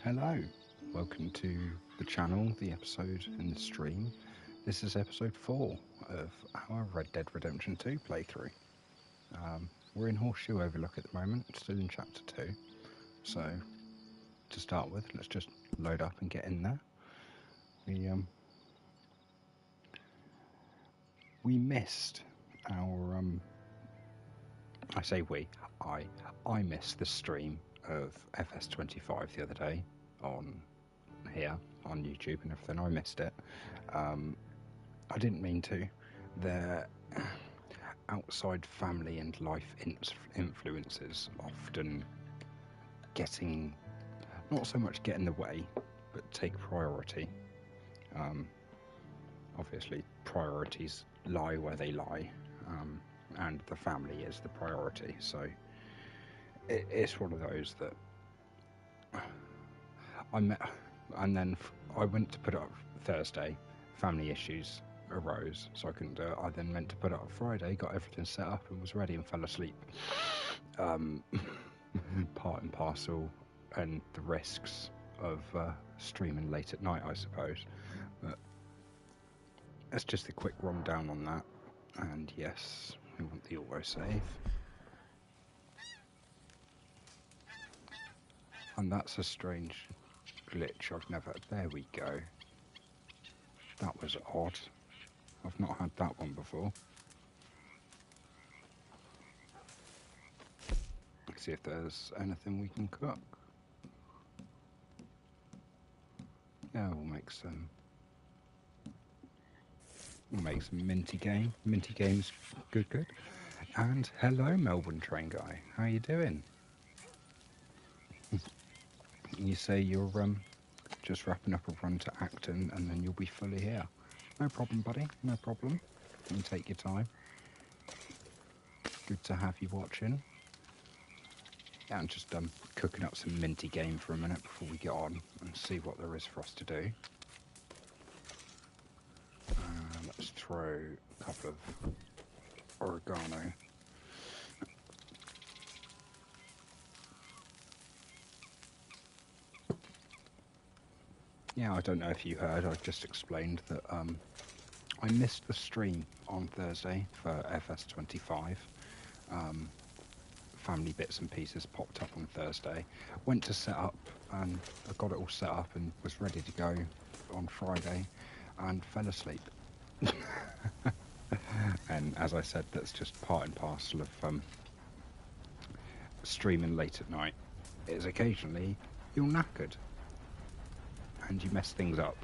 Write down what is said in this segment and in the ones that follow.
hello. Welcome to the channel, the episode and the stream. This is episode 4 of our Red Dead Redemption 2 playthrough. We're in Horseshoe Overlook at the moment, still in chapter 2. So, to start with, let's just load up and get in there. We missed our, I say we, I missed the stream of FS25 the other day on here on YouTube and everything. I missed it. I didn't mean to. The outside family and life influences often not so much get in the way, but take priority. Obviously, priorities lie where they lie, and the family is the priority. So it's one of those that and then I went to put it up Thursday. Family issues arose, so I couldn't do it. I then meant to put it up Friday, got everything set up and was ready and fell asleep. Part and parcel, and the risks of streaming late at night, I suppose. But that's just a quick rundown on that. And yes, we want the autosave. And that's a strange glitch I've never... There we go. That was odd. I've not had that one before. Let's see if there's anything we can cook. Yeah, we'll make some minty game. Minty game's good. And hello, Melbourne train guy. How you doing? You say you're just wrapping up a run to Acton and then you'll be fully here. No problem, buddy. No problem. You can take your time. Good to have you watching. Yeah, I'm just cooking up some minty game for a minute before we get on and see what there is for us to do. Let's throw a couple of oregano. Yeah, I don't know if you heard, I just explained that I missed the stream on Thursday for FS25. Family bits and pieces popped up on Thursday. Went to set up and I got it all set up and was ready to go on Friday and fell asleep. And as I said, that's just part and parcel of streaming late at night. Is occasionally you're knackered and you mess things up.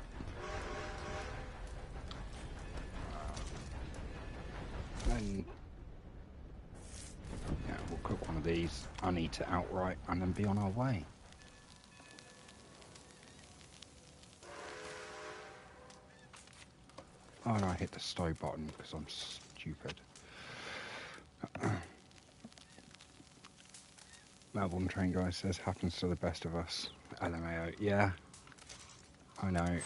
Then yeah, we'll cook one of these, uneat it outright, and then be on our way. Oh no, I hit the stove button because I'm stupid. Melbourne train guy says, happens to the best of us. LMAO, yeah. I know,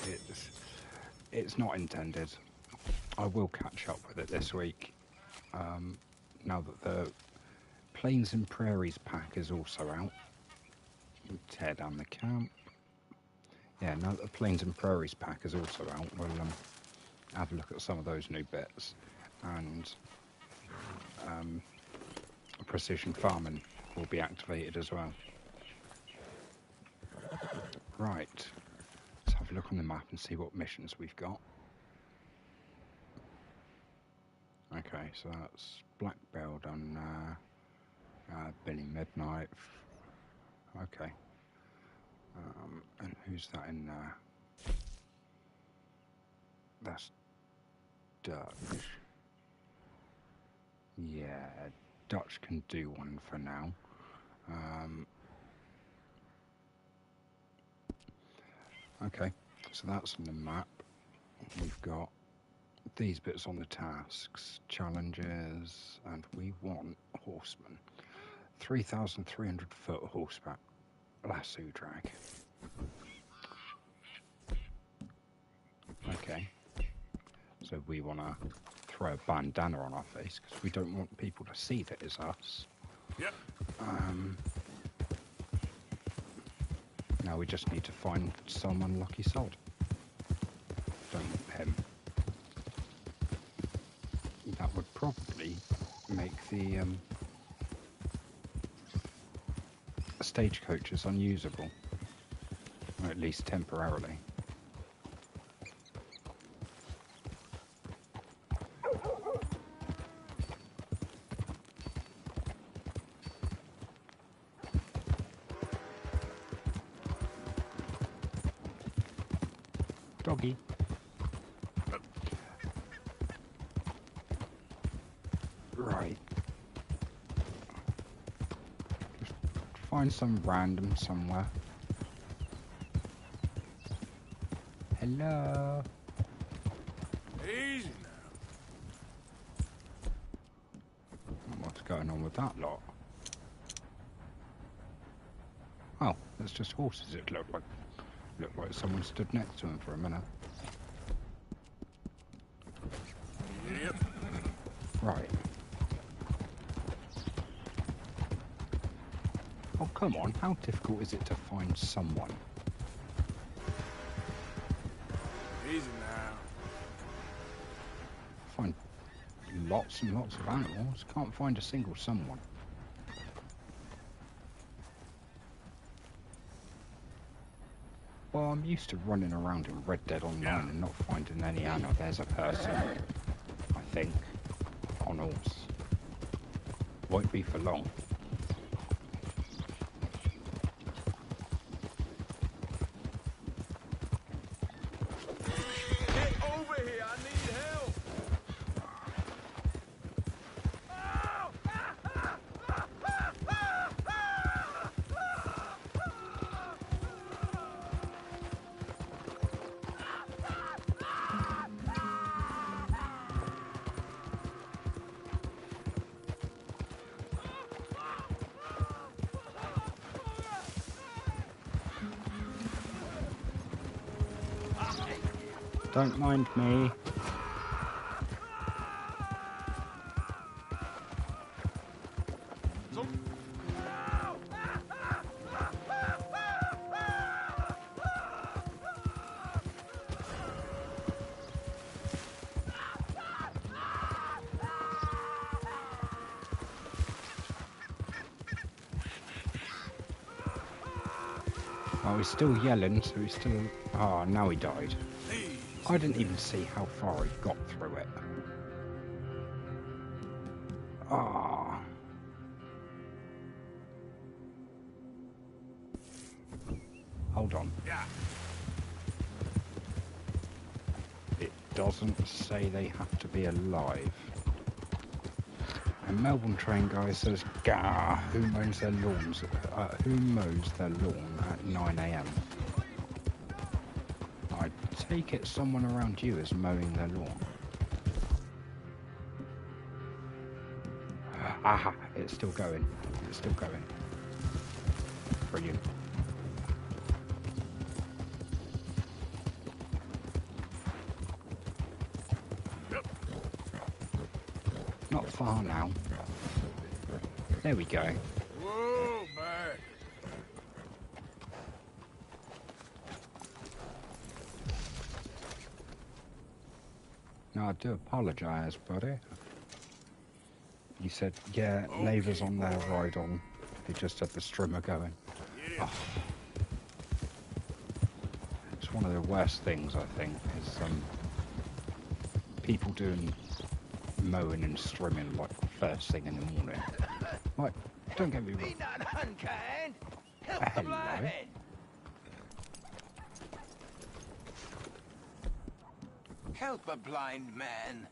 it's not intended. I will catch up with it this week. Now that the Plains and Prairies pack is also out. Tear down the camp. Yeah, now that the Plains and Prairies pack is also out, we'll have a look at some of those new bits. And precision farming will be activated as well. Right. Let's have a look on the map and see what missions we've got. Okay, so that's Black Belt on Billy Midnight. Okay. And who's that in there? That's Dutch. Yeah, Dutch can do one for now. Okay, so that's on the map. We've got these bits on the tasks, challenges, and we want horsemen. 3,300 foot horseback lasso drag. Okay, so we want to throw a bandana on our face because we don't want people to see that it's us. Yep. Now we just need to find some unlucky sod. Don't him. That would probably make the stagecoaches unusable, or at least temporarily. Doggy. Right. Just find some random somewhere. Hello. Easy now. What's going on with that lot? Oh, that's just horses. It looked like someone stood next to him for a minute. Yep. Right. Oh, come on. How difficult is it to find someone? Easy now. Find lots and lots of animals. Can't find a single someone. Well, I'm used to running around in Red Dead Online and not finding any animal. There's a person, I think, on horse. Won't be for long. Get over here, I need help. Don't mind me. Oh, he's still yelling, so he's still... Oh, now he died. I didn't even see how far he got through it. Ah. Hold on. Yeah. It doesn't say they have to be alive. And Melbourne Train guy says, "Gah, who mows their lawns? Who mows their lawn at 9 a.m.? I take it someone around you is mowing their lawn. Aha, it's still going. It's still going. Brilliant. Not far now. There we go. Whoa, man. No, I do apologise, buddy. He said, yeah, Labour's on their ride on. They just had the strimmer going. Oh. It's one of the worst things, I think, is people doing mowing and strimming like first thing in the morning. Like, don't get me wrong. Be not unkind. Help the Hello. blind. Help a blind man.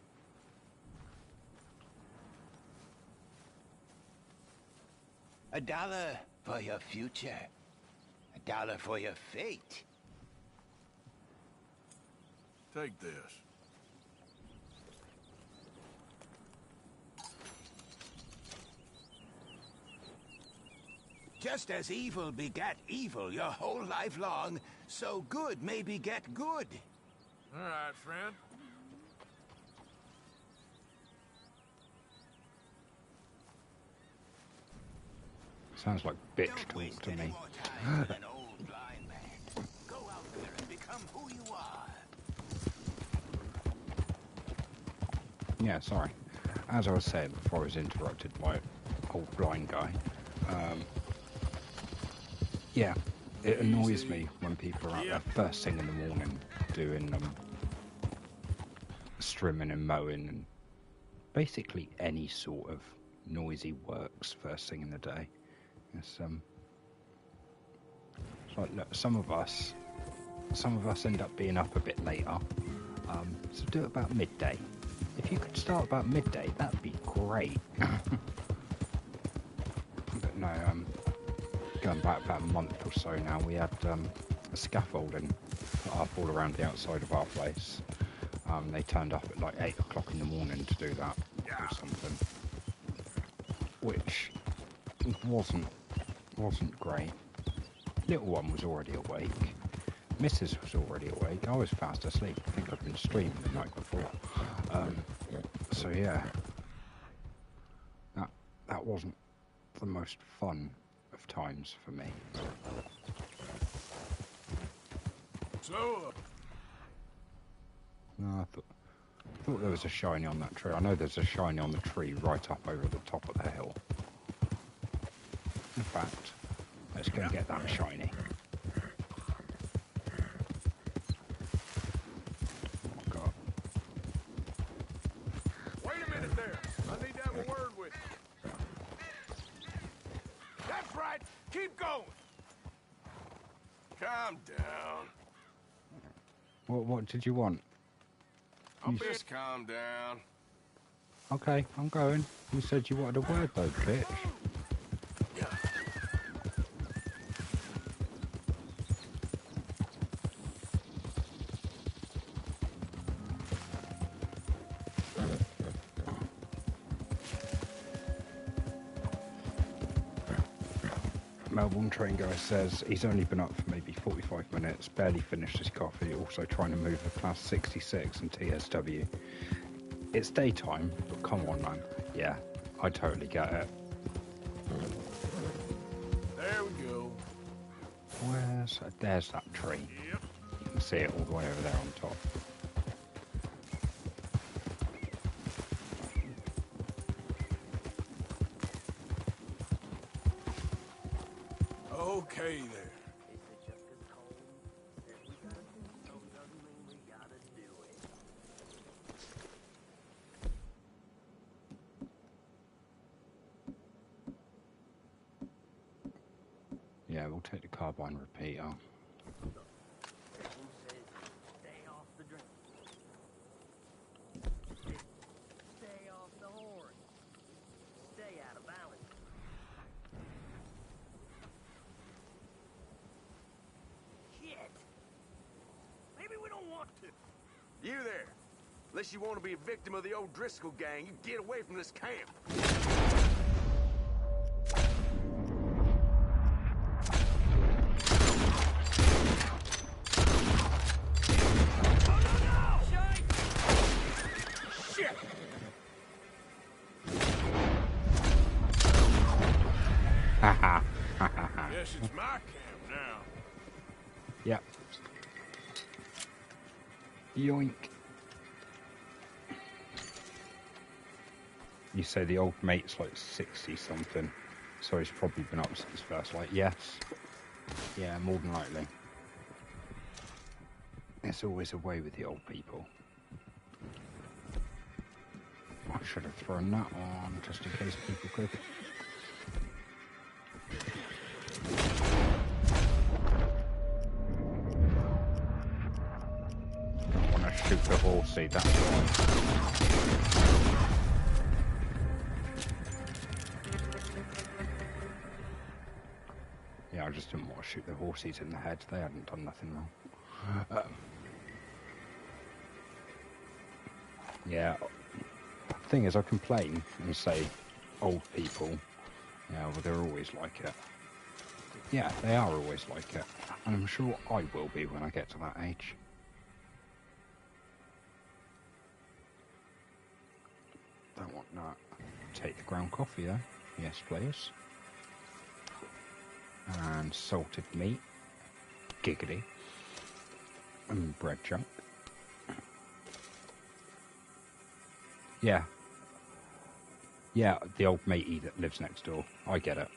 $1 for your future. $1 for your fate. Take this. Just as evil begat evil your whole life long, so good may beget good. All right, friend. Sounds like bitch Don't talk waste to any me. more time with an old blind Yeah, sorry. As I was saying before I was interrupted by old blind guy. Yeah, it annoys me when people are out there first thing in the morning doing strimming and mowing and basically any sort of noisy works first thing in the day. It's like, look, some of us end up being up a bit later, so do it about midday. If you could start about midday, that'd be great. But no, going back about a month or so now, we had a scaffolding put up all around the outside of our place. They turned up at like 8 o'clock in the morning to do that or something, which wasn't great. Little one was already awake. Mrs. was already awake. I was fast asleep. I think I'd been streaming the night before. So yeah, that wasn't the most fun of times for me. So, No, I thought there was a shiny on that tree. I know there's a shiny on the tree right up over the top of the hill. In fact, let's go get that shiny. Oh God. wait a minute there. I need to have a word with you. That's right. Keep going. Calm down. What did you want? Just calm down. Okay, I'm going. You said you wanted a word though, bitch. Melbourne train guy says he's only been up for maybe 45 minutes, barely finished his coffee, also trying to move a class 66 and TSW. It's daytime, but come on, man. Yeah, I totally get it. There we go. There's that tree. Yep. You can see it all the way over there on top. Okay there. Yeah, we'll take the carbine repeater. Stay off the drink. Stay off the horn. Stay out of balance. Shit. Maybe we don't want to. You there. Unless you want to be a victim of the old Driscoll gang, you get away from this camp. Guess it's my camp now. Yep. Yoink. You say the old mate's like 60 something, so he's probably been up since first light. Yes. Yeah, more than likely. It's always a way with the old people. I should have thrown that on just in case people could. Don't want to shoot the horsey, that's why. Yeah, I just didn't want to shoot the horses in the head. They hadn't done nothing wrong. Yeah. Thing is, I complain and say, old people, yeah, well, they're always like it. Yeah, they are always like it. And I'm sure I will be when I get to that age. Don't want that. Take the ground coffee, though. Yes, please. And salted meat. Giggity. And bread chunk. Yeah. Yeah, the old matey that lives next door. I get it.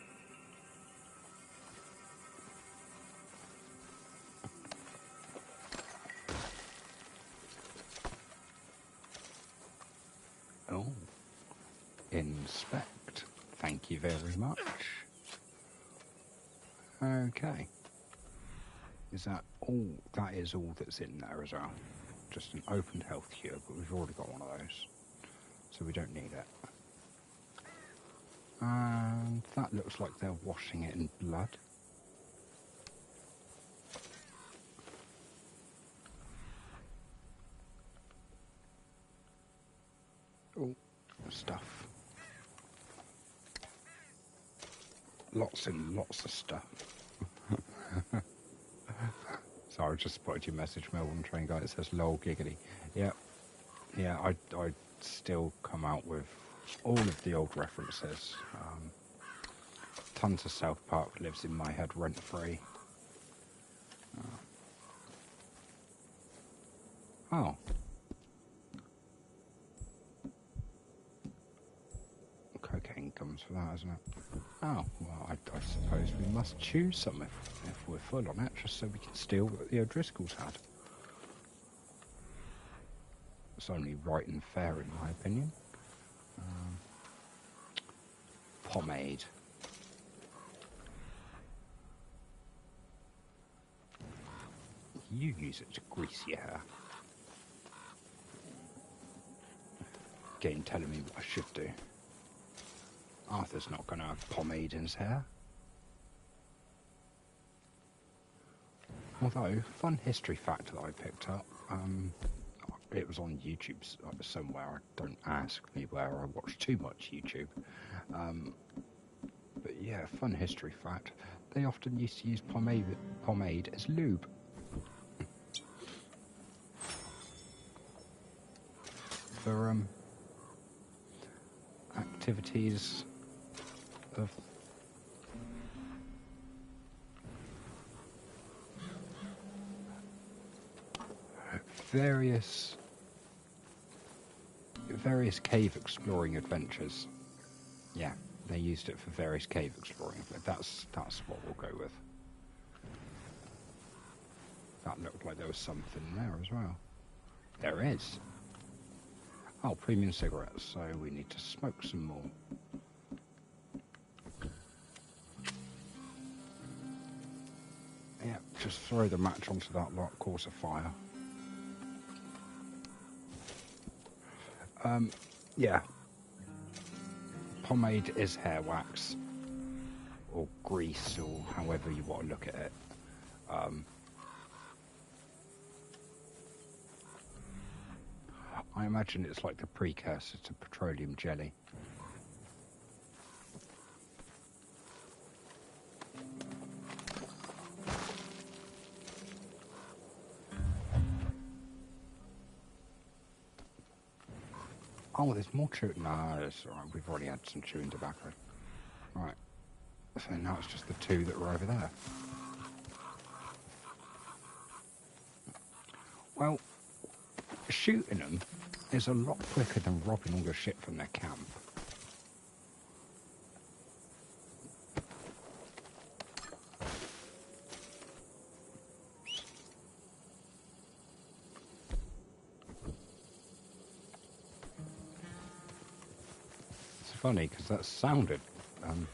Oh. Inspect. Thank you very much. Okay. Is that all? That is all that's in there as well. Just an opened health cure, but we've already got one of those. So we don't need it. And that looks like they're washing it in blood. Oh, stuff. Lots and lots of stuff. Sorry, I just spotted your message, Melbourne Train Guy. It says lol giggity. Yeah, yeah, I still come out with all of the old references. Tons of South Park lives in my head rent-free. Oh. Cocaine comes for that, isn't it? Oh, well, I suppose we must choose some if we're full on it, just so we can steal what the O'Driscolls had. It's only right and fair, in my opinion. Pomade. You use it to grease your hair. Again, telling me what I should do. Arthur's not going to have pomade in his hair. Although, fun history fact that I picked up, it was on YouTube somewhere. Don't ask me where, I watch too much YouTube. But yeah, fun history fact. They often used to use pomade as lube. For activities of various cave exploring adventures. Yeah, they used it for various cave exploring. But that's what we'll go with. That looked like there was something there as well. There is. Oh, premium cigarettes. So we need to smoke some more. Yeah, just throw the match onto that lot, cause a fire. Yeah. Pomade is hair wax. Or grease, or however you want to look at it. I imagine it's like the precursor to petroleum jelly. Oh, there's more chewing. No, that's alright. We've already had some chewing tobacco. Right. So now it's just the two that were over there. Well, shooting them is a lot quicker than robbing all the shit from their camp. It's funny because that sounded kind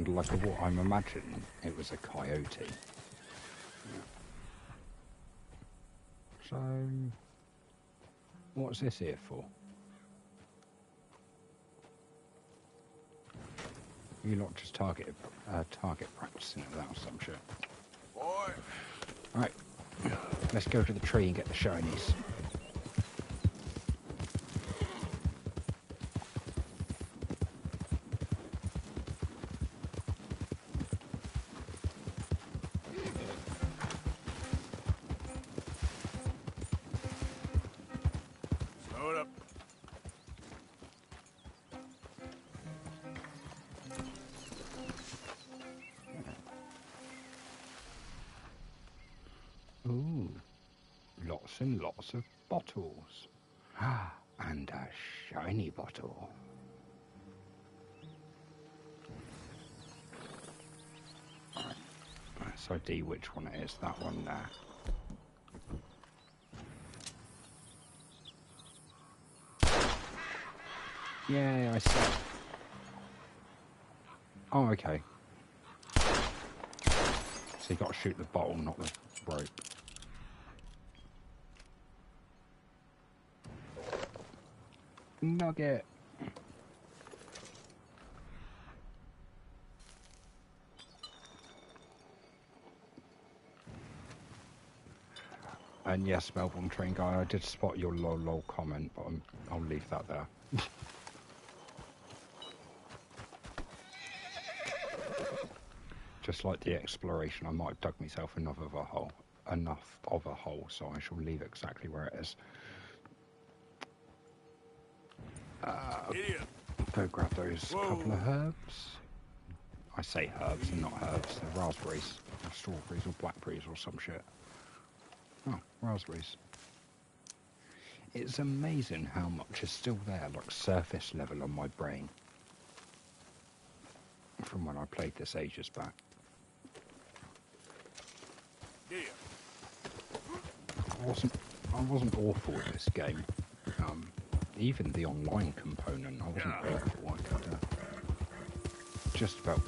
of like what I'm imagining. It was a coyote. So, what's this here for? You lot just target practicing it without some shit. Boy, Right, let's go to the tree and get the shinies. slow it up. Ooh, lots and lots of bottles. Ah, And a shiny bottle. Right, so ID which one it is, that one there. Yeah, I see. Oh, okay. So you got to shoot the bottle, not the rope. Nugget. And yes, Melbourne Train Guy, I did spot your lol comment, but I'll leave that there. Just like the exploration, I might have dug myself enough of a hole, so I shall leave it exactly where it is. Go grab those couple of herbs. I say herbs and not herbs, they're raspberries, or strawberries, or blackberries, or some shit. Oh, raspberries. It's amazing how much is still there, like surface level on my brain, from when I played this ages back. I wasn't awful at this game. Even the online component, I wasn't awful. I could just about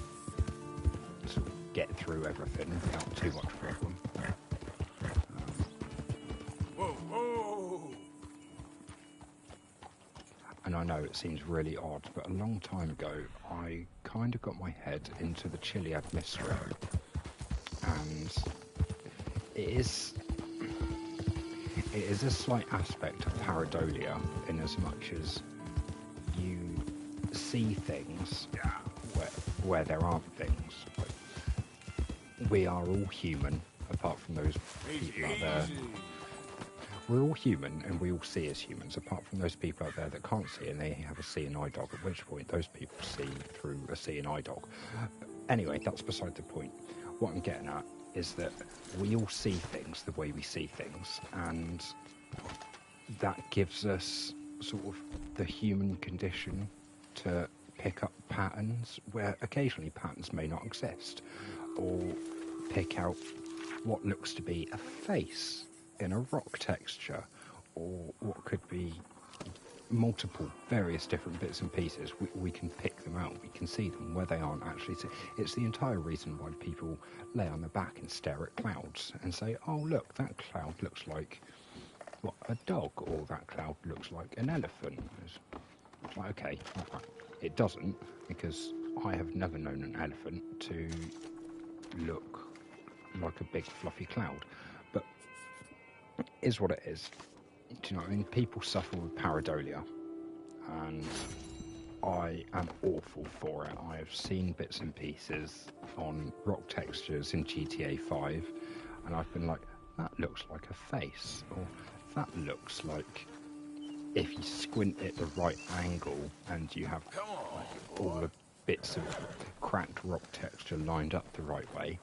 sort of get through everything without too much problem. And I know it seems really odd, but a long time ago, I kind of got my head into the Chiliad mystery, and it is a slight aspect of pareidolia in as much as you see things where there aren't things. Like, we are all human, apart from those people out there. We're all human, and we all see as humans, apart from those people out there that can't see, and they have a seeing eye dog, at which point those people see through a seeing eye dog. Anyway, that's beside the point. What I'm getting at is that we all see things the way we see things, and that gives us sort of the human condition to pick up patterns where occasionally patterns may not exist, or pick out what looks to be a face in a rock texture, or what could be multiple various different bits and pieces. We can pick them out, we can see them where they aren't actually. It's the entire reason why people lay on their back and stare at clouds and say, oh look, that cloud looks like a dog, or that cloud looks like an elephant. It's like, okay, it doesn't, because I have never known an elephant to look like a big fluffy cloud, but it is what it is. Do you know what I mean? People suffer with pareidolia, and I am awful for it. I have seen bits and pieces on rock textures in GTA 5, and I've been like, that looks like a face, or that looks like, if you squint at the right angle and you have like, all the bits of cracked rock texture lined up the right way,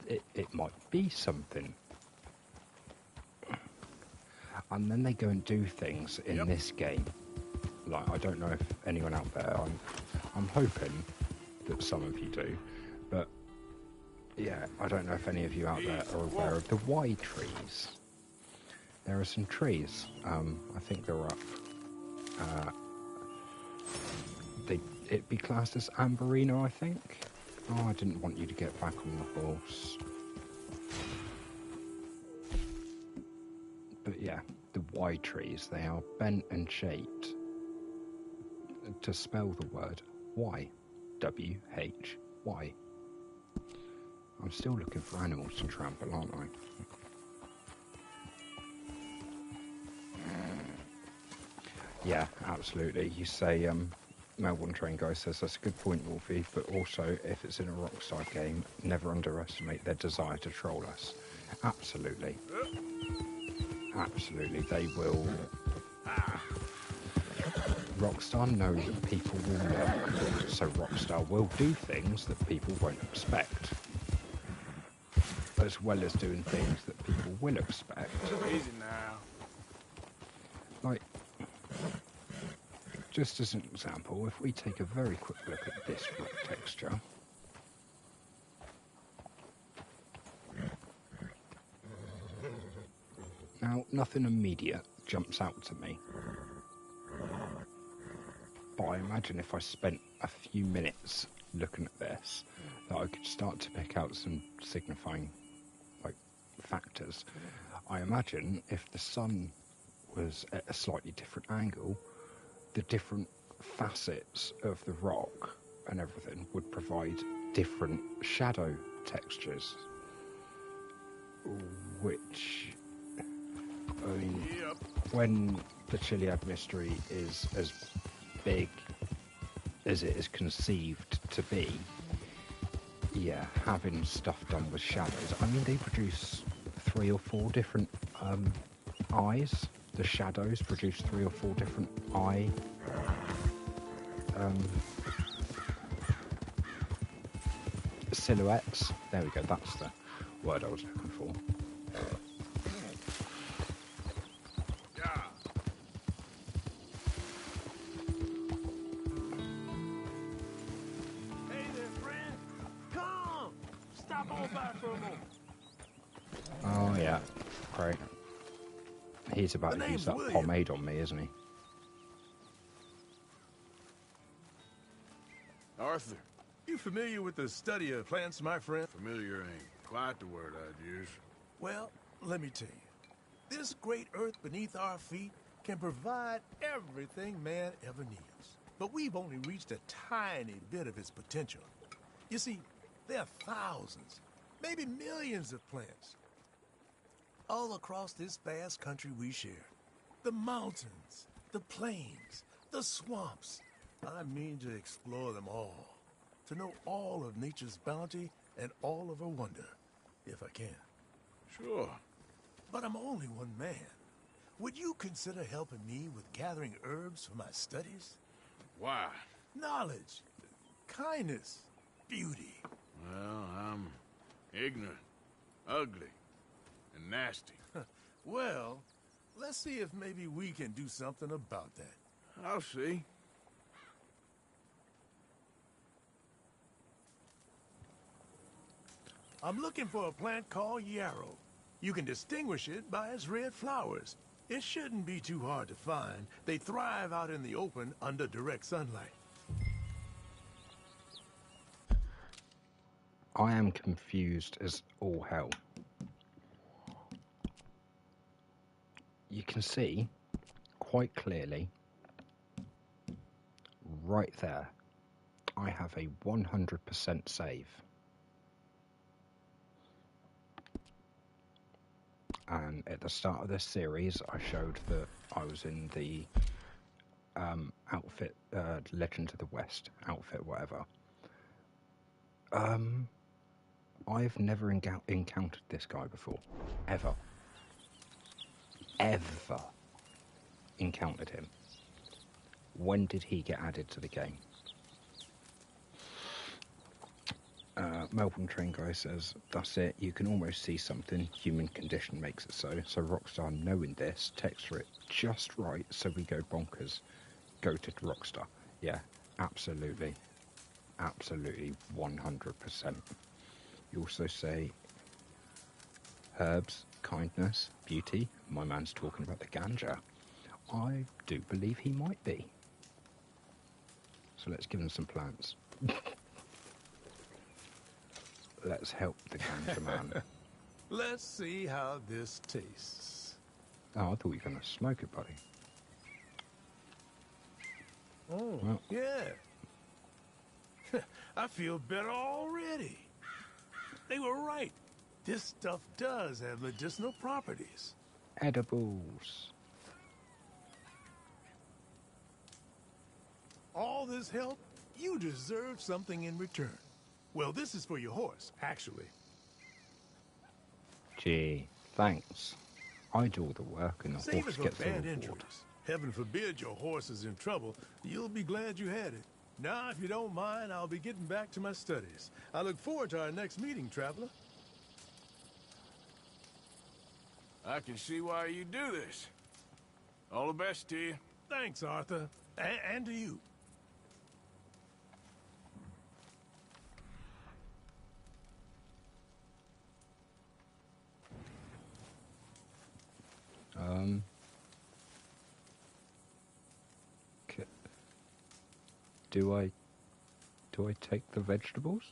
it might be something. And then they go and do things in this game. Like, I don't know if anyone out there, I'm hoping that some of you do, but yeah, I don't know if any of you out there are aware of the Y trees. There are some trees, I think they're up. It'd be classed as Amberino, I think. Oh, I didn't want you to get back on the horse. But yeah, the Y trees, they are bent and shaped to spell the word Y. W-H-Y. I'm still looking for animals to trample, aren't I? Yeah, absolutely. You say, Melbourne Train Guy says that's a good point, Wolfie, but also, if it's in a Rockstar game, never underestimate their desire to troll us. Absolutely. Absolutely, they will. Rockstar know that people will look, so Rockstar will do things that people won't expect, as well as doing things that people will expect. Easy now. Like, just as an example, if we take a very quick look at this rock texture, now nothing immediate jumps out to me, but I imagine if I spent a few minutes looking at this, that I could start to pick out some signifying factors. I imagine if the sun was at a slightly different angle, the different facets of the rock and everything would provide different shadow textures, which, I mean, when the Chiliad mystery is as big as it is conceived to be, yeah, having stuff done with shadows. I mean, they produce 3 or 4 different eyes. The shadows produce 3 or 4 different eye silhouettes. There we go, that's the word I was looking for. Hey there, friend. Come! Stop on by for a moment. Oh yeah, great. He's about to use that pomade on me, isn't he? Arthur, you familiar with the study of plants, my friend? Familiar ain't quite the word I'd use. Well, let me tell you. This great earth beneath our feet can provide everything man ever needs. But we've only reached a tiny bit of its potential. You see, there are thousands, maybe millions of plants all across this vast country we share. The mountains, the plains, the swamps. I mean to explore them all, to know all of nature's bounty and all of her wonder, if I can. Sure. But I'm only one man. Would you consider helping me with gathering herbs for my studies? Why? Knowledge, kindness, beauty. Well, I'm ignorant, ugly, and nasty. Well, let's see if maybe we can do something about that. I'll see. I'm looking for a plant called yarrow. You can distinguish it by its red flowers. It shouldn't be too hard to find. They thrive out in the open under direct sunlight. I am confused as all hell. You can see quite clearly right there, I have a 100% save. And at the start of this series, I showed that I was in the outfit, Legend of the West outfit, whatever. I've never encountered this guy before, ever encountered him. When did he get added to the game? Melbourne Train Guy says, that's it, you can almost see something, human condition makes it so. So Rockstar, knowing this, texture it just right so we go bonkers. Go to Rockstar. Yeah, absolutely. Absolutely 100%. You also say herbs, kindness, beauty. My man's talking about the ganja. I do believe he might be. So let's give him some plants. Let's help the ganja man. Let's see how this tastes. Oh, I thought you were going to smoke it, buddy. Oh, well. Yeah. I feel better already. They were right. This stuff does have medicinal properties. Edibles. All this help, you deserve something in return. Well, this is for your horse, actually. Gee, thanks. I do all the work and the Save horse it for gets the bad reward. injuries. Heaven forbid your horse is in trouble. You'll be glad you had it. Now, if you don't mind, I'll be getting back to my studies. I look forward to our next meeting, traveler. I can see why you do this. All the best to you. Thanks, Arthur. And to you. c- do I take the vegetables?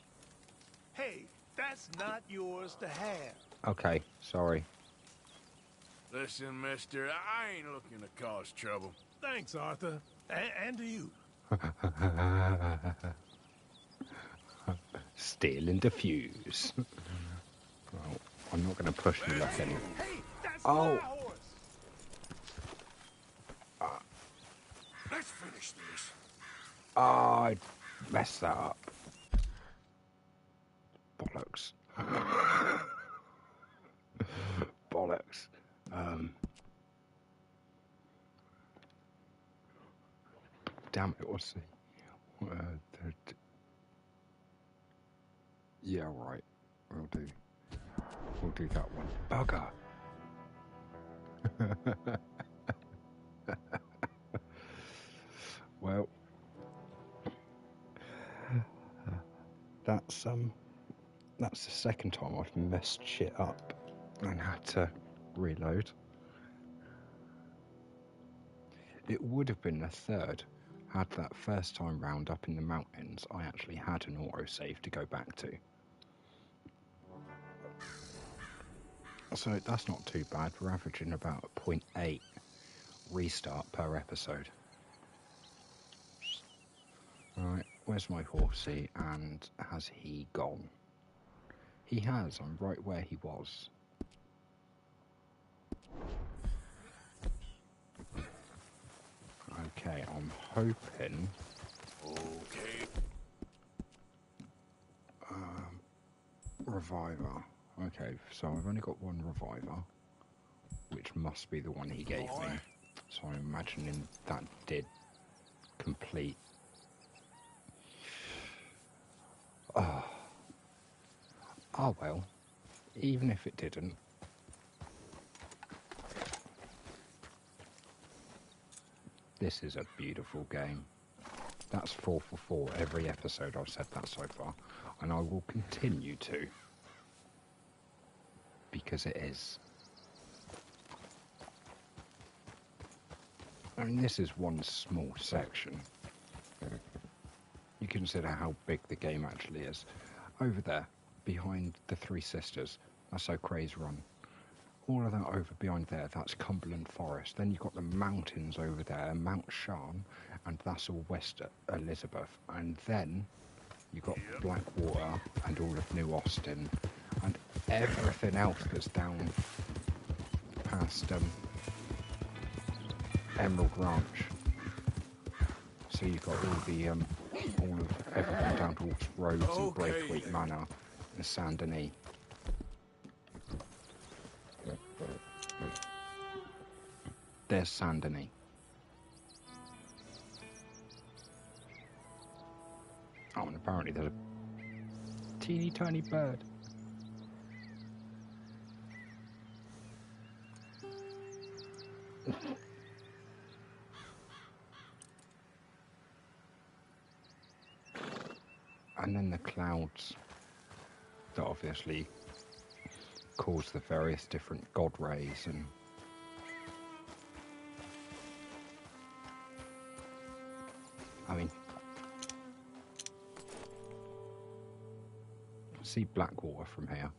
Hey, that's not yours to have. Okay, sorry. Listen, mister, I ain't looking to cause trouble. Thanks, Arthur. And to you. Stealing diffuse. Well, I'm not going to push the luck anymore. Hey, that's Oh. my horse. Let's finish this. Oh, I messed that up. Bollocks. Bollocks. Damn it, what's the... yeah, right. We'll do that one. Bugger. Well, that's the second time I've messed shit up and had to reload. It would have been the third had that first time round up in the mountains I actually had an autosave to go back to. So that's not too bad. We're averaging about a 0.8 restart per episode. Right, where's my horsey and has he gone? He has, I'm right where he was. Okay, I'm hoping... Okay. Reviver. Okay, so I've only got one reviver, which must be the one he gave me. So I'm imagining that did complete. Oh well, even if it didn't. This is a beautiful game. That's 4 for 4 every episode I've said that so far, and I will continue to. Because it is. I mean, this is one small section. You consider how big the game actually is. Over there, behind the Three Sisters, that's O'Cray's Run. All of that over behind there, that's Cumberland Forest. Then you've got the mountains over there, Mount Sharn, and that's all West Elizabeth. And then you've got Blackwater and all of New Austin. And everything else that's down past Emerald Ranch. So you've got all of everything down to Roads and Braithwaite Manor and Saint Denis. There's Saint Denis. Oh, and apparently there's a teeny tiny bird. And then the clouds that obviously cause the various different god rays and I mean see Blackwater from here.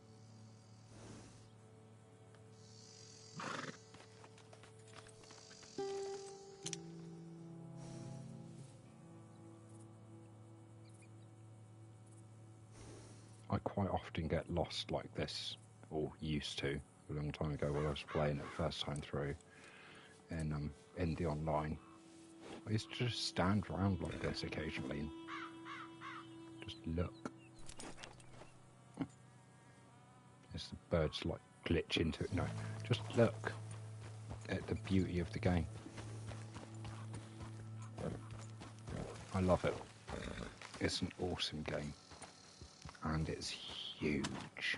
I quite often get lost like this, or used to, a long time ago when I was playing it first time through in the online. I used to just stand around like this occasionally and just look. As the birds like glitch into it. No, just look at the beauty of the game. I love it. It's an awesome game. And it's huge.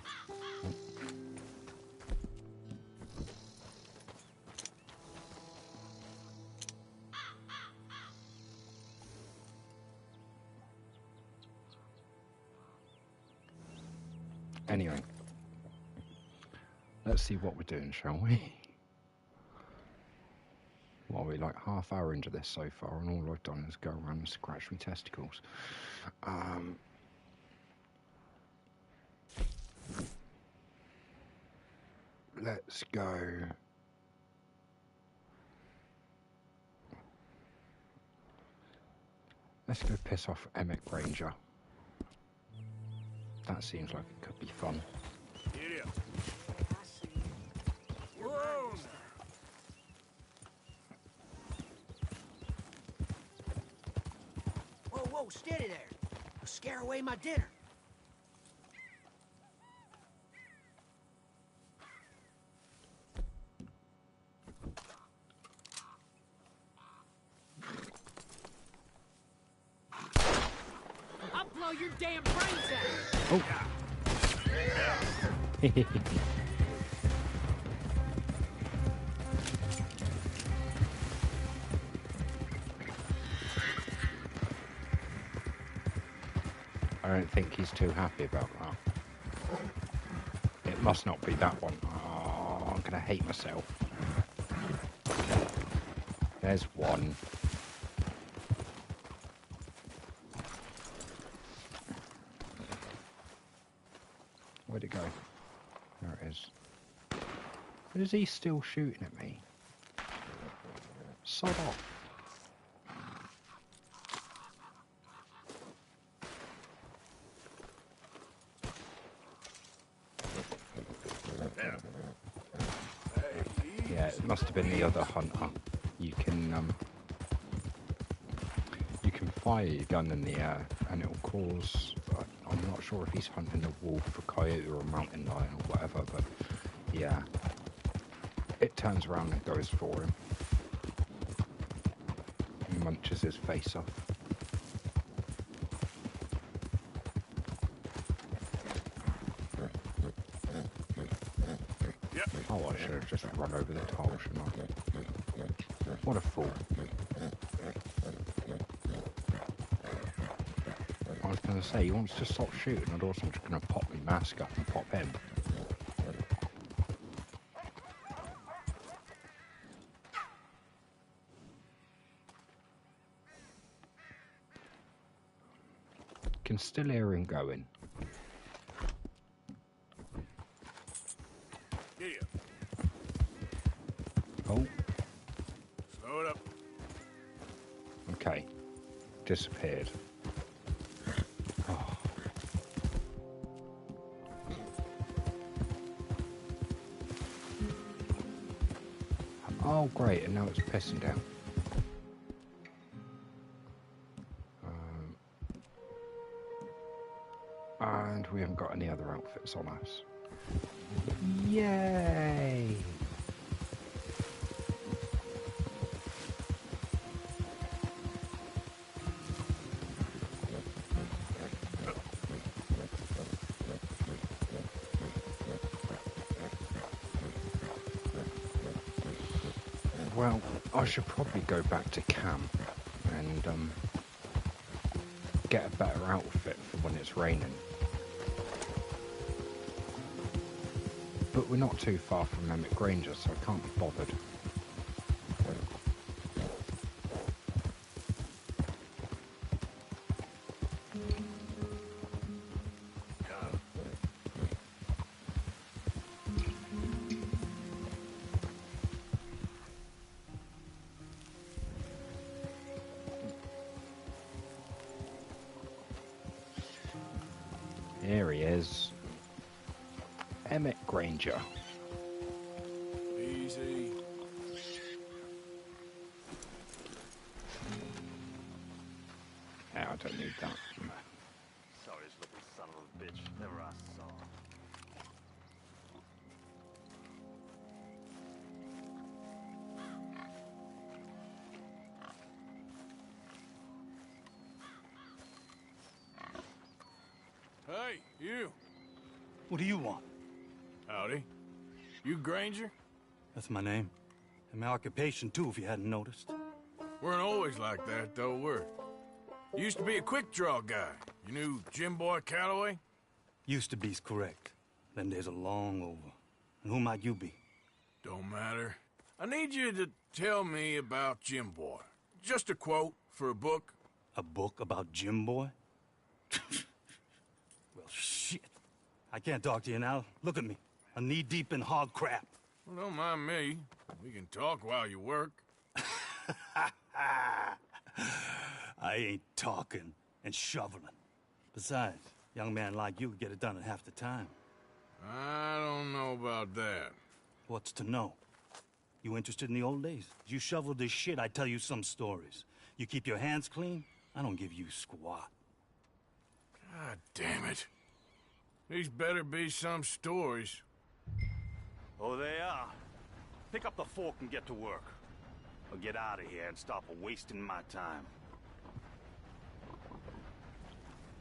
Anyway, let's see what we're doing, shall we? Well, we're like half hour into this so far, and all I've done is go around and scratch my testicles. Let's go. Let's go piss off Emmett Granger. That seems like it could be fun. Giddy up. I see. Whoa! Whoa, whoa, steady there. You'll scare away my dinner. I'll blow your damn brains out. Oh. I don't think he's too happy about that. It must not be that one. Oh, I'm gonna hate myself. There's one. Where'd it go? There it is. But is he still shooting at me? Sod off. Yeah, it must have been the other hunter. You can fire your gun in the air and it'll cause, I'm not sure if he's hunting a wolf, a coyote or a mountain lion or whatever, but yeah, it turns around and goes for him. He munches his face off. Oh, I should have just run over the toll, shouldn't I? What a fool. I was going to say, he wants to stop shooting, and also I'm just going to pop my mask up and pop him. Can still hear him going. Giddy up. Oh, Slow it up. okay. Disappeared. Oh. Oh, great, and now it's pissing down. And we haven't got any other outfits on us. Yay! Well, I should probably go back to camp and get a better outfit for when it's raining. But we're not too far from Emmett Granger, so I can't be bothered. Here he is. Emmett Granger. Easy. Yeah, I don't need that. Sorriest little son of a bitch ever I saw. Hey, you. What do you want? Howdy. You Granger? That's my name. And my occupation, too, if you hadn't noticed. Weren't always like that, though, were you? Used to be a quick draw guy. You knew Jim Boy Calloway? Used to be's correct. Them days are long over. And who might you be? Don't matter. I need you to tell me about Jim Boy. Just a quote for a book. A book about Jim Boy? Well, shit. I can't talk to you now. Look at me. I'm knee-deep in hog crap. Well, don't mind me. We can talk while you work. I ain't talking and shoveling. Besides, young man like you could get it done in half the time. I don't know about that. What's to know? You interested in the old days? You shoveled this shit, I tell you some stories. You keep your hands clean, I don't give you squat. God damn it. These better be some stories. Oh, they are. Pick up the fork and get to work. Or get out of here and stop wasting my time.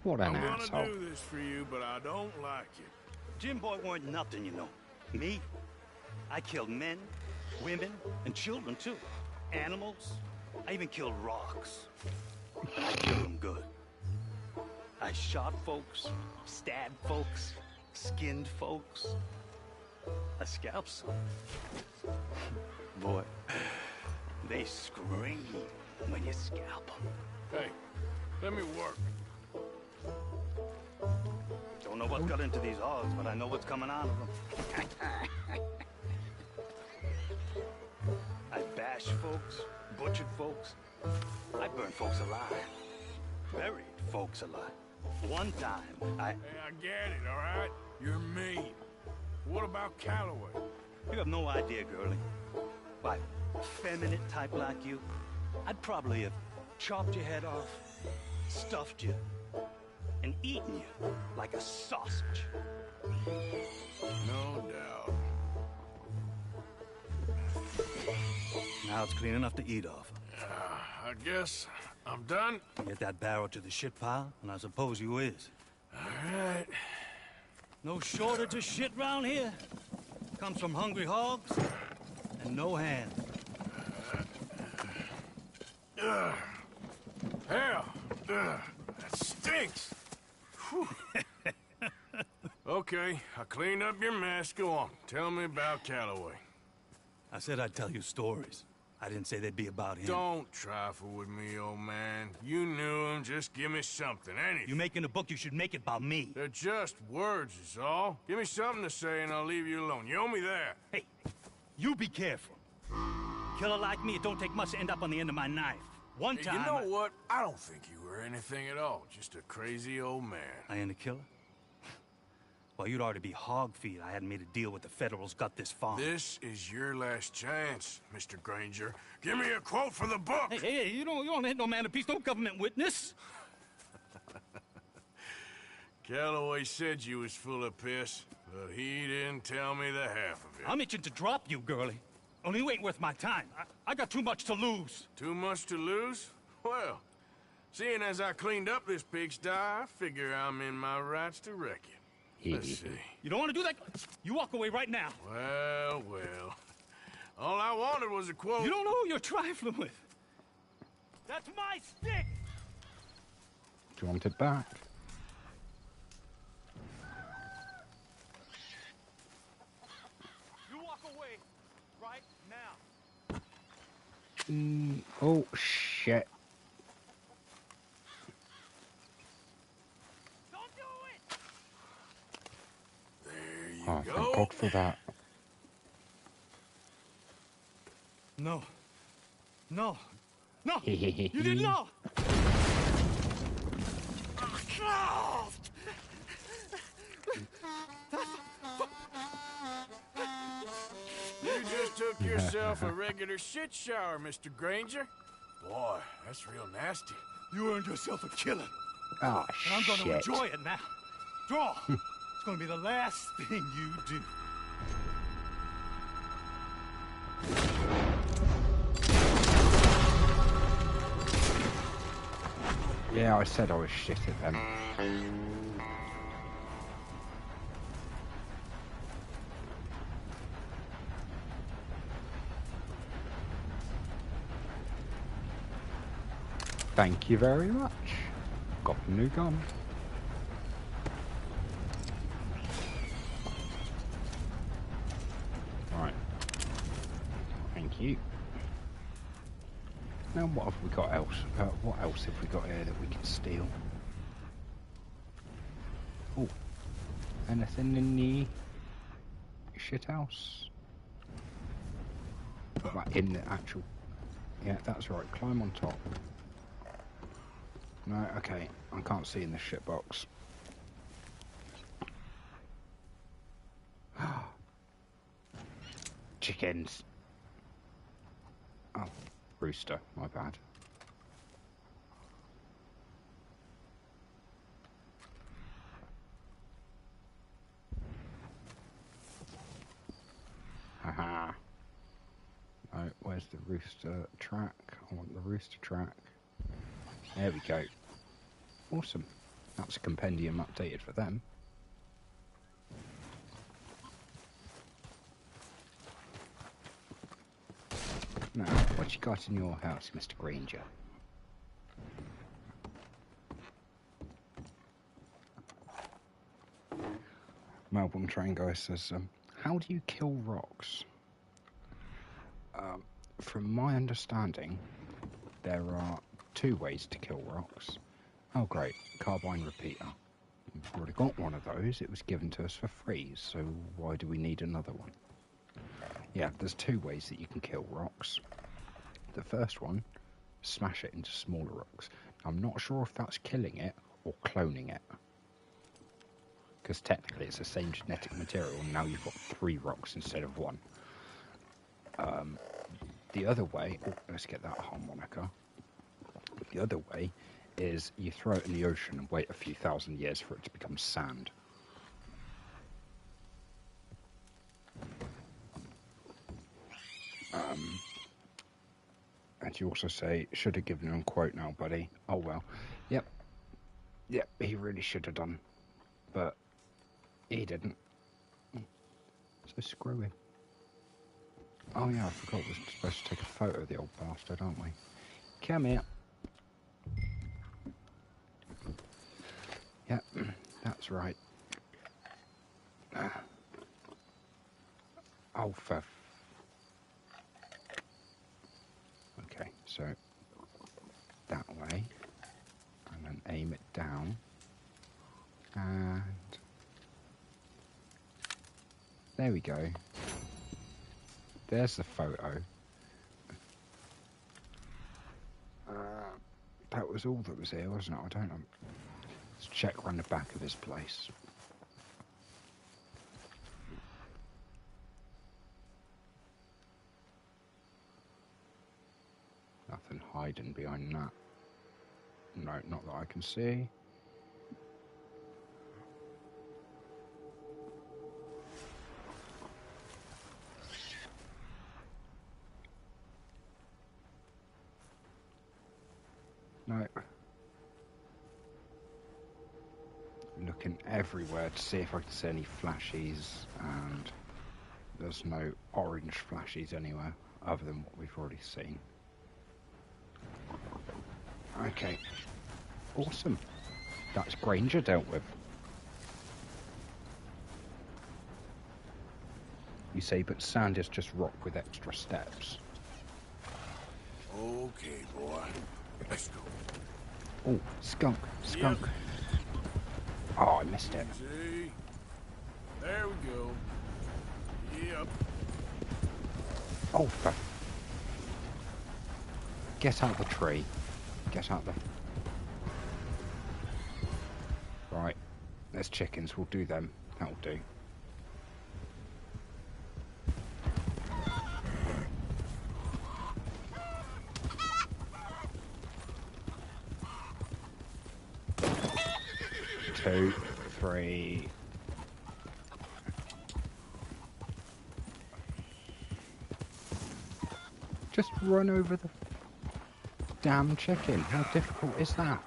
What an I'm asshole. gonna do this for you, but I don't like it. Jim Boy weren't nothing, you know. Me? I killed men, women, and children, too. Animals. I even killed rocks. And I killed them good. I shot folks, stabbed folks, skinned folks. I scalped some. Boy, they scream when you scalp them. Hey, let me work. Don't know what got into these hogs, but I know what's coming out of them. I bashed folks, butchered folks. I burned folks alive. Buried folks alive. One time, Hey, I get it, all right? You're mean. What about Calloway? You have no idea, girlie. Why, a feminine type like you, I'd probably have chopped your head off, stuffed you, and eaten you like a sausage. No doubt. Now it's clean enough to eat off. I guess I'm done. Get that barrel to the shit pile, and I suppose you is. All right. No shortage of shit round here. Comes from hungry hogs and no hands. Hell, that stinks. Whew. Okay, I cleaned up your mess. Go on. Tell me about Calloway. I said I'd tell you stories. I didn't say they'd be about him. Don't trifle with me, old man. You knew him. Just give me something, anything. You making a book, you should make it about me. They're just words, is all. Give me something to say and I'll leave you alone. You owe me that. Hey, you be careful. Killer like me, it don't take much to end up on the end of my knife. One Hey, time... you know what? I don't think you were anything at all. Just a crazy old man. I ain't a killer? Well, you'd already be hog feed. I hadn't made a deal with the Federals, got this far. This is your last chance, Mr. Granger. Give me a quote for the book. Hey, you don't hit no man of peace, no government witness. Calloway said you was full of piss, but he didn't tell me the half of it. I'm itching to drop you, girlie. Only you ain't worth my time. I got too much to lose. Too much to lose? Well, seeing as I cleaned up this pigsty, I figure I'm in my rights to wreck it. Let's see. You don't want to do that? You walk away right now. Well, well. All I wanted was a quote. You don't know who you're trifling with. That's my stick! Do you want it back? You walk away right now. Oh, shit. Don't do it! There you Oh, go. thank God for that. No. No. No! You didn't know! You just took yourself a regular shit shower, Mr. Granger. Boy, that's real nasty. You earned yourself a killing. Oh, And I'm shit. gonna enjoy it now. Draw! It's gonna be the last thing you do. Yeah, I said I was shit at them. Thank you very much. Got a new gun. you. Now what have we got else? What else have we got here that we can steal? Oh, anything in the shit house? Like in the actual... Yeah, that's right. Climb on top. No, okay. I can't see in the shit box. Chickens. Oh, rooster. My bad. Haha. Oh, where's the rooster track? I want the rooster track. There we go. Awesome. That's a compendium updated for them. Now, what you got in your house, Mr. Granger? Melbourne Train Guy says, how do you kill rocks? From my understanding, there are 2 ways to kill rocks. Oh great, carbine repeater. We've already got one of those. It was given to us for free, so why do we need another one? Yeah, there's 2 ways that you can kill rocks. The first one, smash it into smaller rocks. I'm not sure if that's killing it or cloning it. Because technically it's the same genetic material, and now you've got 3 rocks instead of 1. The other way... Oh, let's get that harmonica. The other way is you throw it in the ocean and wait a few thousand years for it to become sand. And you also say, should have given him a quote now, buddy. Oh well. Yep, he really should have done. But he didn't. So screw him. Oh yeah, I forgot we're supposed to take a photo of the old bastard, aren't we? Come here. Yep, that's right. Oh, for... Okay, so that way, and then aim it down, and there we go. There's the photo. That was all that was here, wasn't it? I don't know. Let's check around the back of his place. Nothing hiding behind that. No, not that I can see. No. Looking everywhere to see if I can see any flashies, and there's no orange flashies anywhere other than what we've already seen. Okay. Awesome. That's Granger dealt with. You say, but sand is just rock with extra steps. Okay, boy. Let's go. Oh, skunk. Skunk. Yep. Oh, I missed it. See? There we go. Yep. Oh, fuck. Get out the tree. Get out the... Right. There's chickens. We'll do them. That'll do. Two, three. Just run over the damn chicken. How difficult is that?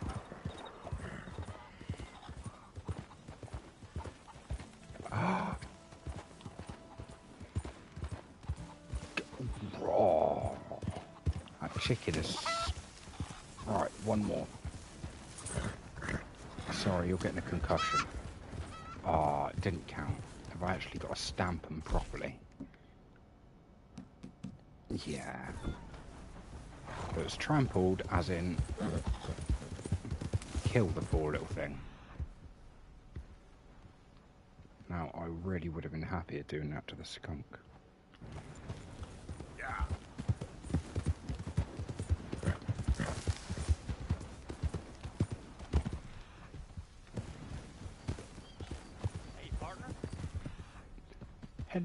Oh, that chicken is... Right, one more. Sorry, you're getting a concussion. Ah, it didn't count. Have I actually got to stamp them properly? Yeah. But it's trampled as in kill the poor little thing. Now, I really would have been happier doing that to the skunk. Yeah. Hey, partner. Hello.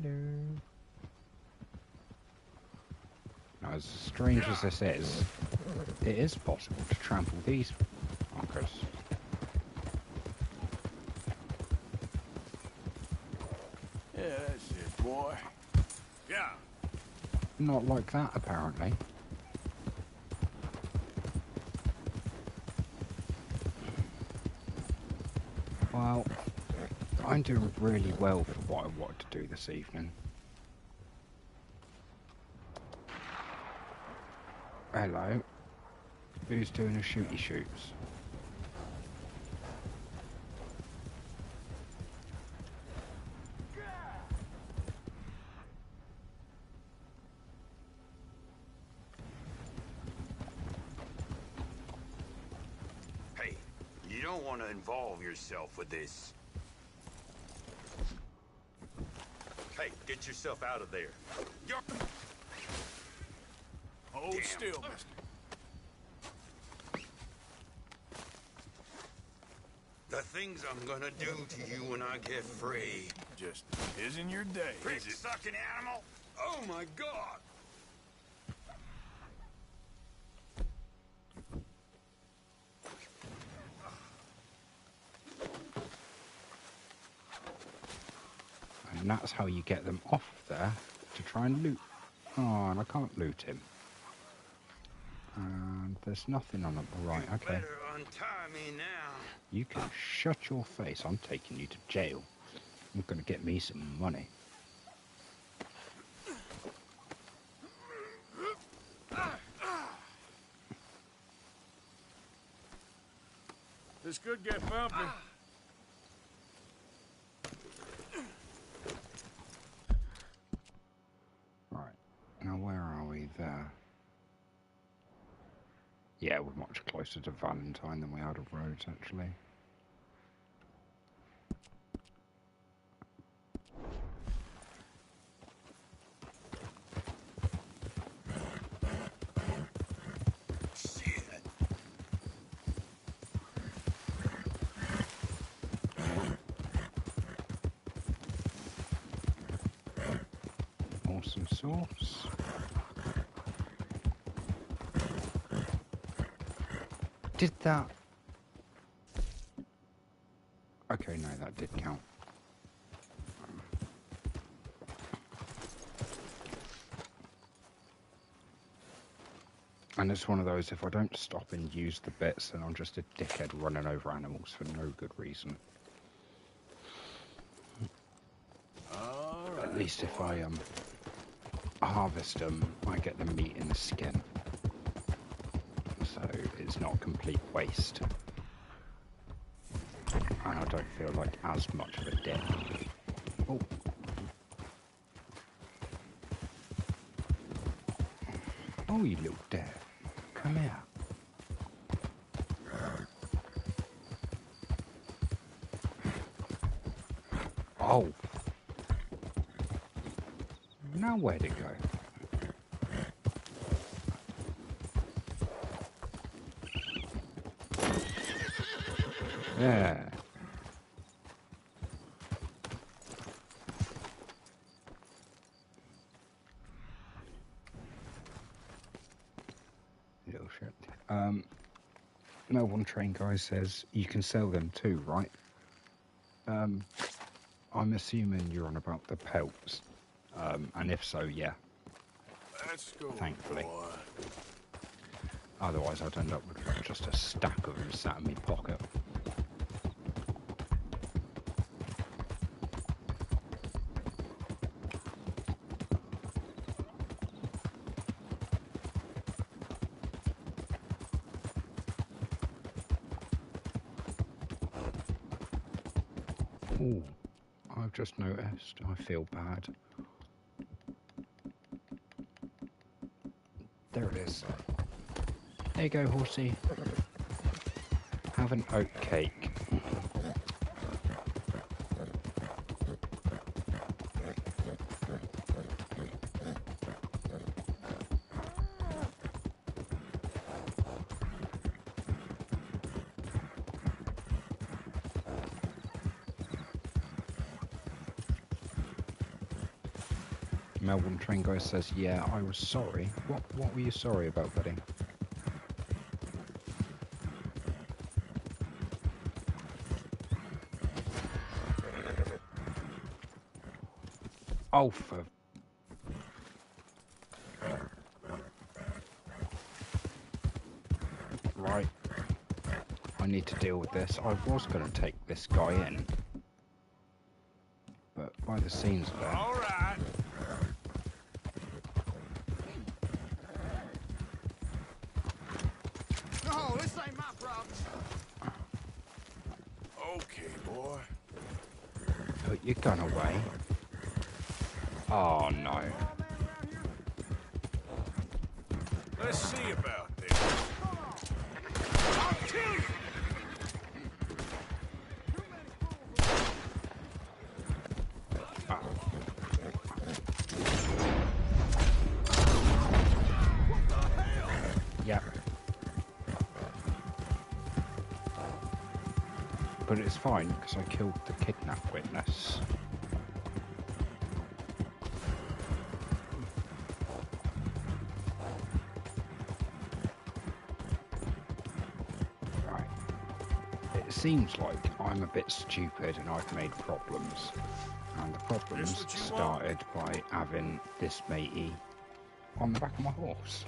Now, as strange as this is, it is possible to trample these fuckers. Yeah, that's it, boy. Yeah. Not like that, apparently. Well, I'm doing really well for what I wanted to do this evening. Hello. Who's doing a shooty shoots? Hey, you don't want to involve yourself with this. Hey, get yourself out of there. You're... Hold Damn. still, mister. The things I'm gonna do to you when I get free. Just isn't your day, is it? Prick-sucking animal! Oh my god! And that's how you get them off there to try and loot. Oh, and I can't loot him. And there's nothing on it. Right, You okay. better untie me now. You can shut your face. I'm taking you to jail. I'm going to get me some money. This could get bumpy. Right. Now, where are we there? Yeah, we're much closer to Valentine than we are to Rhodes, actually. Shit. Awesome sauce. Did that... Okay, no, that did count. And it's one of those, if I don't stop and use the bits, then I'm just a dickhead running over animals for no good reason. At least if I harvest them, I get the meat in the skin. So it's not complete waste. And I don't feel like as much of a dick. Oh. Oh, you little dare. Come here. Oh. Now where'd it go? Yeah. Little shit. No one train guy says you can sell them too, right? I'm assuming you're on about the pelts. And if so, yeah. Let's go, Thankfully. boy. Otherwise, I'd end up with just a stack of them sat in my pocket. Ooh, I've just noticed. I feel bad. There it is. There you go, horsey. Have an oat cake. Melbourne Train Guy says, yeah, I was sorry. What were you sorry about, buddy? Oh, for... Right. I need to deal with this. I was going to take this guy in. But by the scenes of it... All right. No, this ain't my problem. Okay, boy. Put your gun away. Oh, no. Let's see about this. I'll kill you. Yeah. But it's fine, because I killed the kidnap witness. Right. It seems like I'm a bit stupid and I've made problems. And the problems started by having this matey on the back of my horse.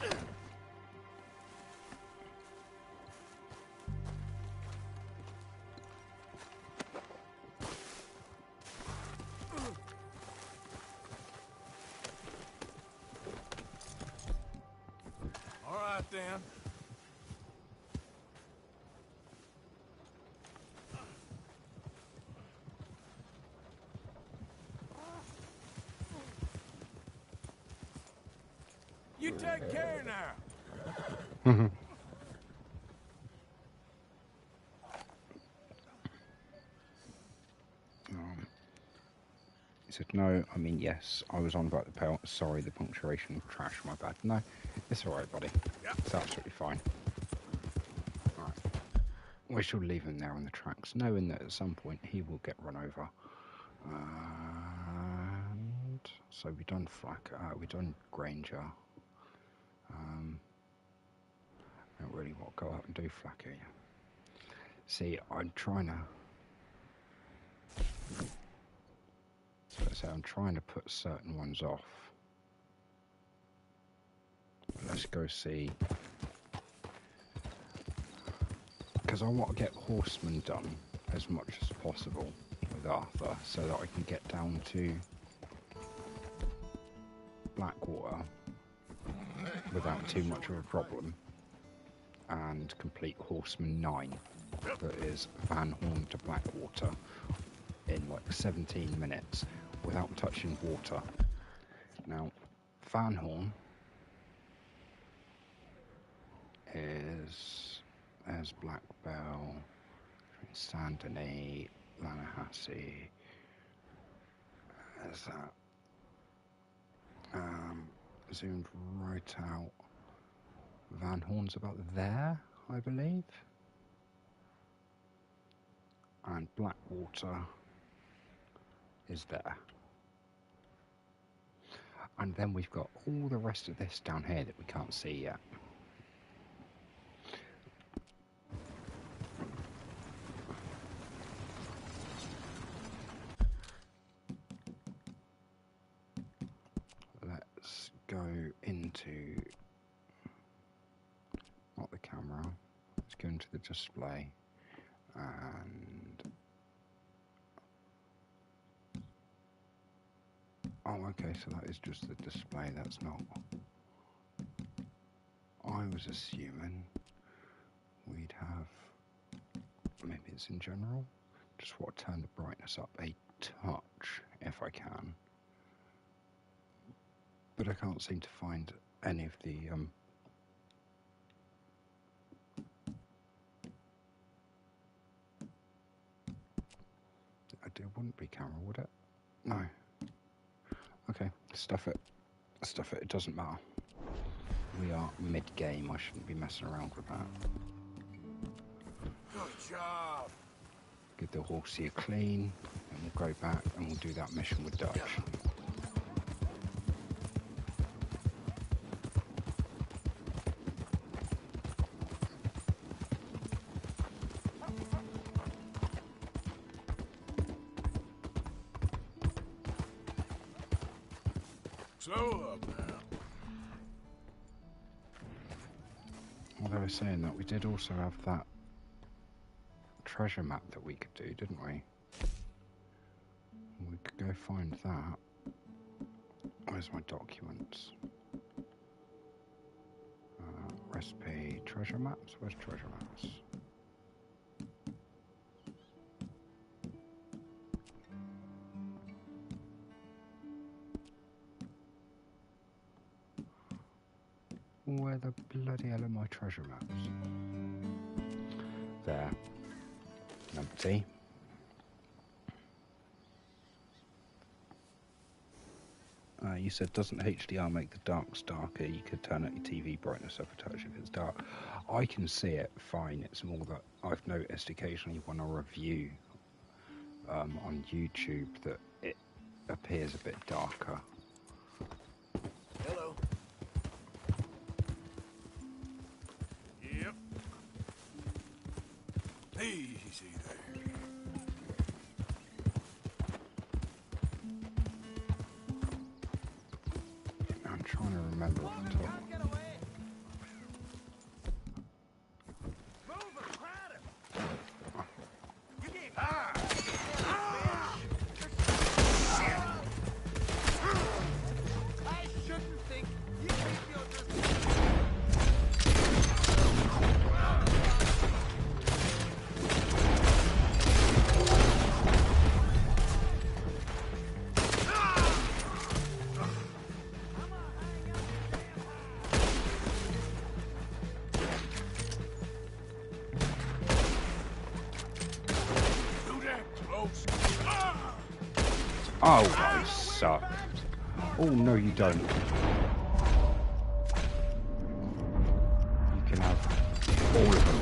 All right, then. You take care now. He said, no, I mean, yes, I was on about the pelt. Sorry, the punctuation trash, my bad. No, it's all right, buddy. It's absolutely fine. All right. We shall leave him there on the tracks, knowing that at some point he will get run over. And so we've done we've done Granger. I don't really want to go out and do Flacker. See, I'm trying to... So I'm trying to put certain ones off. Let's go see... Because I want to get Horseman done as much as possible with Arthur, so that I can get down to Blackwater without too much of a problem, and complete Horseman 9, that is Van Horn to Blackwater, in like 17 minutes without touching water. Now, Van Horn is... there's Black Bell, Saint Denis, Lanahassee, there's that. Zoomed right out. Van Horn's about there, I believe. And Blackwater is there. And then we've got all the rest of this down here that we can't see yet. Let's go into, not the camera, let's go into the display, and oh, okay, so that is just the display, that's not... I was assuming we'd have... maybe it's in general? Just want to turn the brightness up a touch, if I can. But I can't seem to find any of the wouldn't be camera, would it? No. Okay, stuff it. Stuff it, it doesn't matter. We are mid-game, I shouldn't be messing around with that. Good job. Give the horsey a clean, and we'll go back and we'll do that mission with Dutch. Slow up now. Well, they were saying that we did also have that treasure map that we could do, didn't we? We could go find that. Where's my documents? Recipe, treasure maps? Where's treasure maps? Where the bloody hell are my treasure maps? There. Empty. You said, doesn't HDR make the darks darker? You could turn up your TV brightness up a touch if it's dark. I can see it fine. It's more that I've noticed occasionally when I review on YouTube that it appears a bit darker. Hello. Yep. Easy there. I'm trying to remember off the top. Oh, I suck. Oh, no, you don't. You can have all of them.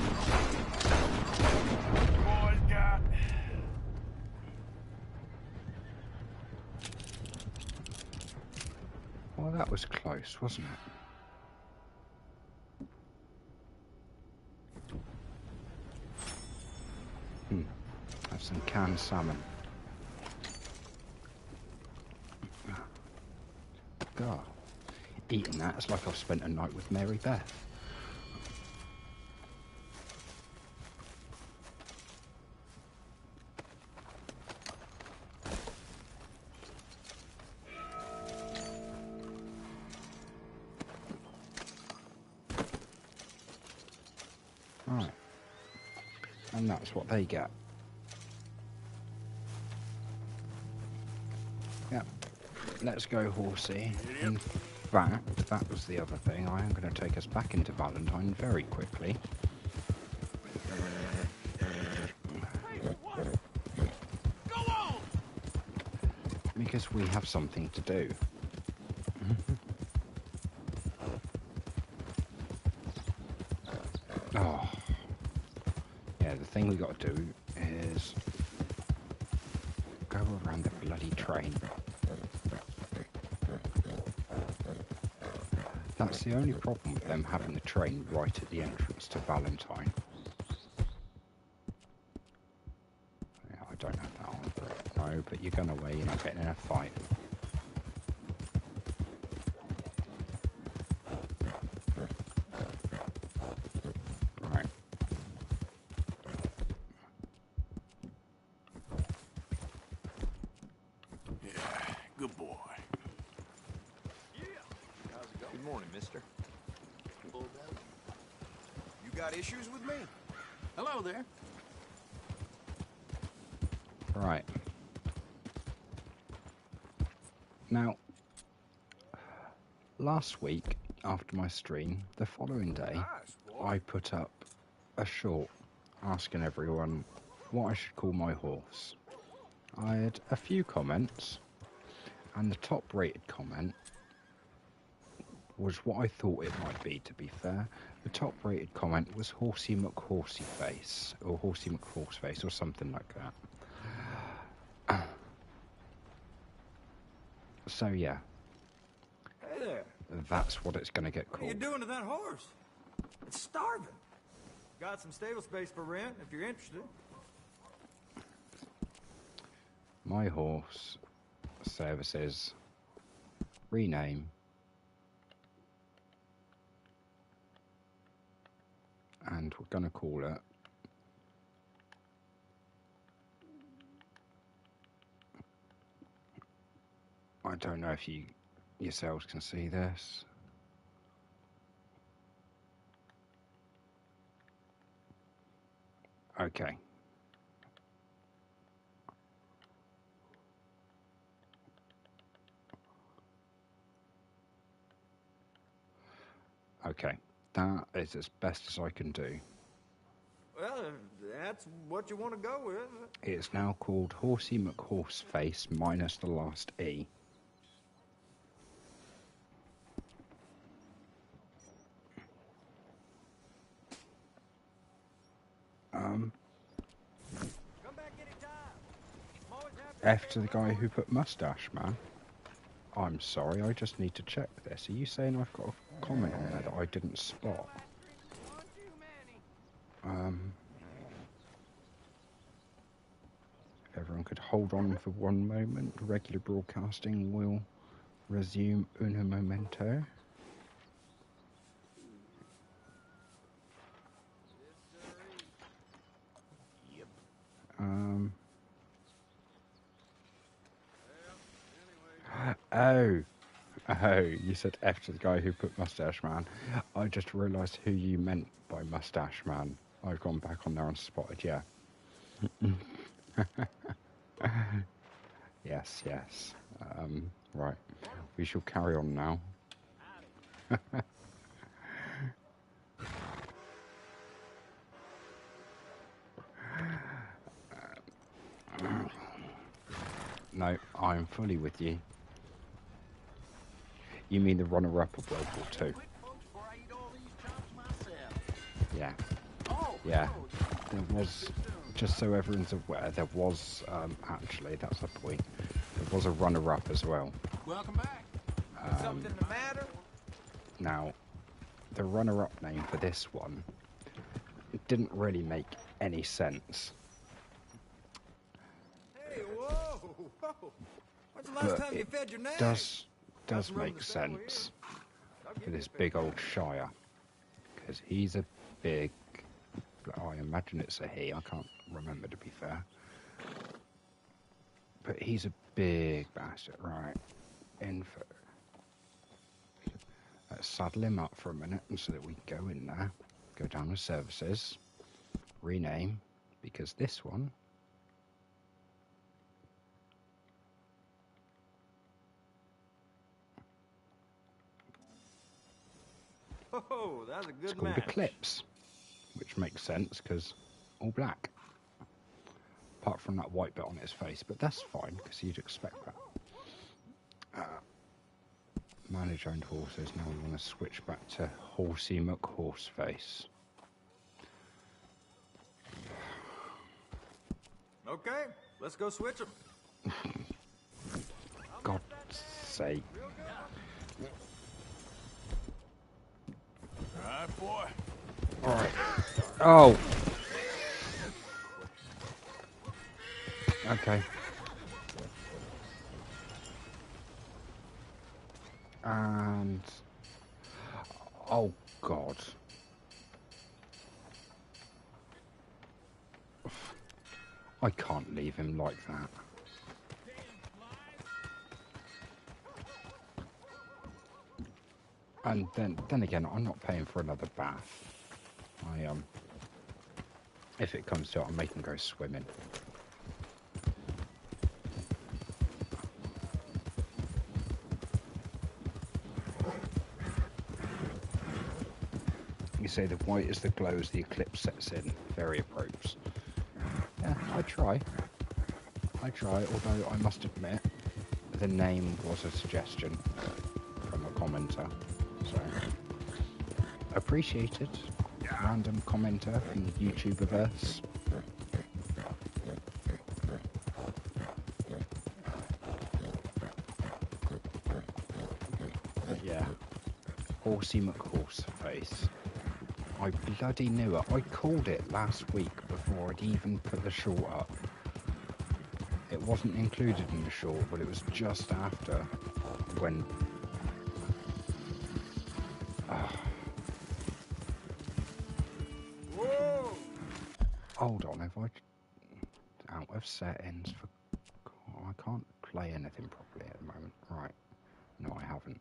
Boys got. Well, that was close, wasn't it? Have some canned salmon. God, eating that, it's like I've spent a night with Mary Beth. Right, and that's what they get. Yeah. Let's go, horsey. In fact, that was the other thing. I am going to take us back into Valentine very quickly. Go on! Because we have something to do. Oh. Yeah, the thing we got to do is go around the bloody train. That's the only problem with them having the train right at the entrance to Valentine. Yeah, I don't have that on. No, but you're going away, you're not getting in a fight. Right. Yeah, good boy. Good morning, mister. You got issues with me? Hello there. Right. Now, last week, after my stream, the following day, I put up a short asking everyone what I should call my horse. I had a few comments, and the top rated comment was what I thought it might be, to be fair. The top rated comment was Horsey McHorseyface, or Horsey McHorseface, or something like that. So yeah. Hey there. That's what it's going to get called. What are you doing to that horse? It's starving. Got some stable space for rent if you're interested. My horse services rename and we're going to call it I don't know if you yourselves can see this. Okay. Okay. That is as best as I can do. Well, if that's what you want to go with. It's now called Horsey McHorseface minus the last E. Come back anytime. I'm always happy to F to the guy who put mustache, man. I'm sorry, I just need to check this. Are you saying I've got a comment on there that I didn't spot? If everyone could hold on for one moment, regular broadcasting will resume un momento. Oh, you said F to the guy who put mustache man. I just realised who you meant by mustache man. I've gone back on there and spotted, yeah. Yes. Right, we shall carry on now. No, I'm fully with you. You mean the runner-up of World War II? Yeah. Yeah. There was, just so everyone's aware, there was, actually, that's the point, there was a runner-up as well. Welcome back. Something the matter? Now, the runner-up name for this one, it didn't really make any sense. Hey, whoa! When's the last time you fed your nag? Does make sense for this big old Shire, because he's a big, I imagine it's a he, I can't remember to be fair, but he's a big bastard. Right, in for, let's saddle him up for a minute and so that we can go in there, go down to services, rename, because this one Oh, that's a it's good called match. Eclipse, which makes sense because all black. Apart from that white bit on his face, but that's fine because you'd expect that. Manage owned horses. Now we want to switch back to Horsey McHorseface. Okay, let's go switch them. God's sake. All right, boy. Alright. Oh! Okay. And... oh, God. I can't leave him like that. And then again, I'm not paying for another bath. If it comes to it, I'll make him go swimming. You say the white is the glow as the eclipse sets in. Very appropriate. Yeah, I try. I try, although I must admit, the name was a suggestion from a commenter. So, appreciated. Random commenter from the YouTuberverse. But yeah, Horsey McHorseface. I bloody knew it. I called it last week before I'd even put the short up. It wasn't included in the short, but it was just after when... Whoa! Hold on, have I... Out of settings for... I can't play anything properly at the moment. Right. No, I haven't.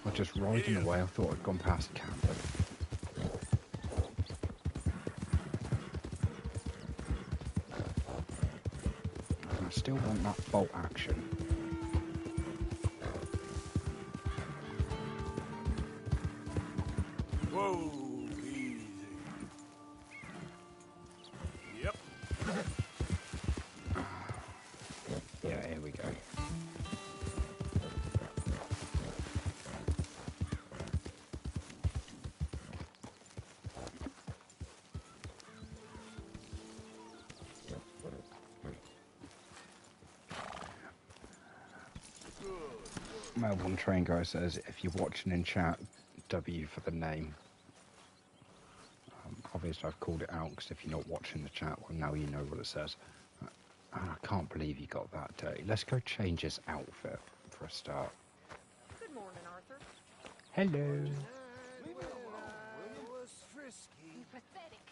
I was just riding away. I thought I'd gone past Camden. I still want that bolt action. Whoa, easy. Yep. Yeah, here we go. Melbourne Train Guy says, if you're watching in chat, W for the name. Obviously I've called it out, because if you're not watching the chat, well, now you know what it says. I can't believe he got that dirty. Let's go change his outfit for a start. Good morning, Arthur. Hello. Pathetic.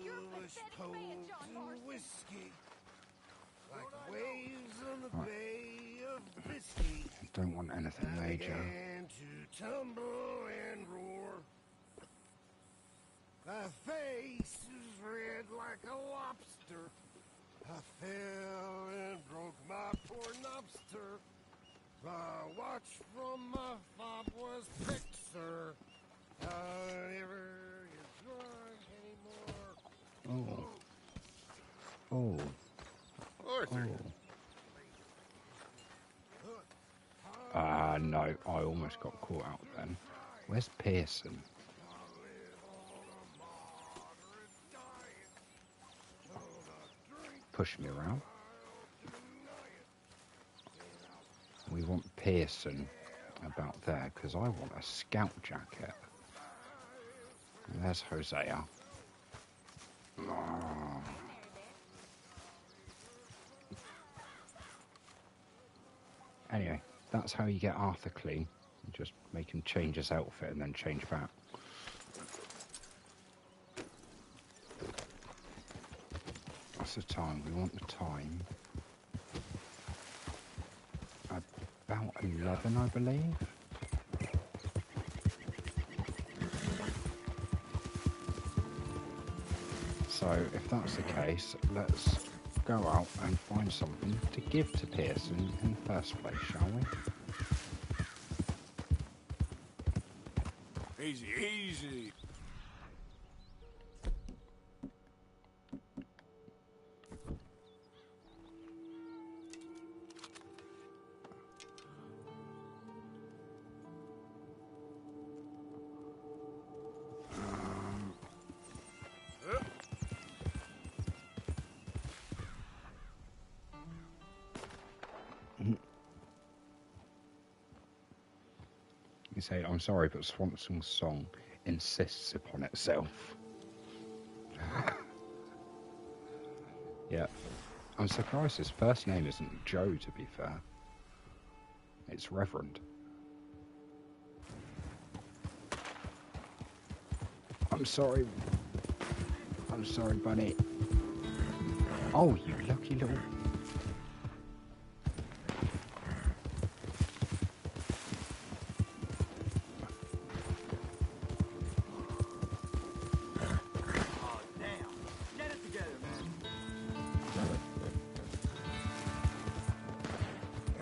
You're a pathetic man, John Marston. Whiskey. Like waves on the Bay of Biscay. Don't want anything major. Began to tumble and roar. My face is red like a lobster. I fell and broke my poor knobster. My watch from my fob was picked, sir. I never get drunk anymore. Oh. Oh. Arthur. No, I almost got caught out then. Where's Pearson? Push me around. We want Pearson about there, because I want a scout jacket. There's Hosea. Oh. Anyway, that's how you get Arthur clean. You just make him change his outfit and then change back. What's the time? We want the time. About 11, I believe. So, if that's the case, let's go out and find something to give to Pearson in the first place, shall we? Easy, easy. You say, I'm sorry, but Swanson's song insists upon itself. Yeah. I'm surprised his first name isn't Joe, to be fair. It's Reverend. I'm sorry. I'm sorry, bunny. Oh, you lucky little...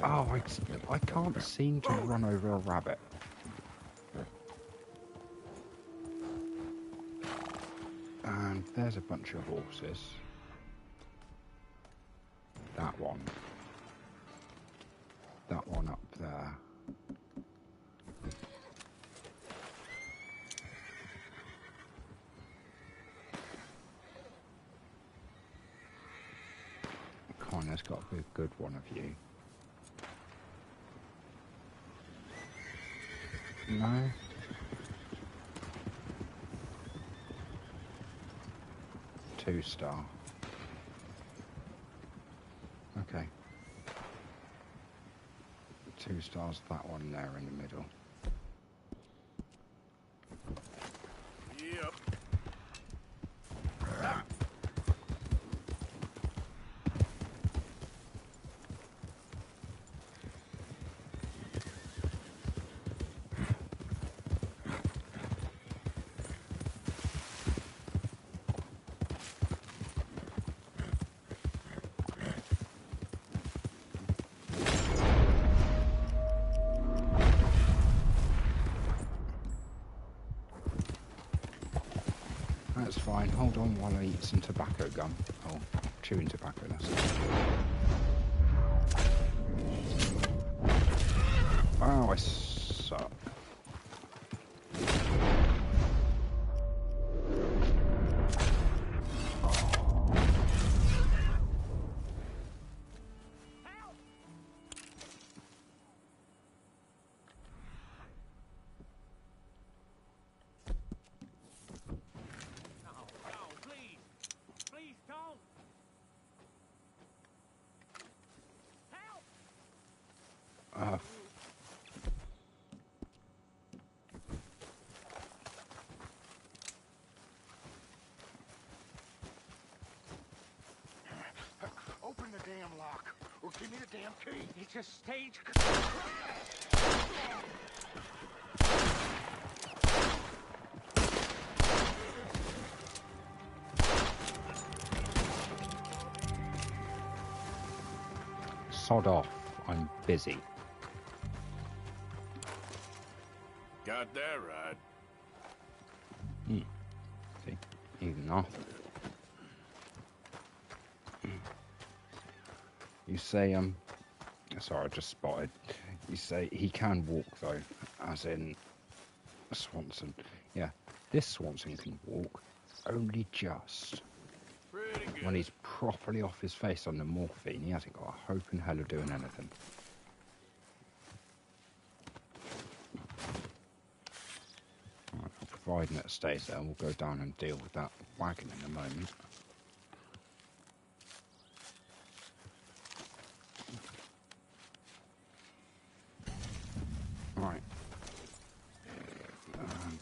Oh, I can't seem to run over a rabbit. And there's a bunch of horses. that one. That one up there. Connor's got to be a good one of you. No? Two star. Okay. 2 stars, that one there in the middle. Yep. That's fine. Hold on while I eat some tobacco gum. Oh, chewing tobacco, that's it. Oh, I suck. Open the damn lock, or give me the damn key. It's a stage. Sod off. I'm busy. Got that right. See? Even after. You say, sorry, I just spotted. You say he can walk, though, as in Swanson. Yeah, this Swanson can walk, only just. Pretty good. When he's properly off his face on the morphine, he hasn't got a hope in hell of doing anything. Right, providing it stays there, we'll go down and deal with that wagon in a moment. Right.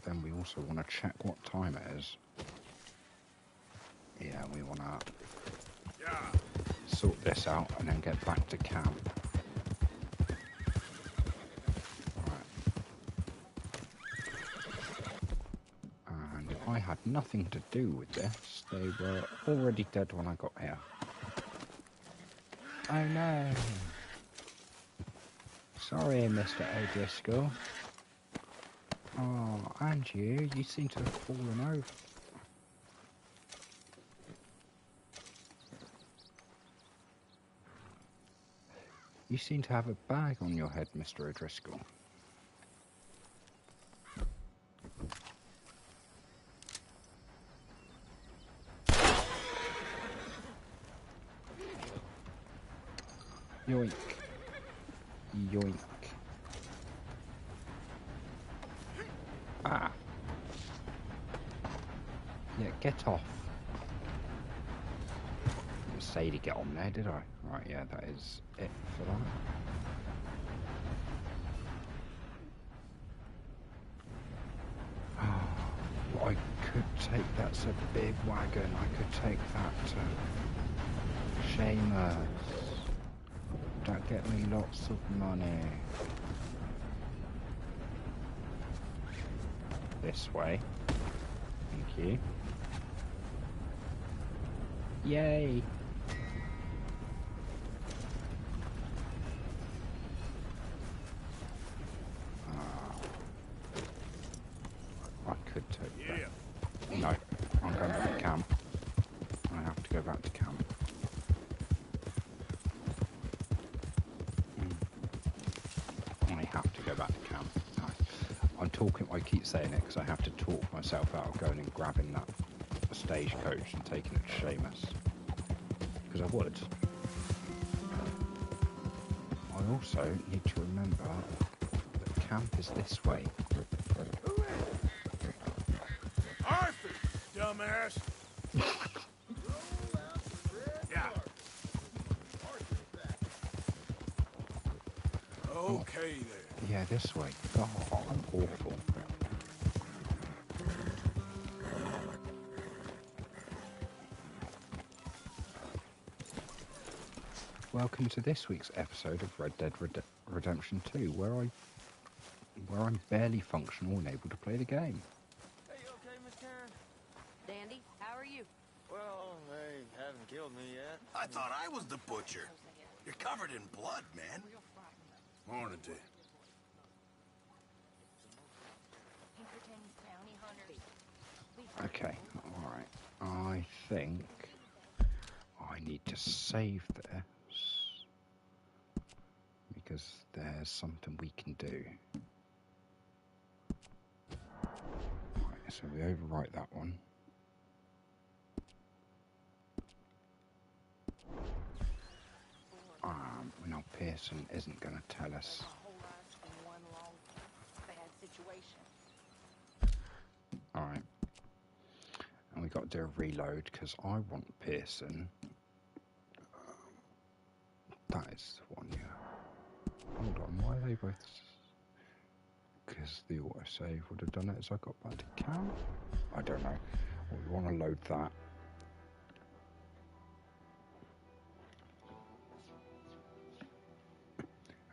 Then we also want to check what time it is. Yeah, we want to sort this out and then get back to camp. Right. And I had nothing to do with this. They were already dead when I got here. Oh no. Sorry, Mr. O'Driscoll. Oh, and you seem to have fallen over. You seem to have a bag on your head, Mr. O'Driscoll. Yoink. Yoink. Ah. Yeah, get off. Didn't say to get on there, did I? Right, yeah, that is it for that. Oh, I could take, that's a big wagon. I could take that to Seamus. That get me lots of money. This way. Thank you. Yay! I could take that. No, I'm going back to camp. I have to go back to camp. talking. I keep saying it because I have to talk myself out of going and grabbing that stagecoach and taking it to Seamus. Because I would. I also need to remember that camp is this way. Arthur, dumbass. Yeah. Okay then. Yeah, this way. Oh, I'm awful. Welcome to this week's episode of Red Dead Redemption 2, where I'm barely functional and able to play the game. Hey, you okay, Miss Karen? Dandy, how are you? Well, they haven't killed me yet. I thought I was the butcher. You're covered in blood, man. Morning to you. Okay, alright. I think I need to save this because there's something we can do. Right, so we overwrite that one. Now Pearson isn't going to tell us. Alright. And we got to do a reload because I want Pearson. That is the one, yeah. Hold on, why are they both? Because the autosave would have done it as I got back to camp. I don't know. Well, we want to load that.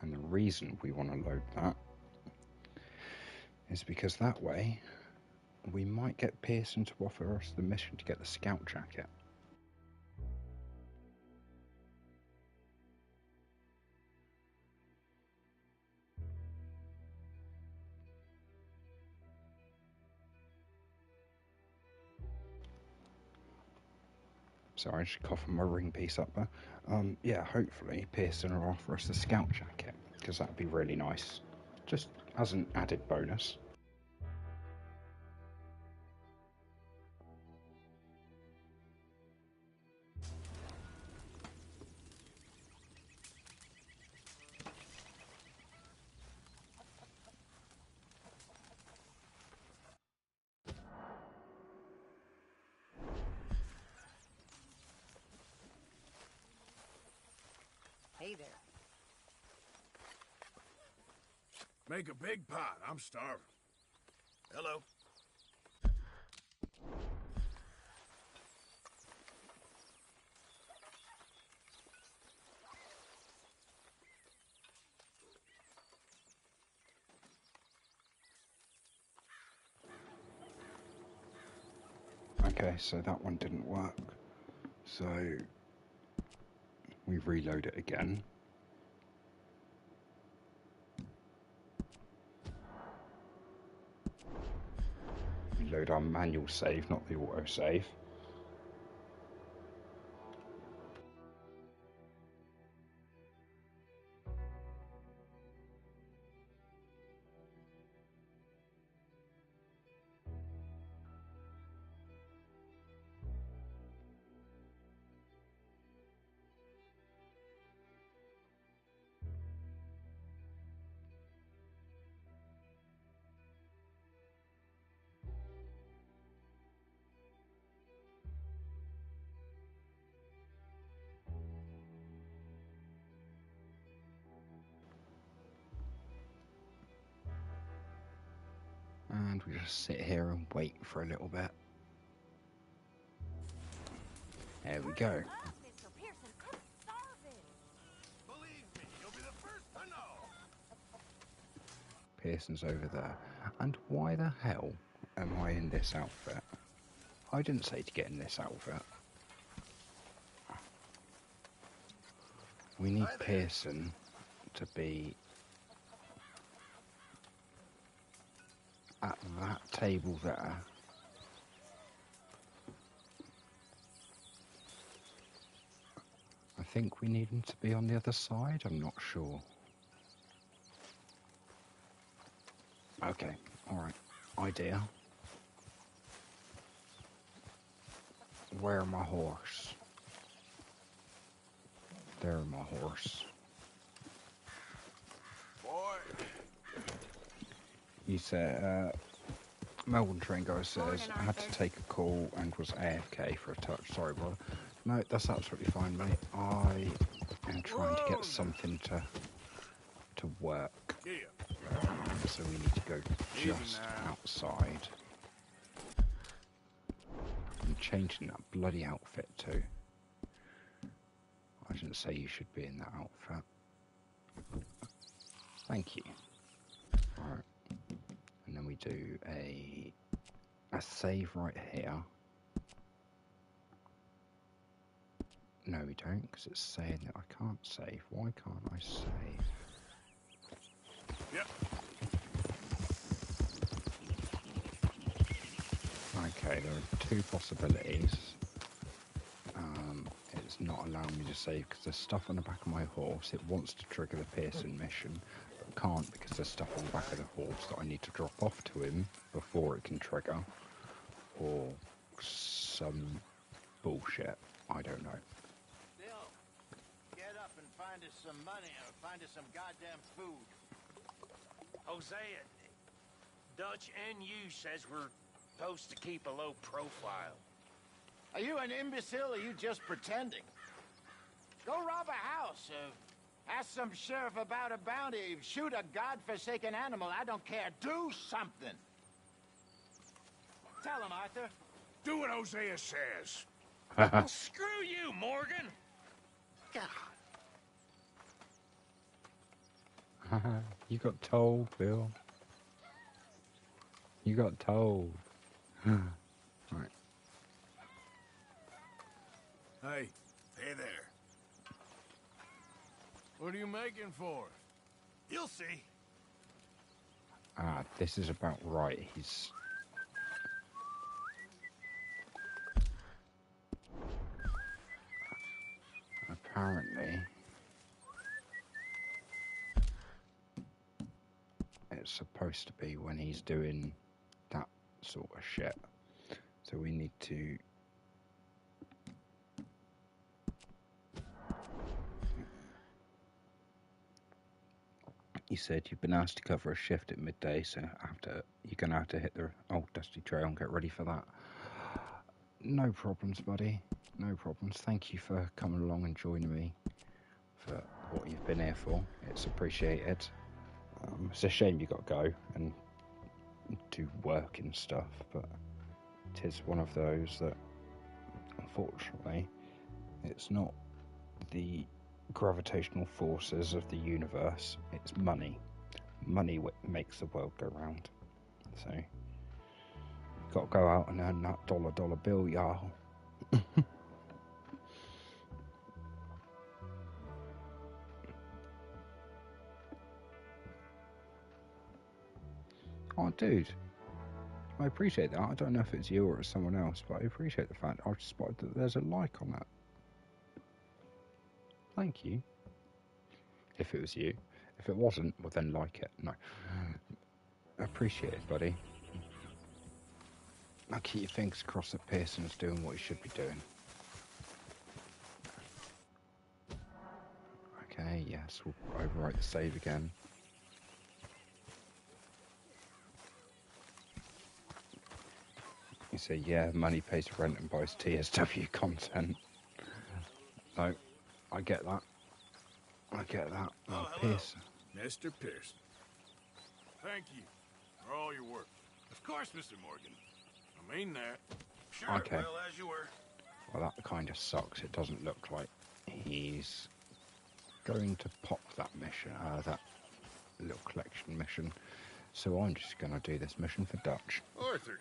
And the reason we want to load that is because that way we might get Pearson to offer us the mission to get the scout jacket. Sorry, I just coughing my ring piece up there. Yeah, hopefully Pearson will offer us the scout jacket, because that'd be really nice. Just as an added bonus. Hey there. Make a big pot. I'm starving. Hello. Okay, so that one didn't work. So we reload it again. We load our manual save, not the auto save. And we just sit here and wait for a little bit. There we go. Mr. Pearson, I'm starving. Believe me, you'll be the first to know. Pearson's over there. And why the hell am I in this outfit? I didn't say to get in this outfit. We need Pearson to be at that table there. I think we need him to be on the other side. I'm not sure. Okay, Alright, idea. Where my horse? There my horse. Boy. You said, Melbourne Train Guy says, I had to take a call and was AFK for a touch. Sorry, brother. No, that's absolutely fine, mate. I am trying to get something to work. Yeah. So we need to go just outside. I'm changing that bloody outfit too. I didn't say you should be in that outfit. Thank you. Alright. And then we do a save right here. No, we don't, because it's saying that I can't save. Why can't I save? Yep. Okay, there are two possibilities. It's not allowing me to save because there's stuff on the back of my horse. It wants to trigger the Pearson mission, but can't because there's stuff on the back of the horse that I need to drop off to him before it can trigger. Or some bullshit. I don't know. Bill, get up and find us some money or find us some goddamn food. Hosea, Dutch and you says we're supposed to keep a low profile. Are you an imbecile or are you just pretending? Go rob a house. Ask some sheriff about a bounty. Shoot a godforsaken animal. I don't care. Do something. Tell him, Arthur. Do what Hosea says. Well, screw you, Morgan. You got told, Bill. You got told. Right. Hey. Hey there. What are you making for? You'll see. Ah, this is about right. He's... Apparently... It's supposed to be when he's doing that sort of shit. So we need to... You said you've been asked to cover a shift at midday, so you're going to have to hit the old dusty trail and get ready for that. No problems, buddy. No problems. Thank you for coming along and joining me for what you've been here for. It's appreciated. It's a shame you got to go and do work and stuff, but it is one of those that, unfortunately, it's not the gravitational forces of the universe, it's money. Money makes the world go round. So, you've got to go out and earn that dollar bill, y'all. Oh, dude. I appreciate that. I don't know if it's you or it's someone else, but I appreciate the fact I just spotted that there's a like on that. Thank you. If it was you. If it wasn't, well then like it. No. Appreciate it, buddy. Now keep your fingers crossed that Pearson's doing what he should be doing. Okay, yes, we'll overwrite the save again. You say, yeah, money pays rent and buys TSW content. No, I get that. I get that. Oh, Pearson. Mr. Pearson. Thank you for all your work. Of course, Mr. Morgan. I mean that. Sure, Okay. well, as you were. Well, that kind of sucks. It doesn't look like he's going to pop that mission, that little collection mission. So I'm just going to do this mission for Dutch. Arthur.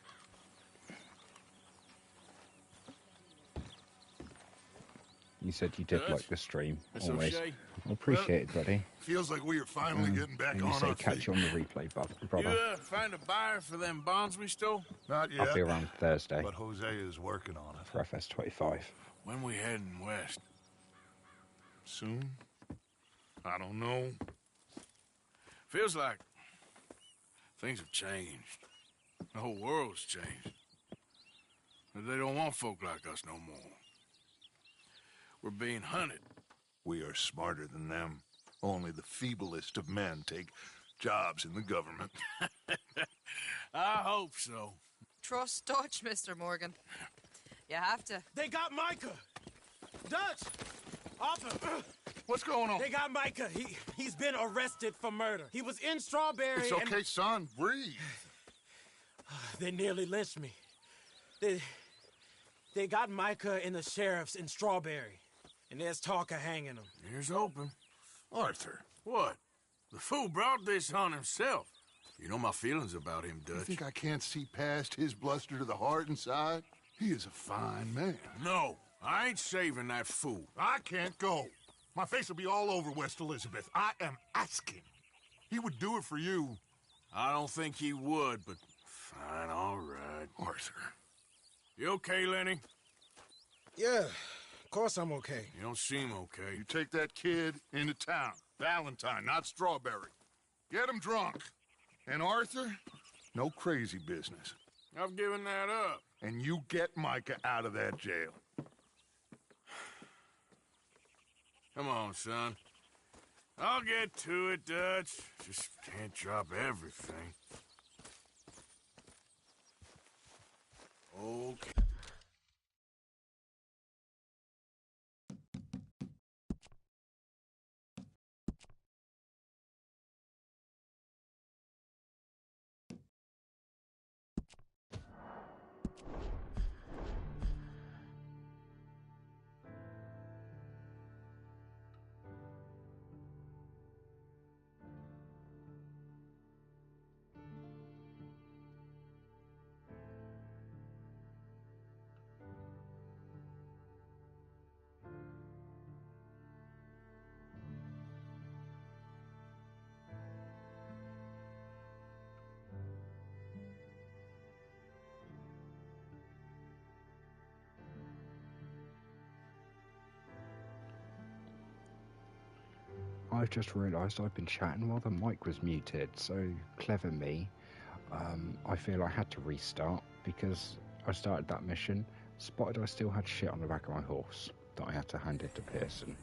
You said you did Dutch? like the stream, That's always. okay. I appreciate it, buddy. Feels like we are finally getting back And on you say our catch feet. you on the replay, You brother. find a buyer for them bonds we stole? Not yet. I'll be around Thursday But Jose is working on it. for FS25. When we heading west? Soon? I don't know. Feels like Things have changed. The whole world's changed. But they don't want folk like us no more. We're being hunted. We are smarter than them. Only the feeblest of men take jobs in the government. I hope so. Trust Dutch, Mr. Morgan. You have to. They got Micah! Dutch! Arthur! What's going on? They got Micah. He's been arrested for murder. He was in Strawberry. It's okay, son. Breathe. They nearly lynched me. They got Micah and the sheriffs in Strawberry. And there's talk of hanging him. Here's hoping. Arthur. What? The fool brought this on himself. You know my feelings about him, Dutch. You think I can't see past his bluster to the heart inside? He is a fine man. No, I ain't saving that fool. I can't go. My face will be all over West Elizabeth. I am asking. He would do it for you. I don't think he would, but fine, all right. Arthur. You okay, Lenny? Yeah, of course I'm okay. You don't seem okay. You take that kid into town. Valentine, not Strawberry. Get him drunk. And Arthur, no crazy business. I've given that up. And you get Micah out of that jail. Come on, son. I'll get to it, Dutch. Just can't drop everything. Okay. I've just realised I've been chatting while the mic was muted, so clever me. I feel I had to restart because I started that mission, spotted I still had shit on the back of my horse that I had to hand it to Pearson.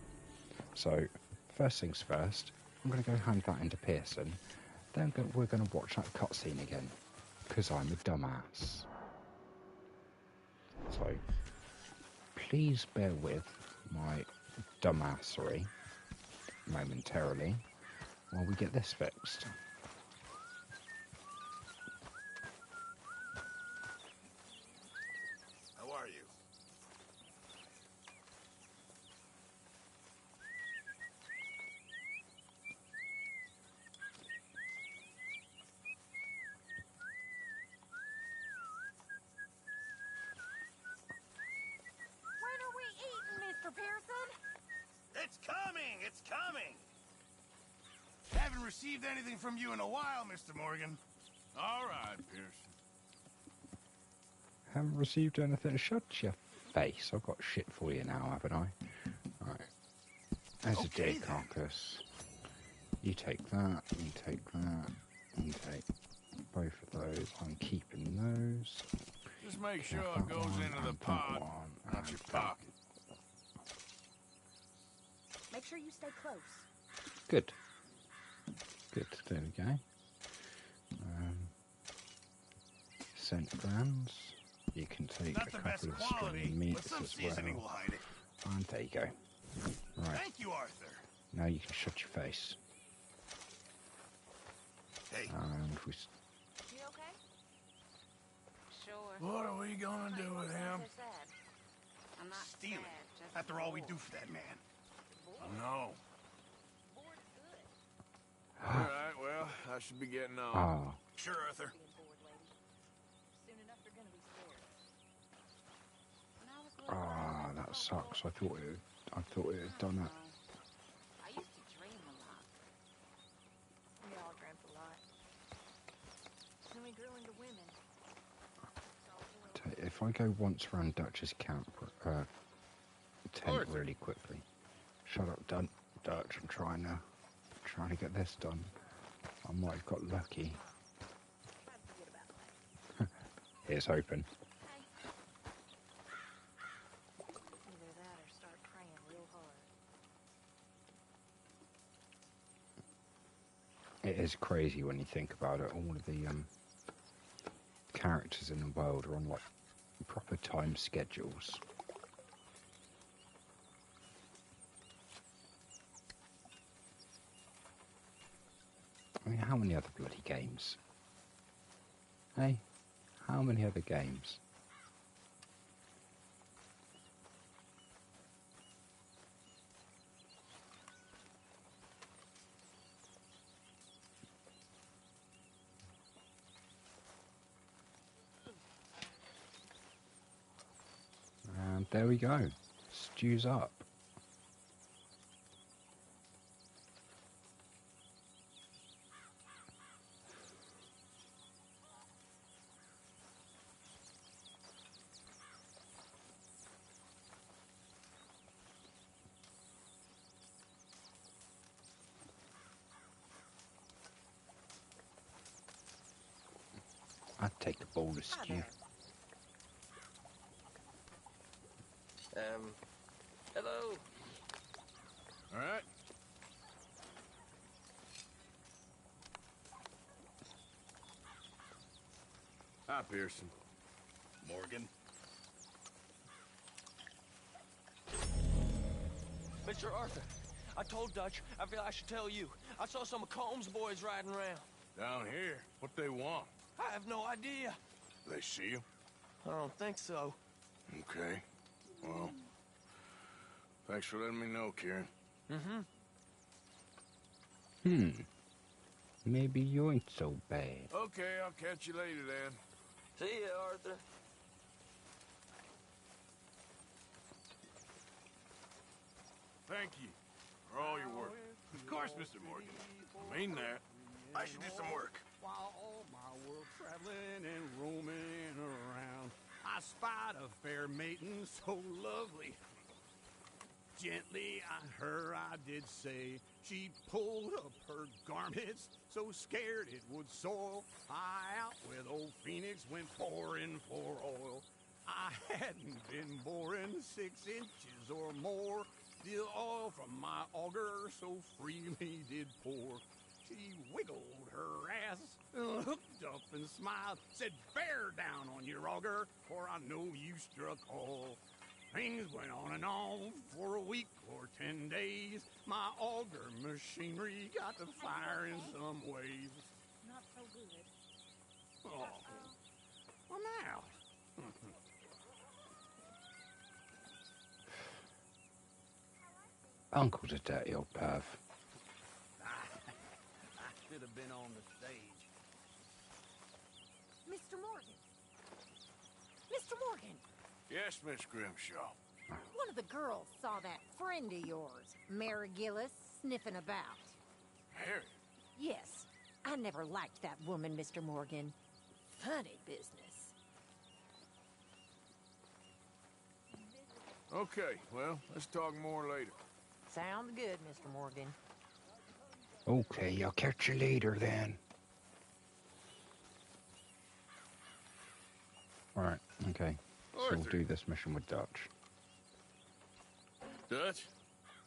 So, first things first, I'm going to go hand that into Pearson, then we're going to watch that cutscene again, because I'm a dumbass. So, please bear with my dumbassery momentarily while we get this fixed. How are you? When are we eating, Mr. Pearson? It's coming! It's coming! Haven't received anything from you in a while, Mr. Morgan. All right, Pearson. Haven't received anything. Shut your face. I've got shit for you now, haven't I? Right. There's a deer carcass. You take that, you take that, you take both of those. I'm keeping those. Just make sure it goes into the pot, not your pocket. Make sure you stay close. Good. Good, there we go. Scent brands. You can take Not a the best couple of quality, string but meats some as seasoning well. will hide it. And there you go. Right. Thank you, Arthur. Now you can shut your face. Hey. And we... You okay? Sure. What are we gonna do with him? I'm not Steal sad, it. just After all we bored. do for that man. No. Bored is good. All right, well, I should be getting on. Ah, Sure, Arthur. Being bored, lady. Soon enough, they're gonna be scared. When I was little, ah, that sucks. I thought it had done it. I used to dream a lot. We all dreamt a lot. Then we grew into women. If I go once round Dutch's camp, tent Arthur. really quickly. Shut up, Dutch. I'm trying to get this done. I might have got lucky. it's open. Either that or start praying real hard. It is crazy when you think about it. All of the characters in the world are on like proper time schedules. I mean, how many other bloody games? Hey, how many other games? And there we go. Stew's up. I'd take a bowl of stew. Hello. All right. Hi, Pearson. Morgan. Mr. Arthur, I told Dutch, I feel I should tell you. I saw some of Combs' boys riding around. Down here. What they want? I have no idea. They see you? I don't think so. Okay. Well, thanks for letting me know, Kieran. Maybe you ain't so bad. Okay, I'll catch you later then. See ya, Arthur. Thank you for all your work. Of course, Mr. Morgan. I mean that. I should do some work. While all my world traveling and roaming around, I spied a fair maiden so lovely. Gently her I did say, she pulled up her garments, so scared it would soil. I out with old Phoenix went pouring for oil. I hadn't been boring 6 inches or more. The oil from my auger so freely did pour. She wiggled her ass, hooked up and smiled, said, "Bear down on your auger, for I know you struck oil." Things went on and on for a week or 10 days. My auger machinery got to fire in some ways. Not so good. Oh, I'm out. Uncle's a dirty old perv. I should have been on the stage. Mr. Morgan. Mr. Morgan. Yes, Miss Grimshaw. One of the girls saw that friend of yours, Mary Gillis, sniffing about. Harry? Yes. I never liked that woman, Mr. Morgan. Funny business. Okay, well, let's talk more later. Sounds good, Mr. Morgan. Okay, I'll catch you later then. Alright, okay. So we'll Arthur. do this mission with Dutch. Dutch?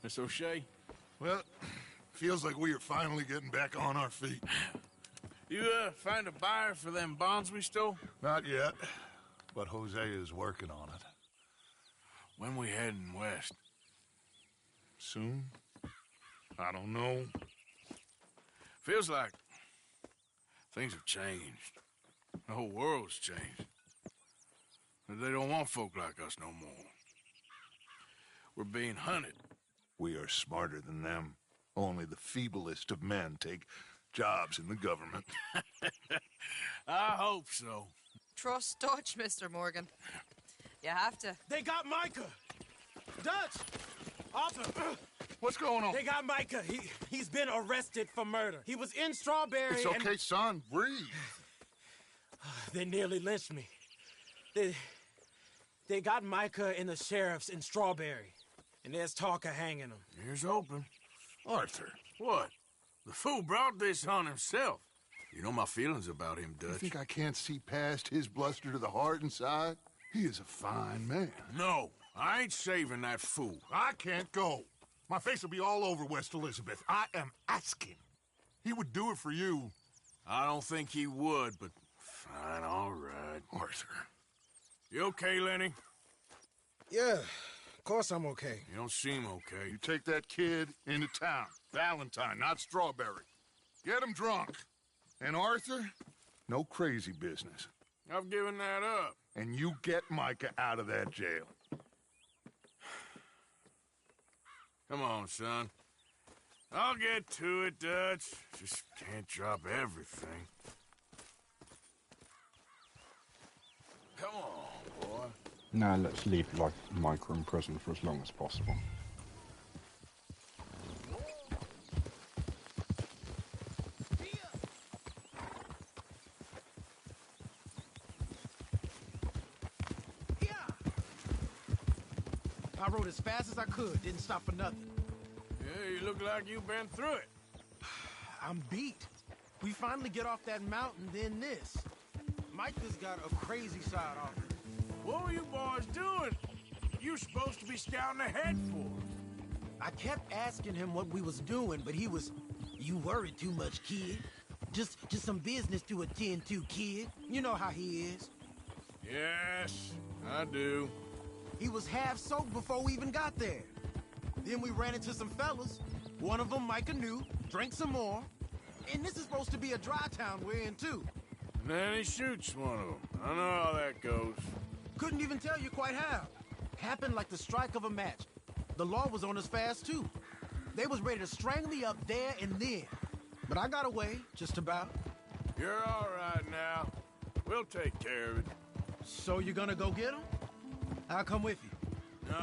Miss O'Shea? Well, feels like we are finally getting back on our feet. You, find a buyer for them bonds we stole? Not yet, but Jose is working on it. When we heading west? Soon? I don't know. Feels like things have changed. The whole world's changed. They don't want folk like us no more. We're being hunted. We are smarter than them. Only the feeblest of men take jobs in the government. I hope so. Trust Dutch, Mr. Morgan. You have to. They got Micah! Dutch! Arthur! What's going on? They got Micah. He's been arrested for murder. He was in Strawberry It's okay, son. Breathe. They nearly lynched me. They got Micah and the sheriffs in Strawberry. And there's talk of hanging him. Here's open. Arthur. What? The fool brought this on himself. You know my feelings about him, You Dutch. think I can't see past his bluster to the heart inside? He is a fine man. No, I ain't saving that fool. I can't go. My face will be all over West Elizabeth. I am asking. He would do it for you. I don't think he would, but fine, all right. Arthur. You okay, Lenny? Yeah, of course I'm okay. You don't seem okay. You take that kid into town. Valentine, not Strawberry. Get him drunk. And Arthur, no crazy business. I've given that up. And you get Micah out of that jail. Come on, son. I'll get to it, Dutch. Just can't drop everything. Come on, boy. No, let's leave like Micah in prison for as long as possible. I rode as fast as I could, didn't stop for nothing. Yeah, you look like you've been through it. I'm beat. We finally get off that mountain, then this. Micah's got a crazy side off him. What were you boys doing? You supposed to be scouting ahead for. I kept asking him what we was doing, but he was, "You worry too much, kid. Just some business to attend to, kid. You know how he is." Yes, I do. He was half soaked before we even got there. Then we ran into some fellas. One of them Micah knew, drank some more. And this is supposed to be a dry town we're in, too. And then he shoots one of them. I know how that goes. Couldn't even tell you quite how. Happened like the strike of a match. The law was on us fast, too. They was ready to strangle me up there and then. But I got away, just about. You're all right now. We'll take care of it. So you're gonna go get him? I'll come with you. No,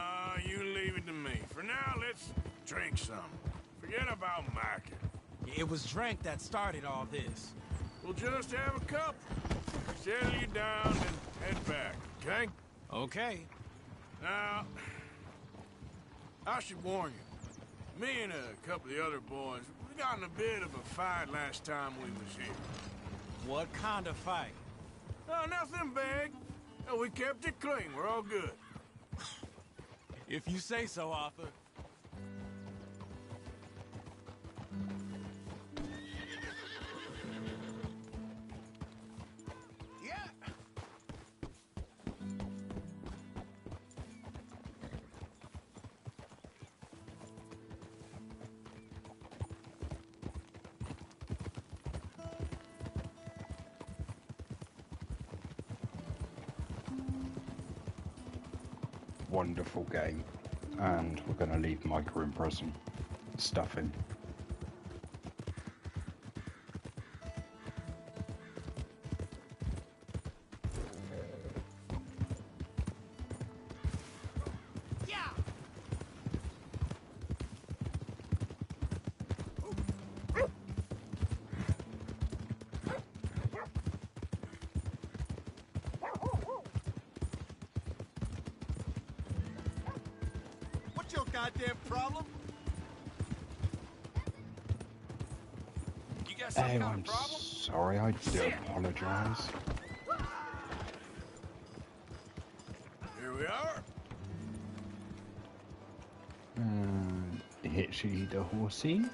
you leave it to me. For now, let's drink some. Forget about Micah. It was drink that started all this. We'll just have a couple. Settle you down and head back, okay? Okay. Now, I should warn you. Me and a couple of the other boys, we got in a bit of a fight last time we was here. What kind of fight? Oh, nothing big. No, we kept it clean. We're all good. If you say so, Arthur. Yeah. Wonderful game. And we're going to leave Micah in prison. Stuff him. What's your goddamn problem? You got some Oh, kind I'm of problem? sorry. I do apologise. Here we are. Hitchy the horsey.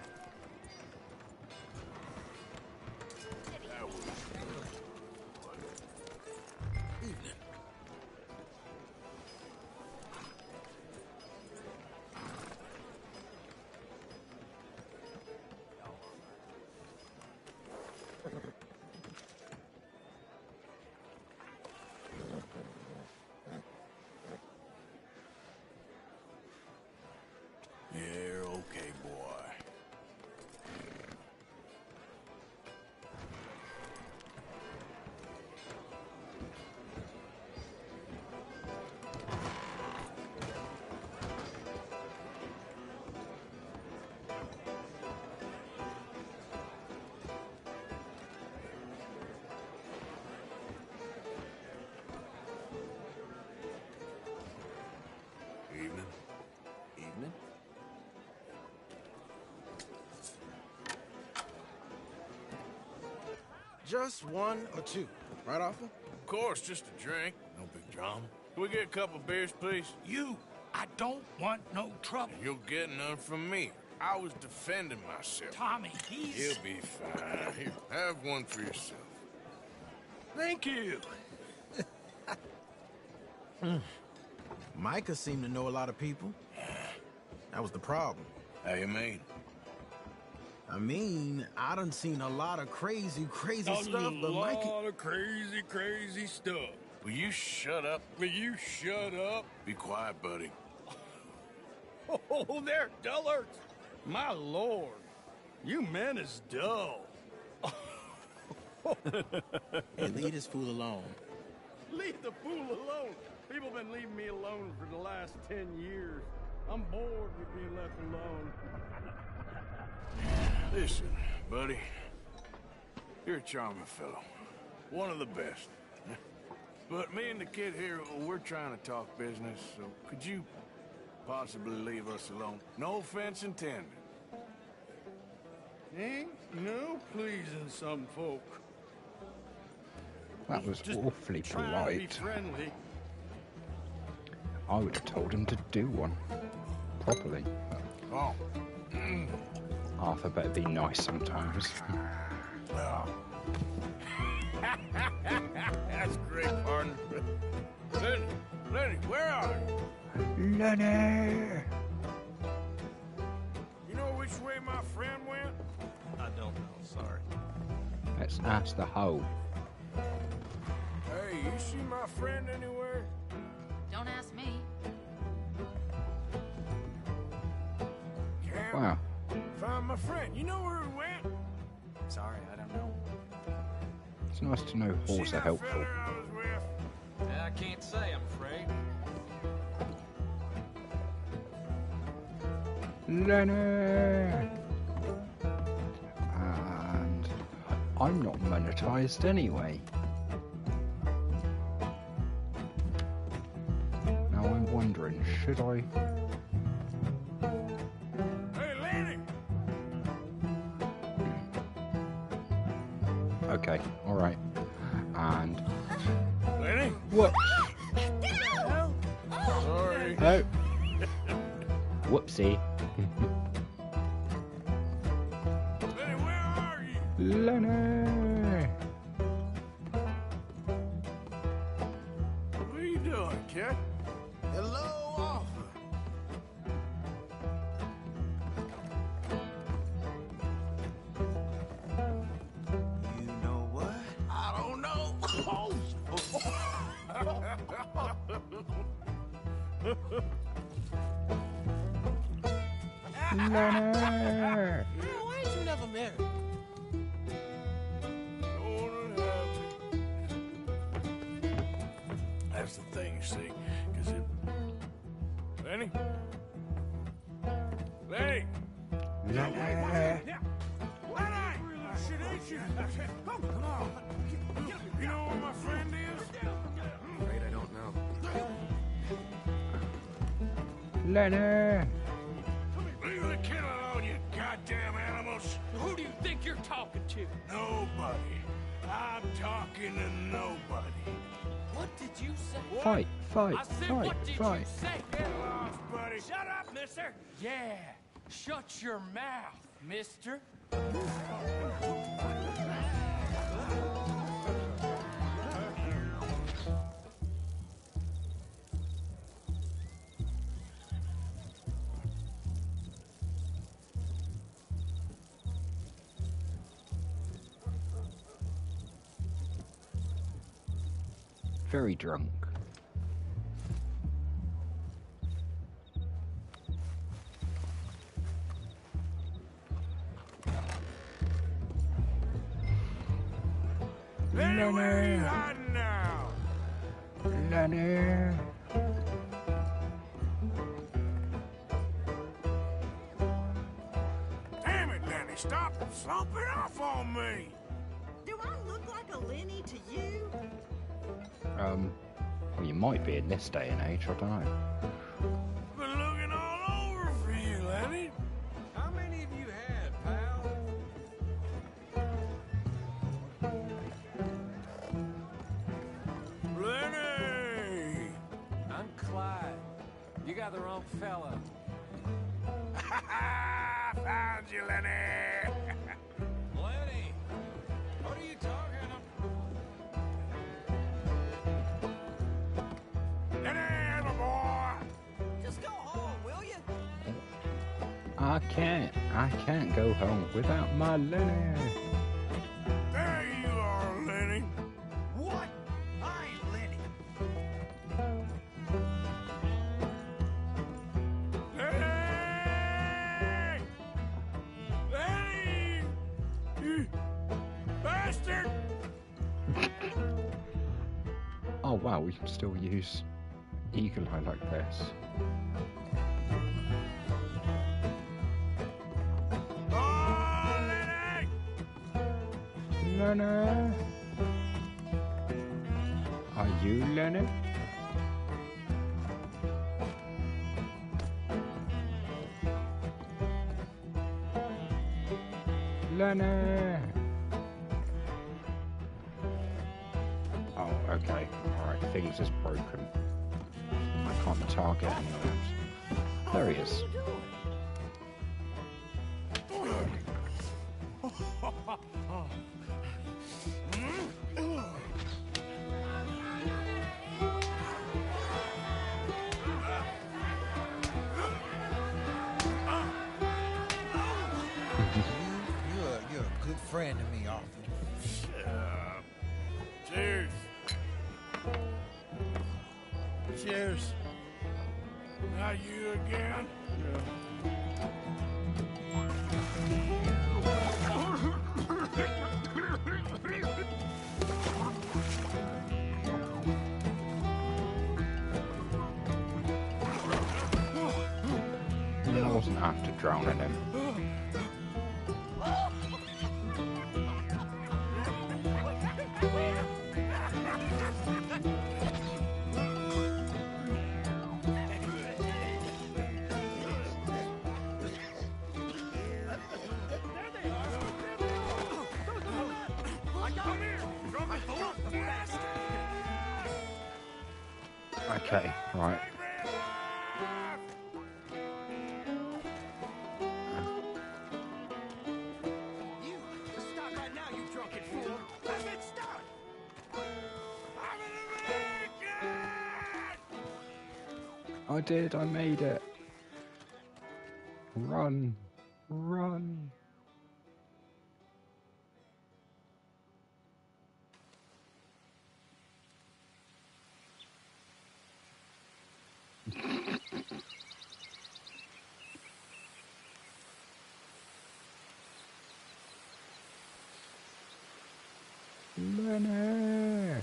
You're okay, boy. Just one or two, right, Arthur? Of course, just a drink. No big drama. Can we get a couple beers, please? I don't want no trouble. You'll get none from me. I was defending myself. Tommy, He'll be fine. Here, have one for yourself. Thank you. Micah seemed to know a lot of people. That was the problem. How you mean? I mean, I done seen a lot of crazy stuff, but Micah... A lot of crazy stuff. Will you shut up? Will you shut up? Be quiet, buddy. Oh, they're dullards. My lord. You men is dull. Hey, leave this fool alone. Leave the fool alone. People been leaving me alone for the last 10 years. I'm bored with being left alone. Listen, buddy. You're a charming fellow. One of the best. But me and the kid here, we're trying to talk business, so could you possibly leave us alone? No offense intended. Ain't no pleasing some folk. That was Just awfully trying to be polite. friendly. I would have told him to do one. Properly. Oh. Arthur better be nice sometimes. That's great, partner. Lenny, where are you? Lenny! You know which way my friend went? I don't know, sorry. Let's ask the hoe. Hey, you see my friend anywhere? Don't ask me. Wow. Found my friend. You know where he went? Sorry, I don't know. It's nice to know whores are helpful. I was with? I can't say, I'm afraid. Lenny! And I'm not monetized anyway. Now I'm wondering, should I... Hey, Lenny! Okay, alright. And... Lenny? What? Sorry. Oh. Whoopsie. Lenny, where are you? Lenny! What are you doing, kid? Hello, Arthur. You know what? I don't know. Lenny! Why ain't you never married? That's the thing, you see, because it... Lenny? Lenny! Lenny! Shit, ain't you? Come on. You know where my friend is? Afraid I don't know. Lenny! Leave the kid alone, you goddamn animals. Who do you think you're talking to? Nobody. I'm talking to nobody. What did you say? Fight, fight, I said, fight, what did fight. you say? Get lost, buddy. Shut up, mister. Yeah, shut your mouth, mister. Very drunk. Lenny, where are you hiding now? Lenny! Damn it, Lenny, stop slumping off on me. Do I look like a Lenny to you? Well, you might be in this day and age, I don't know. Been looking all over for you, Lenny. How many of you had, pal? together, old fella. Found you, Lenny! Lenny! What are you talking about? Lenny, my boy! Just go home, will you? I can't go home without my Lenny. There you are, Lenny. What? I ain't Lenny. Lenny! Lenny! You bastard! Oh wow, we can still use Eagle Eye like this. Oh, Lenny! Lenny! Are you Lenny? Lenny! Oh, okay. Alright, things is broken. I can't target anyone. There he is. You're a good friend to me, Arthur. Cheers. Cheers. Not you again? I wasn't after drowning him. Okay, right. You, stop right now, you drunken fool. I said stop. I did, I made it. Run, run. Lenny!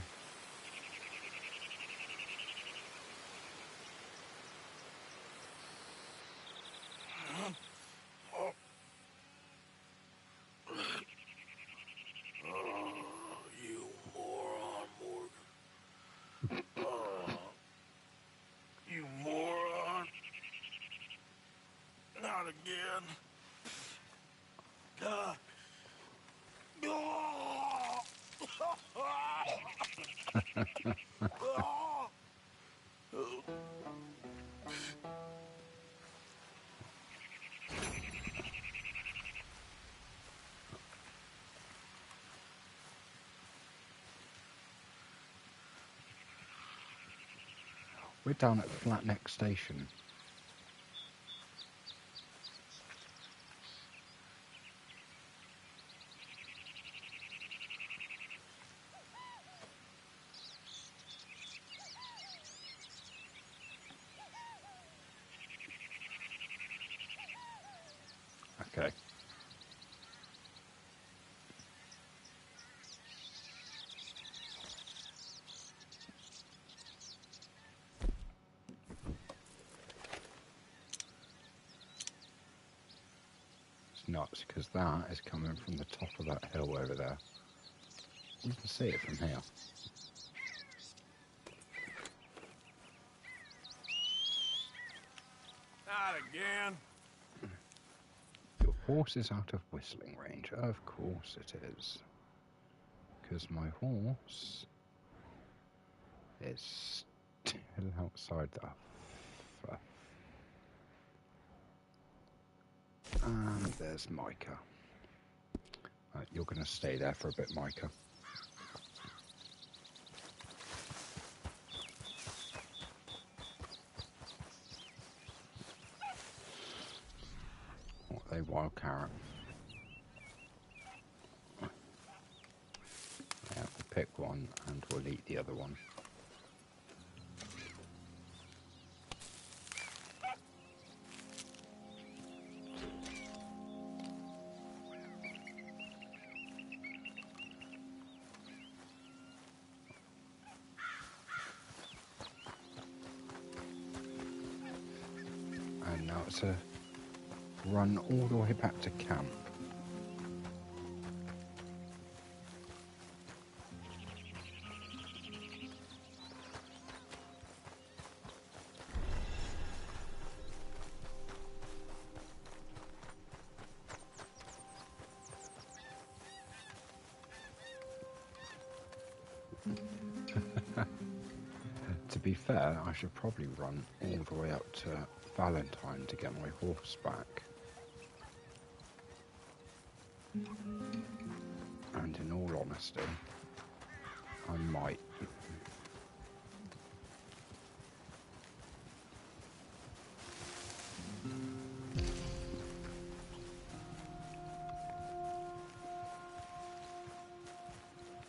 You moron, Morgan. You moron. Not again. We're down at Flatneck Station. Okay. It's nuts because that is coming from the top of that hill over there. You can see it from here. Not again. Your horse is out of whistling range. Of course it is. Because my horse is still outside the... And there's Micah. You're going to stay there for a bit, Micah. What are they, wild carrot? Yeah, we'll pick one and we'll eat the other one. And now it's a run all the way back to camp. To be fair, I should probably run all the way up to Valentine to get my horse back. And in all honesty, I might.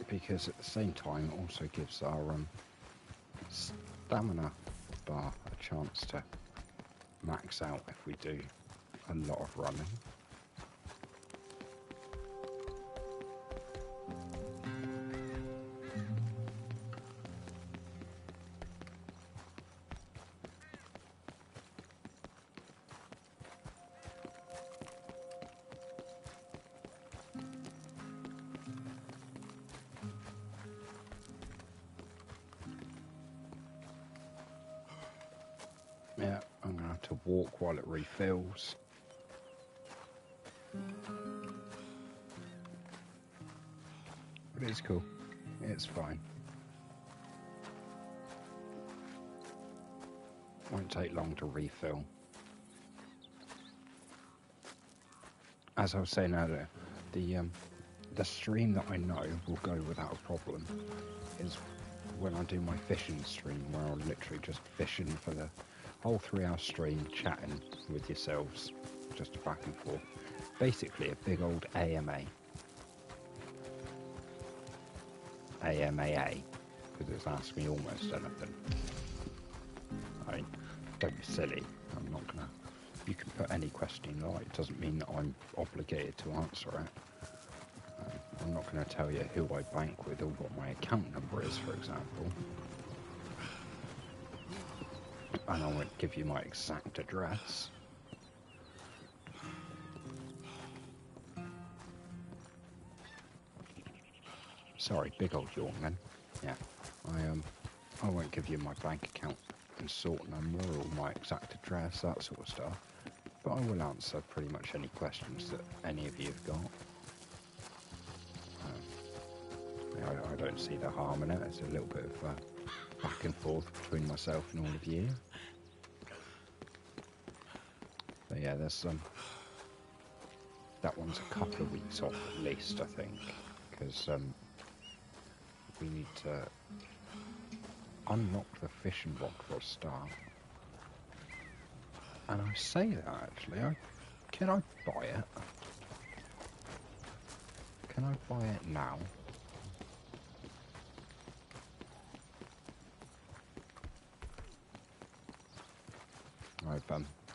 Because at the same time it also gives our stamina bar a chance to max out if we do a lot of running. Yeah, I'm going to have to walk while it refills. But it's cool. It's fine. Won't take long to refill. As I was saying earlier, the stream that I know will go without a problem is when I do my fishing stream, where I'll literally just fishing for the whole 3-hour stream, chatting with yourselves, just back and forth. Basically a big old AMA. AMAA, because it's asked me almost anything. I mean, don't be silly. I'm not gonna. You can put any question you like. It doesn't mean that I'm obligated to answer it. I'm not going to tell you who I bank with or what my account number is, for example. And I won't give you my exact address. Sorry, big old yawn then. Yeah, I won't give you my bank account and sort number or my exact address, that sort of stuff. But I will answer pretty much any questions that any of you have got. I don't see the harm in it. It's a little bit of back and forth between myself and all of you. But yeah, there's that one's a couple of weeks off at least, I think, because we need to unlock the fishing rod for a start. And I say that actually, can I buy it? Can I buy it now?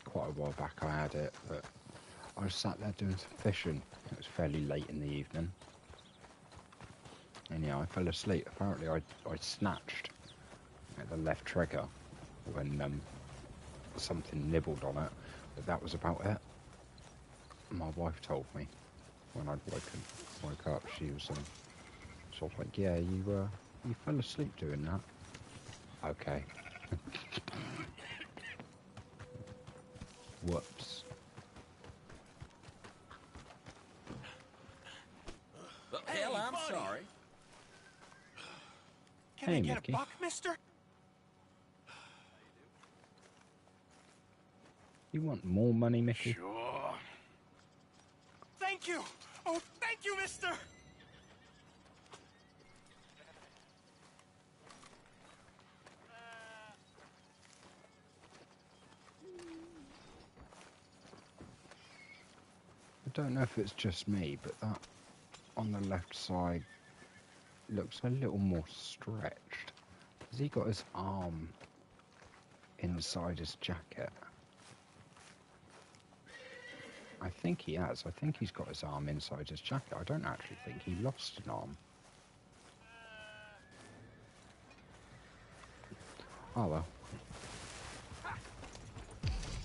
Quite a while back I had it, but I was sat there doing some fishing. It was fairly late in the evening. And yeah, I fell asleep. Apparently I snatched at the left trigger when something nibbled on it, but that was about it. My wife told me when I'd woke up, she was sort of like, yeah, you fell asleep doing that. Okay. Whoops. Hey, hell, I'm buddy. sorry. Can Hey, I get Mickey. a buck, mister? You want more money, Mickey? Sure. Thank you! Oh, thank you, mister! I don't know if it's just me, but that on the left side looks a little more stretched. Has he got his arm inside his jacket? I think he has. I think he's got his arm inside his jacket. I don't actually think he lost an arm. Oh well.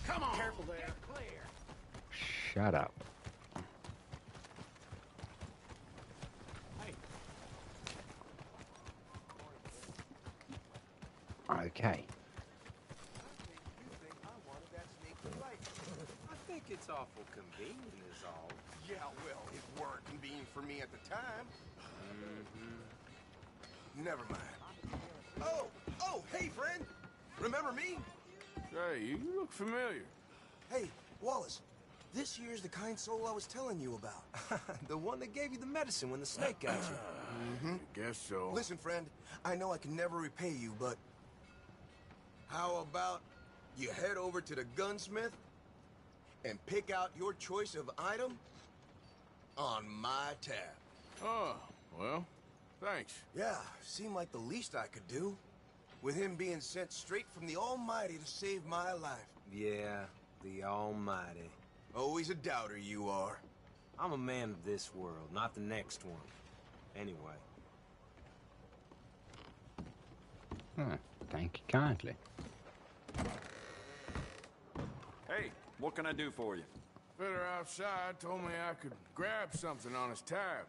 Come on! Careful there. Clear. Shut up. Okay. I think it's awful convenient is all. Yeah, well, it weren't convenient for me at the time. Never mind. Oh, hey, friend. Remember me? Hey, you look familiar. Hey, Wallace. This here's the kind soul I was telling you about. The one that gave you the medicine when the snake got you. Guess so. Listen, friend, I know I can never repay you, but how about you head over to the gunsmith and pick out your choice of item on my tab? Oh, well, thanks. Yeah, seemed like the least I could do. With him being sent straight from the Almighty to save my life. Yeah, the Almighty. Always a doubter you are. I'm a man of this world, not the next one. Anyway. Thank you kindly. Hey, what can I do for you? Fitter outside told me I could grab something on his tab.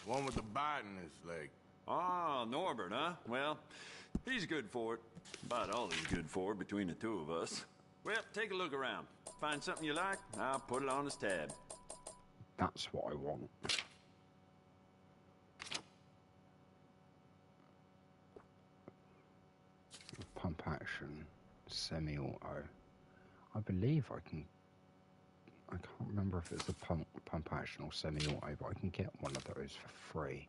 One with the bite in his leg. Ah, Norbert, huh? Well, he's good for it. About all he's good for between the two of us. Well, take a look around. Find something you like, I'll put it on his tab. That's what I want. Pump action, semi-auto. I believe I can... I can't remember if it's a pump action or semi-auto, but I can get one of those for free.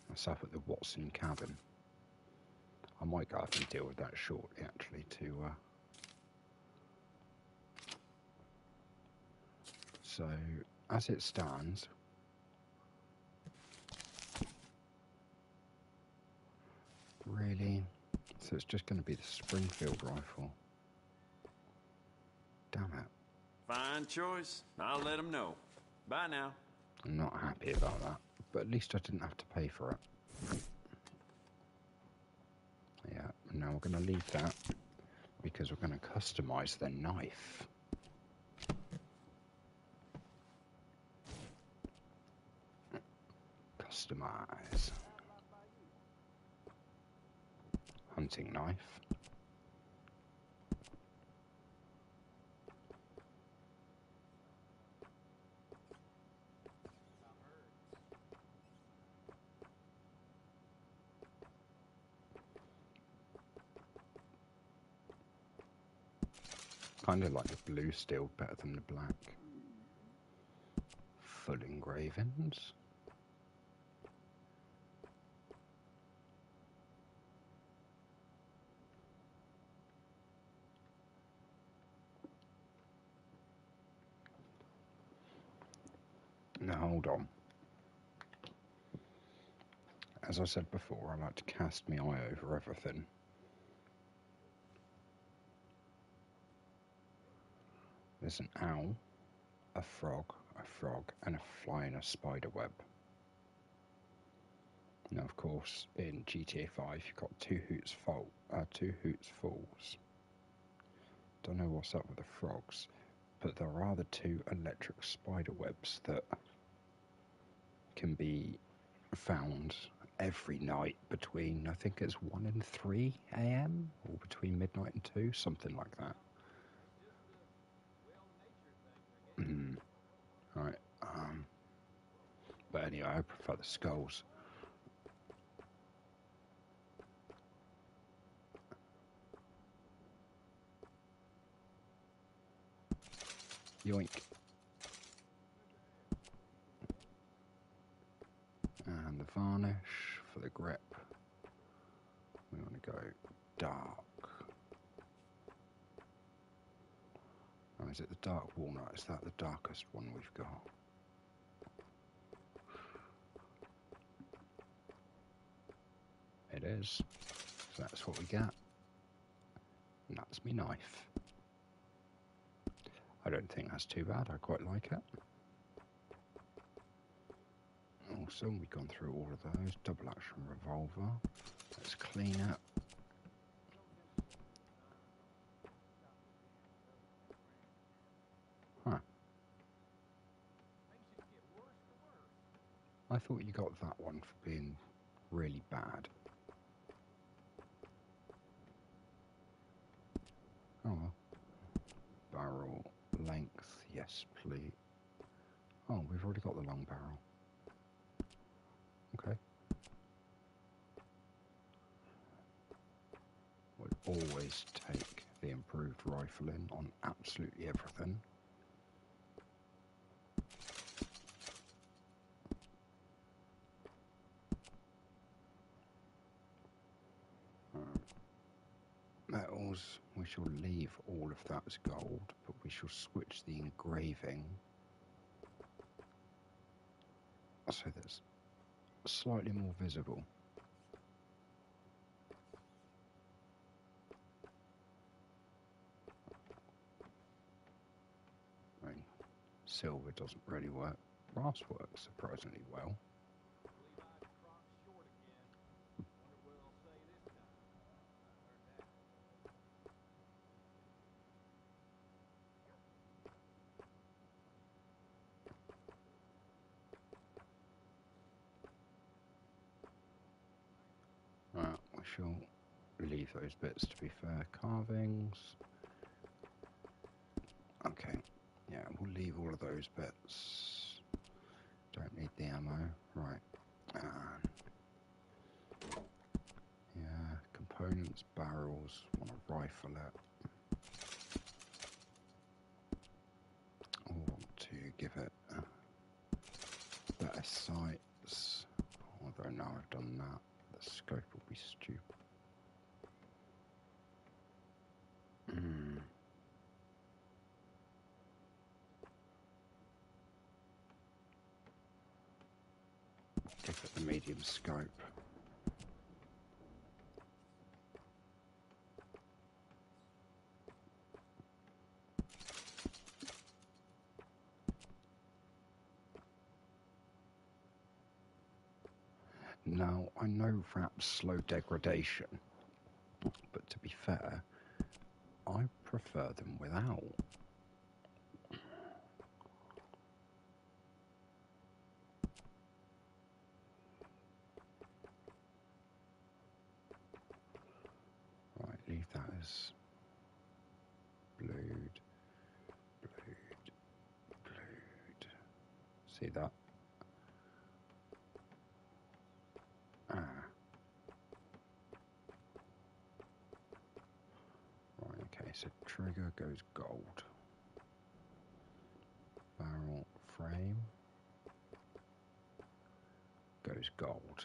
That's up at the Watson cabin. I might go up and deal with that shortly, actually, to... So, as it stands... Really? So it's just going to be the Springfield rifle. Damn it. Fine choice. I'll let him know. Bye now. I'm not happy about that, but at least I didn't have to pay for it. Yeah, now we're going to leave that because we're going to customize the knife. Customize. Hunting knife. Kind of like the blue still, better than the black. Full engravings. Now hold on. As I said before, I like to cast my eye over everything. There's an owl, a frog, and a fly in a spider web. Now, of course, in GTA 5, you've got two Hoots Falls. Don't know what's up with the frogs, but there are the two electric spider webs that can be found every night between, I think it's 1 and 3 a.m. or between midnight and 2, something like that. Right. But anyway, I prefer the skulls. Yoink. grip. We want to go dark. Oh, is it the dark walnut? Is that the darkest one we've got? It is. So that's what we get. And that's me knife. I don't think that's too bad. I quite like it. Awesome. We've gone through all of those. Double action revolver. Let's clean it. Huh. I thought you got that one for being really bad. Oh well. Barrel length, yes please. Oh, we've already got the long barrel. Okay. Would always take the improved rifling on absolutely everything. Metals, we shall leave all of that as gold, but we shall switch the engraving so that's slightly more visible. I mean, silver doesn't really work. Brass works surprisingly well. We shall leave those bits, to be fair. Carvings. Okay, yeah, we'll leave all of those bits. Don't need the ammo. Right. Yeah, components, barrels. Want to rifle it. I want to give it better sights. Although now I've done that, the scope will be stupid. Give it the medium scope. Now, I know wraps slow degradation, but to be fair, I prefer them without. Right, leave that as blued, blued, blued. See that? Right, okay, so trigger goes gold. Barrel frame goes gold.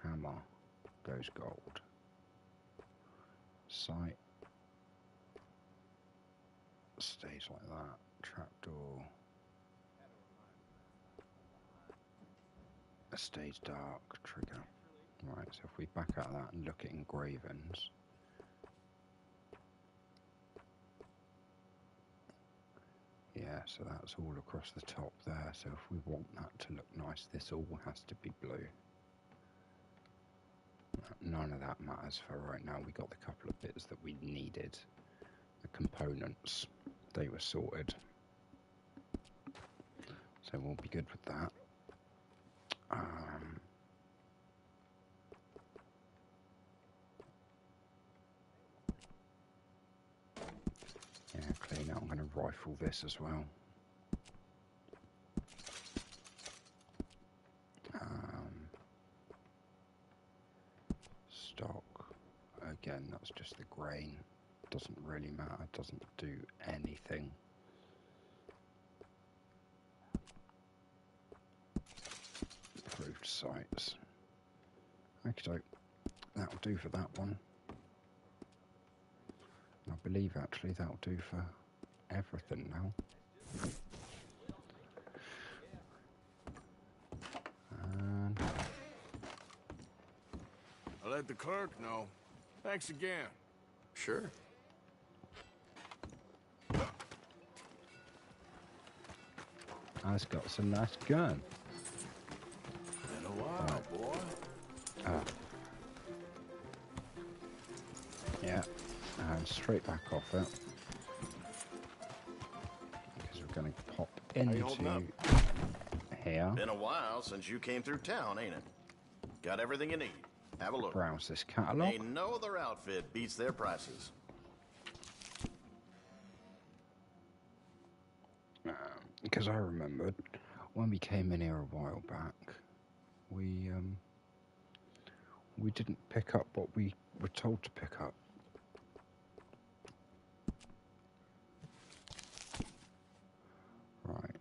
Hammer goes gold. Sight stays like that. Trapdoor stays dark. Trigger. Right, so if we back out of that and look at engravings, yeah, so that's all across the top there. So if we want that to look nice, this all has to be blue. None of that matters for right now. We got the couple of bits that we needed. The components, they were sorted. So we'll be good with that. Yeah, clean out. I'm going to rifle this as well. Stock. Again, that's just the grain. Doesn't really matter. Doesn't do anything. approved sites. Okay, that'll do for that one. I believe actually that'll do for everything now. And I'll let the clerk know. Thanks again. Sure. I've got some nice gun. Been a while, boy. Oh. Yeah, and straight back off it. Because we're going to pop into here. Been a while since you came through town, ain't it? Got everything you need. Have a look. Browse this catalog. Ain't no other outfit beats their prices. Because I remembered when we came in here a while back, we didn't pick up what we were told to pick up. Right.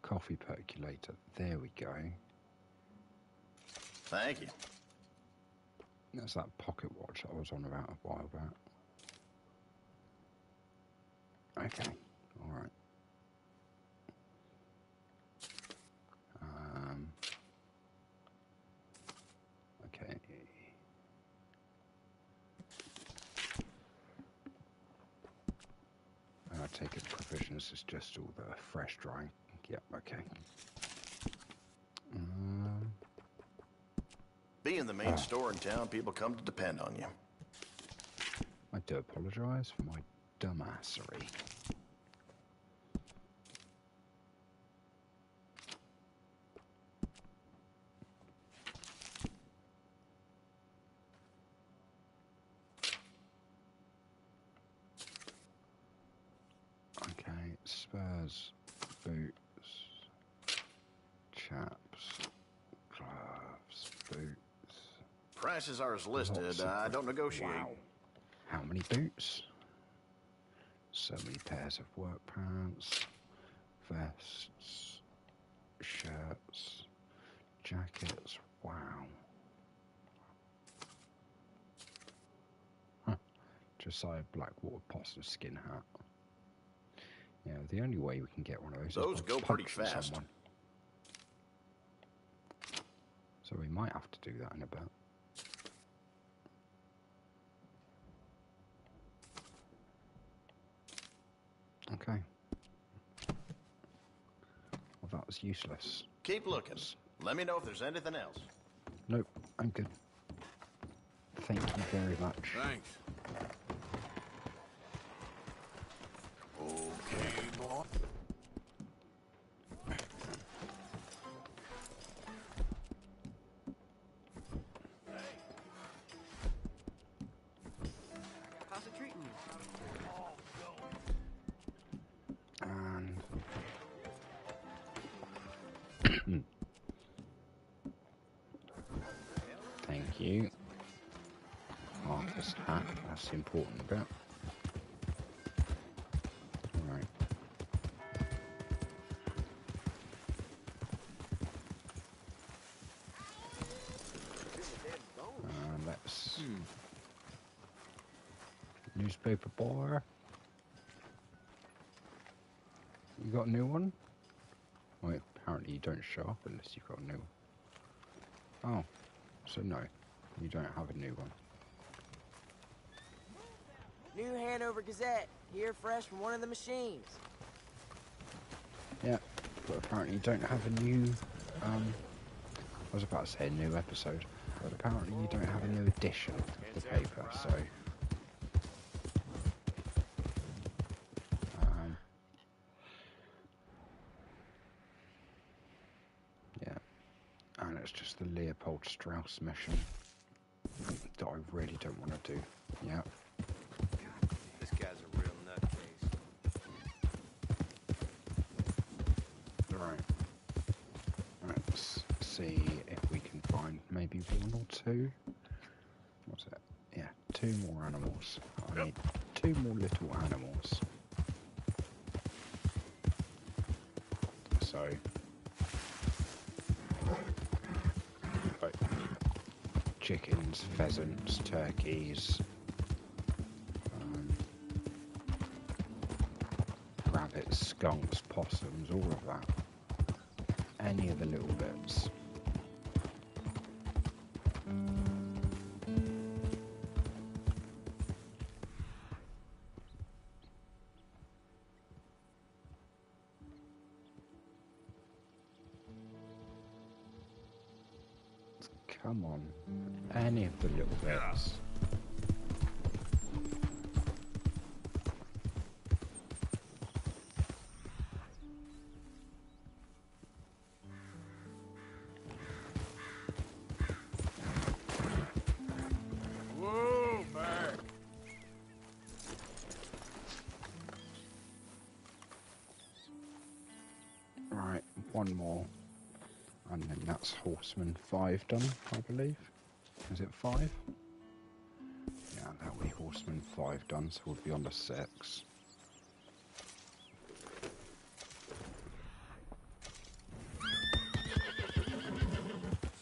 Coffee percolator. There we go. Thank you. That's that pocket watch I was on about a while back. Okay, alright. Okay. I take it provisions is just all the fresh drying. Yep, okay. Being the main store in town, people come to depend on you. I do apologise for my dumbassery. Okay, spurs, boots, chaps, gloves, boots. Prices are as listed. I don't negotiate. Wow. How many boots? So many pairs of work pants, vests, shirts, jackets. Wow. Huh. Josiah Blackwater Possum skin hat. Yeah, the only way we can get one of those is by go pretty punching fast. someone. So we might have to do that in a bit. Okay. Well, that was useless. Keep looking. Let me know if there's anything else. Nope, I'm good. Thank you very much. Thanks. Okay, boy. How's it treating you? And thank you. Arthur's hat, that's the important bit. Right. Let's newspaper bar. You got a new one? Wait, apparently you don't show up unless you've got a new one. Oh, so no, you don't have a new one. New Hanover Gazette, here fresh from one of the machines. Yeah, but apparently you don't have a new, I was about to say a new episode, but apparently you don't have a new edition of the paper, so... yeah, and it's just the Leopold Strauss mission that I really don't want to do. Yeah. This guy's a real nutcase. Right. Let's see if we can find maybe one or two. What's it? Yeah, two more animals. I need two more little animals. so like chickens, pheasants, turkeys, rabbits, skunks, possums, all of that. Any of the little bits. Come on, any of the little bits. Whoa, man. Right, one more. And then that's Horseman 5 done, I believe. Is it 5? Yeah, that'll be Horseman 5 done, so we'll be on to 6.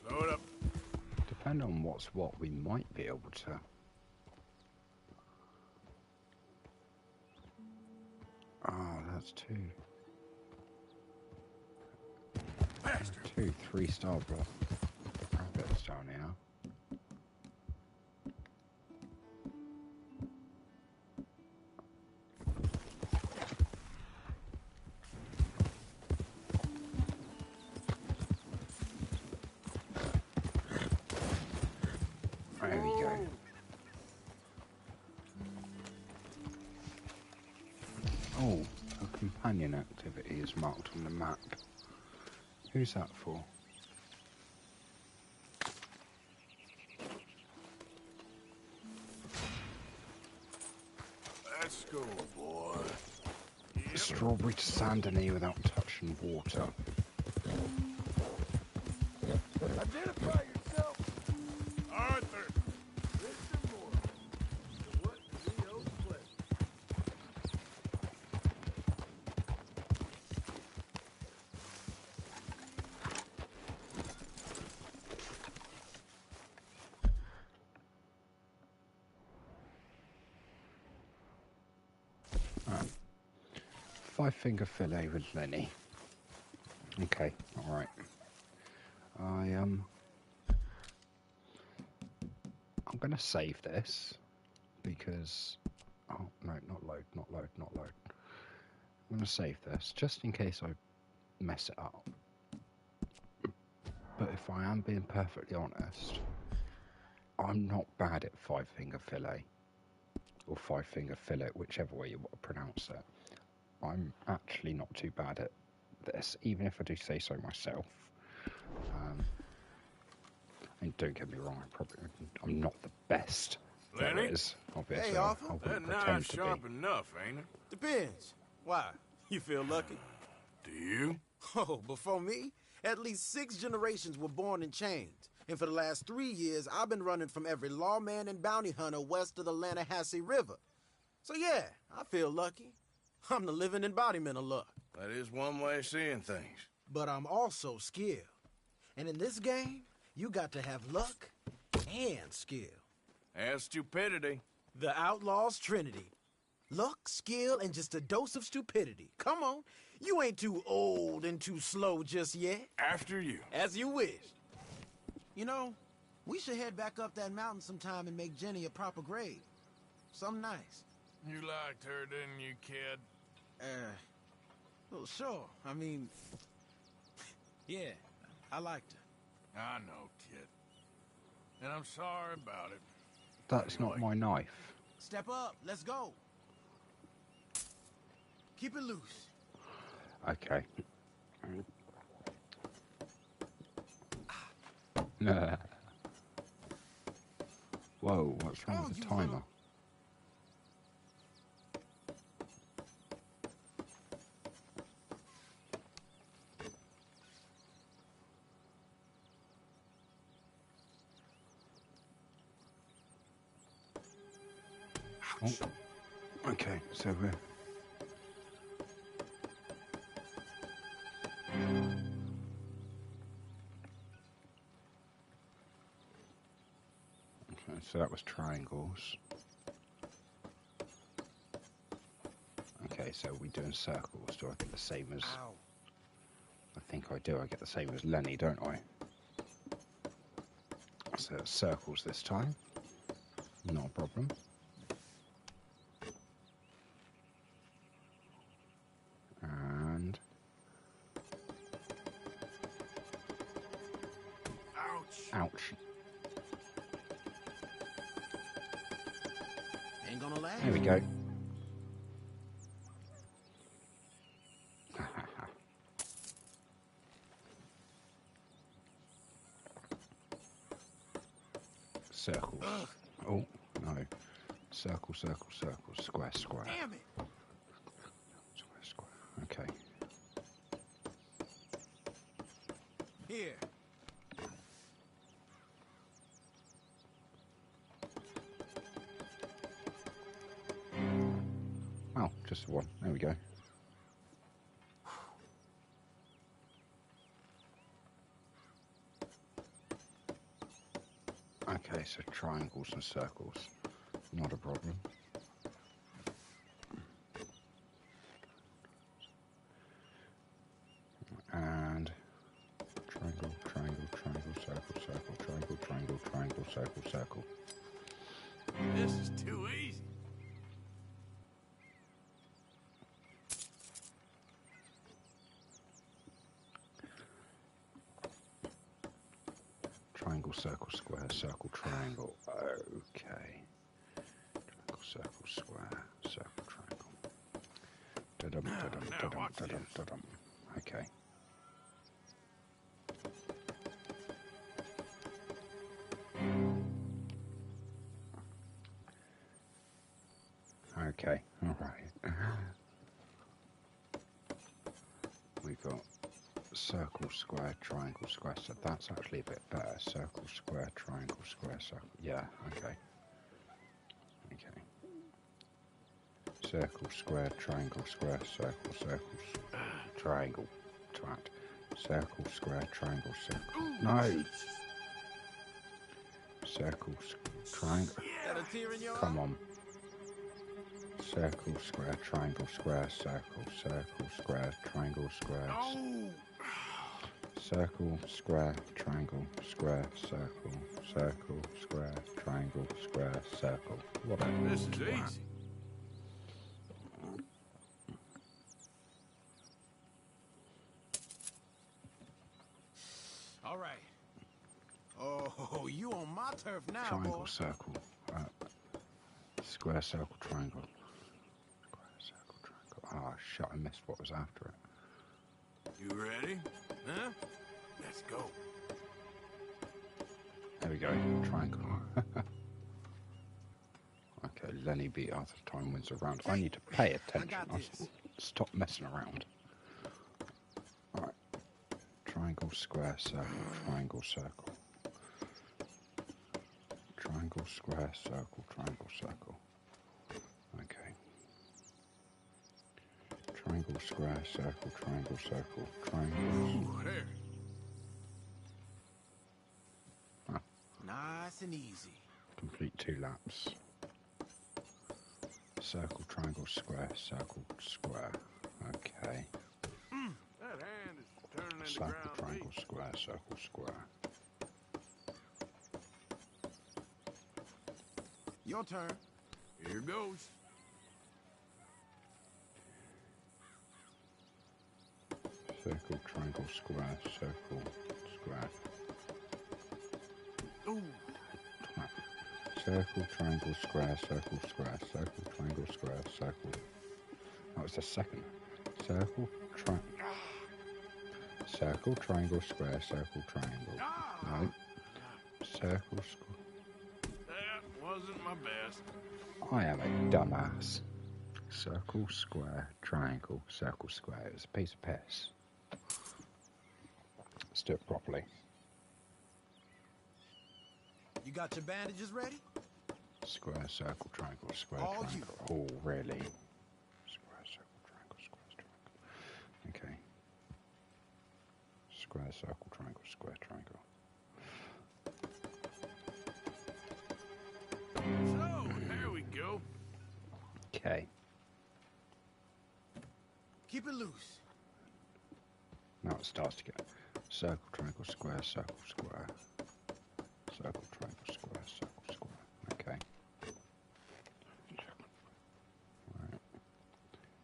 Slow it up. Depending on what's what, we might be able to... Oh, that's 2. 2 3-star rabbits down here. There we go. Oh, a companion activity is marked on the map. Who's that for? Let's go, boy. Strawberry to Sandony without touching water. Identify yourself. Arthur. Mr. Morgan. What do we owe pleasure? Five-finger fillet with Lenny. Okay, alright. I'm gonna save this because oh no, not load. I'm gonna save this just in case I mess it up. But if I am being perfectly honest, I'm not bad at five-finger fillet or five-finger fillet, whichever way you want to pronounce it. I'm actually not too bad at this, even if I do say so myself. And don't get me wrong, I'm not the best there Lenny? is, obviously. Hey, Arthur. I wouldn't That pretend knife's to sharp be. enough, ain't it? Depends. Why? You feel lucky? Do you? Oh, before me, at least 6 generations were born in chains. And for the last 3 years, I've been running from every lawman and bounty hunter west of the Lannahechee River. So yeah, I feel lucky. I'm the living embodiment of luck. That is one way of seeing things. But I'm also skilled. And in this game, you got to have luck and skill. And stupidity. The Outlaw's Trinity. Luck, skill, and just a dose of stupidity. Come on, you ain't too old and too slow just yet. After you. As you wish. You know, we should head back up that mountain sometime and make Jenny a proper grave. Something nice. You liked her, didn't you, kid? Well, sure. I mean, yeah, I liked her. I know, kid. And I'm sorry about it. That's not my knife. Step up. Let's go. Keep it loose. Okay. Whoa, what's wrong with the timer? Oh. Okay, so we're... So that was triangles. Okay, so we're doing circles. Do I get the same as... Ow. I think I do. I get the same as Lenny, don't I? So it's circles this time. Not a problem. And... Ouch. Ain't gonna last. There we go. Circles. Oh, no. Circle, circle, circle. Square, square. Damn it. Square, square. Okay. Here. Oh, just one. There we go. Okay, so triangles and circles. Not a problem. And triangle, triangle, triangle, circle, circle, triangle, triangle, triangle, circle, circle. This is too easy. Triangle, circle, square, circle, triangle. Okay. Triangle, circle, square, circle, triangle. Da-dum, da-dum, da-dum, da-dum, da-dum. Okay. Okay, alright. We've got circle, square, triangle, square. So that's actually a bit better. Circle, square, triangle, square, circle. Yeah, okay. Okay. Circle, square, triangle, square, circle, circle, triangle. Twat. Circle, square, triangle, circle. No! Circle, triangle. Come on. Circle, square, triangle, square, circle, circle, square, triangle, square. Circle, square, triangle, square, circle, circle, square, triangle, square, circle. What a This is easy. All right. Oh, you on my turf now, triangle, boy. circle, square, circle, triangle. Square, circle, triangle. Ah, shit, I missed what was after it. You ready? Huh? Let's go. There we go, triangle. Okay, Lenny beat Arthur, time wins a round. I need to pay attention. Stop messing around. Alright. Triangle, square, circle, triangle, circle. Triangle, square, circle, triangle, circle. Okay. Triangle, square, circle, triangle, circle, triangle. Ooh, there. Nice and easy. Complete 2 laps. Circle, triangle, square, circle, square. Okay. That hand is turning into Circle, ground triangle, beef. square, circle, square. Your turn. Here goes. Circle, triangle, square, circle, square. Ooh. Circle, triangle, square, circle, square, circle, triangle, square, circle. That was the second. Circle, circle, triangle, square, circle, triangle. No. Circle, square. That wasn't my best. I am a dumbass. Circle, square, triangle, circle, square. It was a piece of piss. Let's do it properly. You got your bandages ready? Square, circle, triangle, square, All triangle. Oh, really? Square, circle, triangle, square, triangle. Okay. Square, circle, triangle, square, triangle. Okay. Keep it loose. Now it starts to get circle, triangle, square, circle, square. Circle, triangle, square, circle, square. Okay. Right.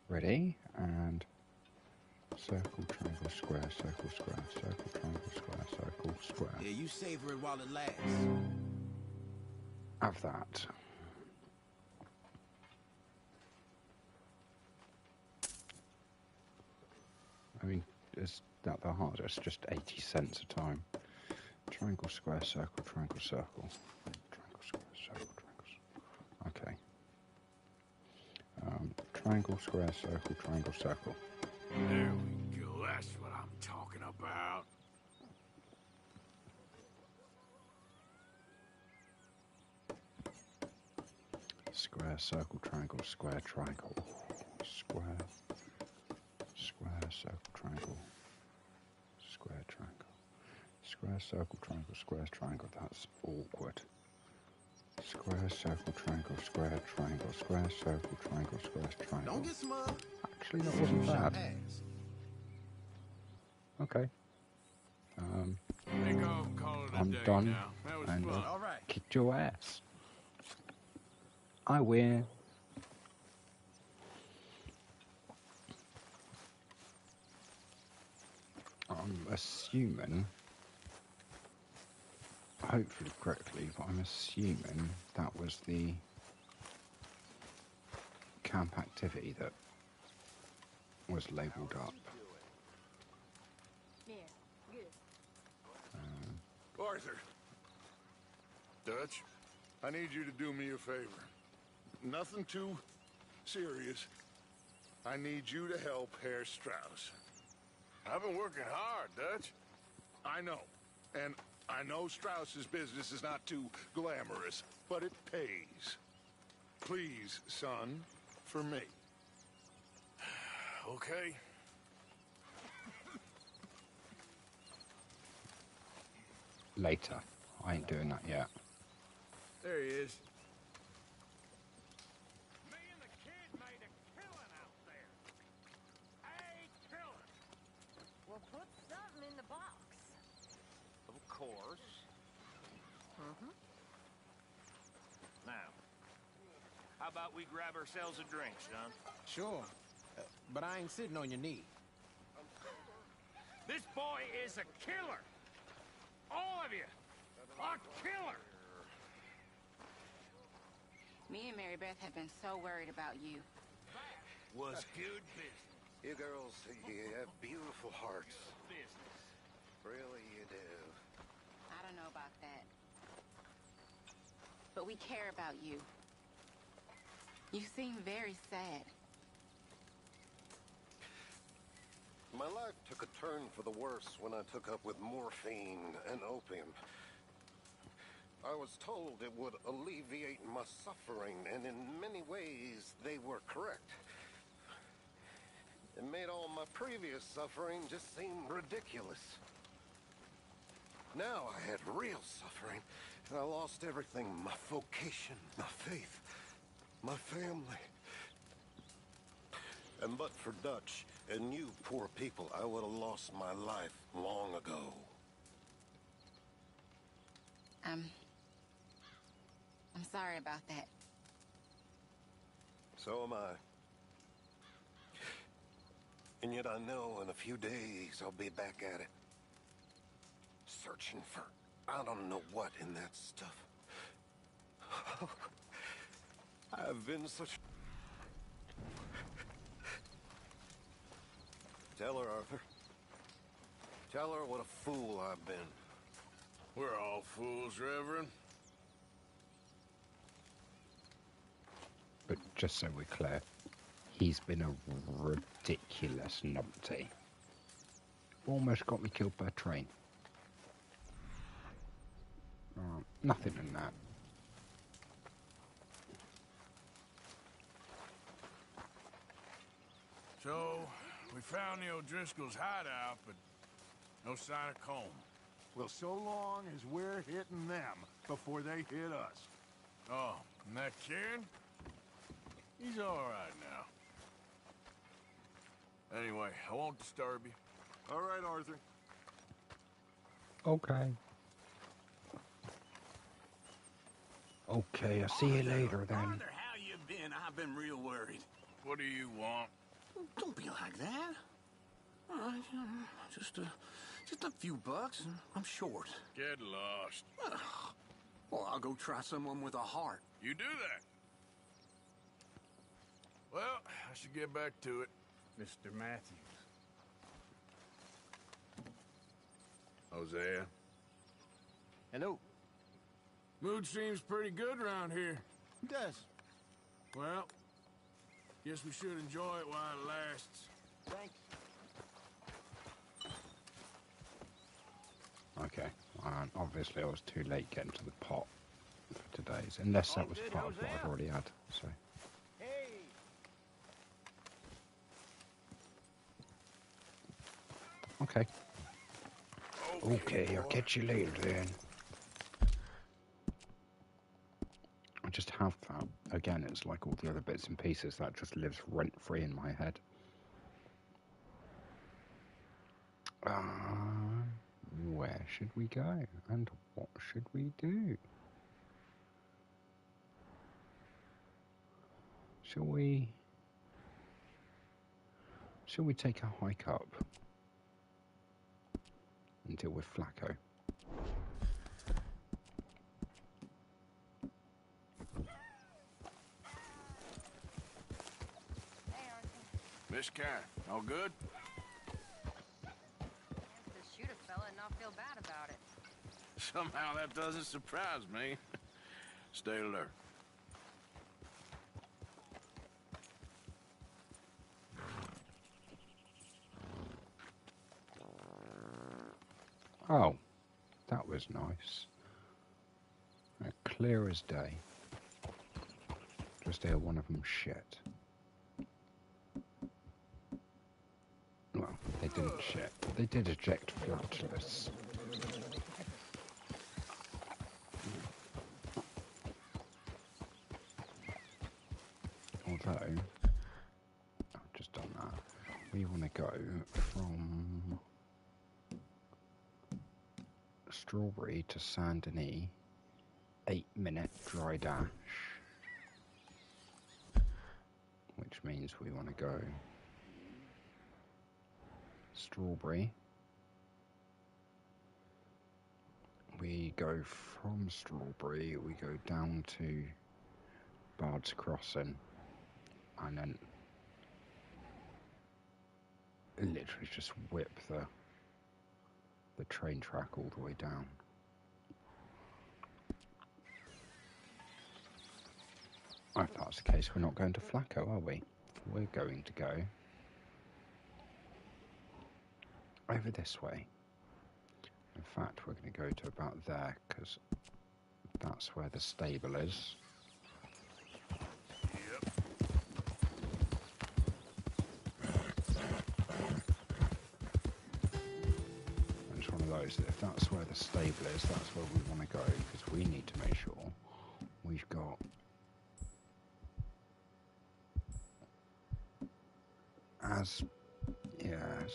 Ready? And circle, triangle, square, circle, square, circle, triangle, square, circle, square. Yeah, you savor it while it lasts. Have that. I mean, is that the hardest? Just 80 cents a time. Triangle, square, circle, triangle, circle. Triangle, square, circle, triangle. Okay. Triangle, square, circle, triangle, circle. There we go. That's what I'm talking about. Square, circle, triangle, square, triangle. Square, square, circle, triangle. Square, triangle. Square, circle, triangle, square, triangle. That's awkward. Square, circle, triangle, square, triangle. Square, circle, triangle, square, triangle. Don't get smug. Actually, that wasn't bad. Okay. I'm done, and All I kicked your ass. I win. I'm assuming, hopefully correctly, but I'm assuming that was the camp activity that was labelled up. Yeah, good. Arthur. Dutch, I need you to do me a favor. Nothing too serious. I need you to help Herr Strauss. I've been working hard, Dutch. I know. And I know Strauss's business is not too glamorous, but it pays. Please, son, for me. Okay. Later. I ain't doing that yet. There he is. Me and the kid made a killing out there. A killing. Well, put something in the box. Of course. Mm-hmm. Now, how about we grab ourselves a drink, son? Sure. But I ain't sitting on your knee. This boy is a killer. All of you. A killer. Me and Mary Beth have been so worried about you. Was good business. You girls, you have beautiful hearts. Business. Really, you do. I don't know about that. But we care about you. You seem very sad. My life took a turn for the worse when I took up with morphine and opium. I was told it would alleviate my suffering, and in many ways, they were correct. It made all my previous suffering just seem ridiculous. Now I had real suffering, and I lost everything. My vocation, my faith, my family. And but for Dutch and you poor people, I would have lost my life long ago. I'm sorry about that. So am I. And yet I know in a few days I'll be back at it. Searching for I don't know what in that stuff. I've been such... Tell her, Arthur. Tell her what a fool I've been. We're all fools, Reverend. But just so we're clear, he's been a ridiculous numpty. Almost got me killed by a train. Nothing in that. So, we found the O'Driscoll's hideout, but no sign of Colm. Well, so long as we're hitting them before they hit us. Oh, and that Kieran? He's all right now. Anyway, I won't disturb you. All right, Arthur. Okay. Okay, I'll see you later then. Arthur, how you been? I've been real worried. What do you want? Don't be like that. Just a few bucks, and I'm short. Get lost. Well, I'll go try someone with a heart. You do that. Well, I should get back to it. Mr. Matthews. Hosea. Hello. Mood seems pretty good around here. It does. Well, guess we should enjoy it while it lasts. Thanks. Okay, obviously I was too late getting to the pot for today's, unless that was part of what I've already had, so. Hey! Okay. Okay, I'll catch you later then. I just have that. Again, it's like all the other bits and pieces that just lives rent-free in my head. Where should we go? And what should we do? Shall we take a hike up until we're Flacco? Miss Karen, all good? To shoot a fella and not feel bad about it. Somehow that doesn't surprise me. Stay alert. Oh, that was nice. Clear as day. Just hear one of them shit. Well, they didn't shit. They did eject flatulence. Although, I've just done that. We want to go from Strawberry to Saint Denis, 8-minute dry dash. Which means we want to go Strawberry. We go from Strawberry, we go down to Bard's Crossing, and then literally just whip the train track all the way down. If that's the case, we're not going to Flacco, are we? We're going to go over this way. In fact, we're going to go to about there, because that's where the stable is. And it's one of those that if that's where the stable is, that's where we want to go, because we need to make sure we've got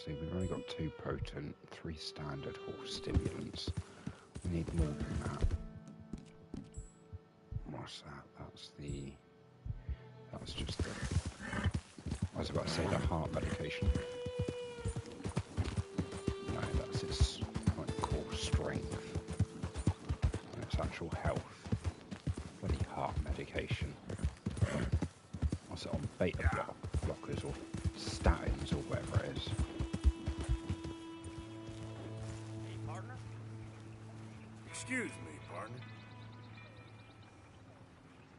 see, we've only got 2 potent, 3 standard horse stimulants. We need more than that. What's that? That's just the, I was about to say the heart medication. No, that's its like core strength and its actual health. Bloody heart medication. What's it on? Beta blockers or statins or whatever it is. Hey, partner? Excuse me, partner.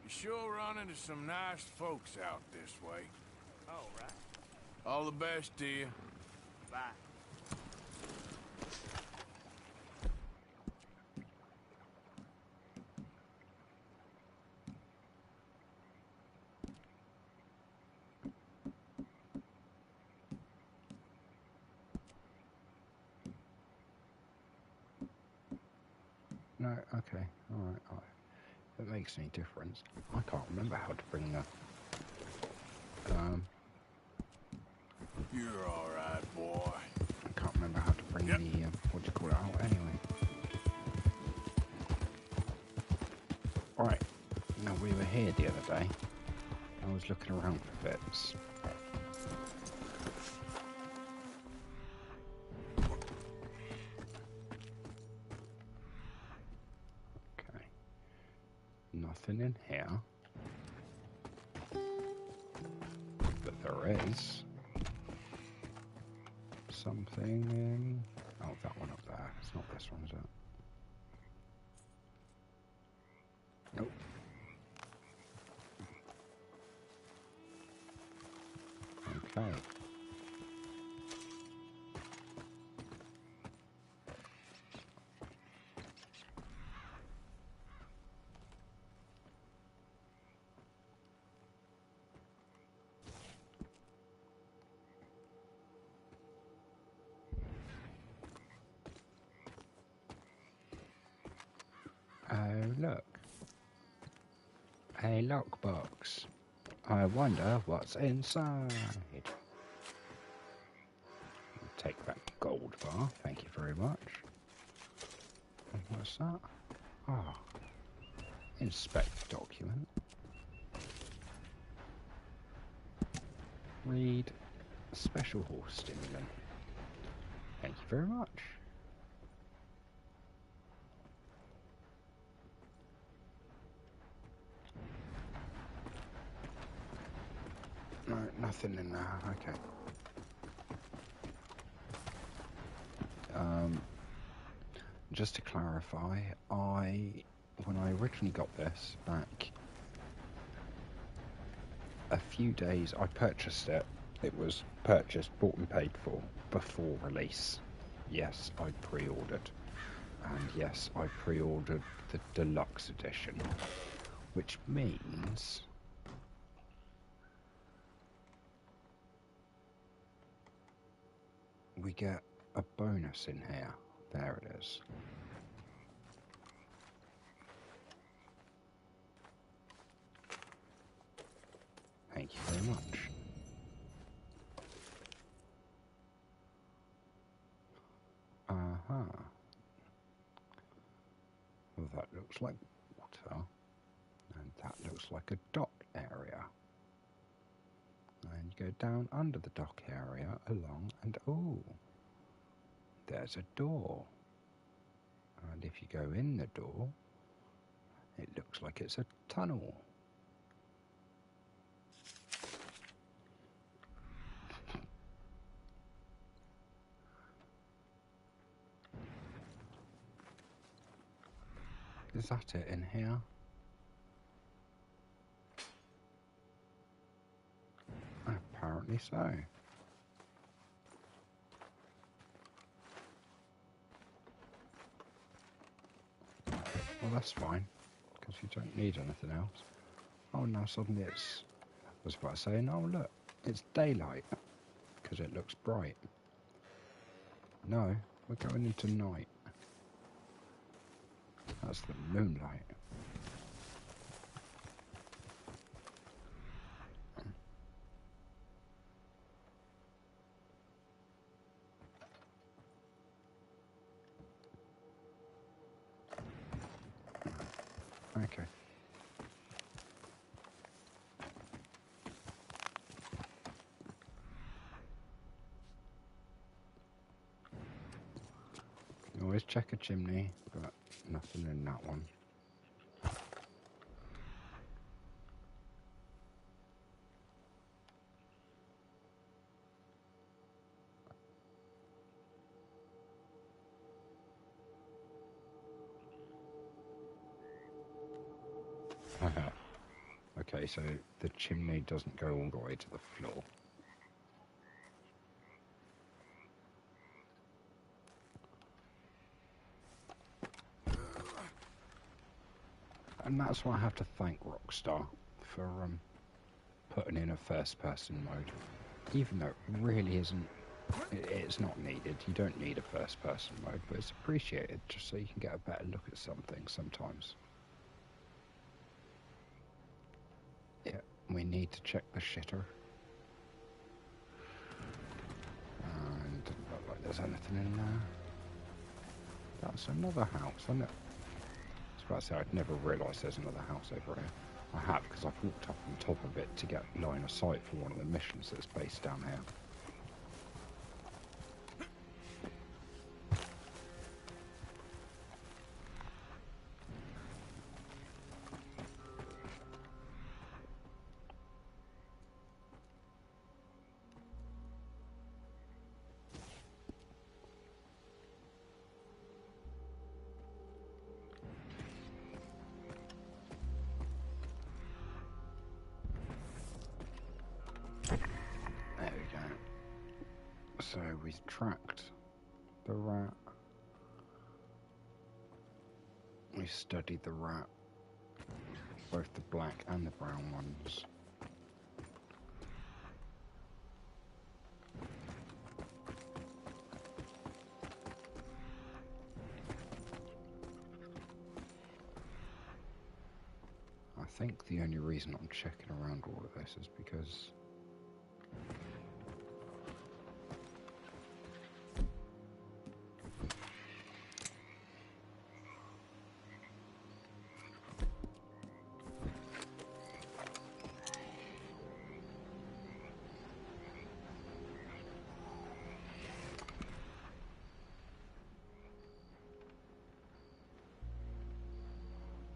You sure run into some nice folks out this way. All right. All the best to you. Bye. No, okay, alright. If it makes any difference. I can't remember how to bring the confirm. You're all right, boy. I can't remember how to bring the, what do you call it out anyway. Right, now we were here the other day. I was looking around for bits. Okay, nothing in here. But there is something in... Oh, that one up there. It's not this one, is it? Nope. Okay. Oh, look. A lockbox. I wonder what's inside. Take that gold bar, thank you very much. And what's that? Ah, inspect document. Read special horse stimulant. Thank you very much. No, nothing in there. Okay. Just to clarify, when I originally got this back a few days, I purchased it. It was purchased, bought and paid for before release. Yes, I pre-ordered. And yes, I pre-ordered the deluxe edition, which means we get a bonus in here. There it is. Thank you very much. Uh-huh. Well, that looks like water. And that looks like a dock area. And you go down under the dock area, along, and oh, there's a door. And if you go in the door, it looks like it's a tunnel. Is that it in here? Apparently so. Well, that's fine, because you don't need anything else. Oh, now suddenly it's... I was about to say, oh, look, it's daylight, because it looks bright. No, we're going into night. That's the moonlight. Okay. You always check a chimney, but nothing in that one. Okay, so the chimney doesn't go all the way to the floor. And that's why I have to thank Rockstar for putting in a first-person mode. Even though it really isn't, it's not needed. You don't need a first-person mode, but it's appreciated just so you can get a better look at something sometimes. Yeah, we need to check the shitter. there's anything in there. That's another house, isn't it? I was about to say I'd never realised there's another house over here. I have, because I've walked up on top of it to get line of sight for one of the missions that's based down here. So we've tracked the rat. We studied the rat, both the black and the brown ones. I think the only reason I'm checking around all of this is because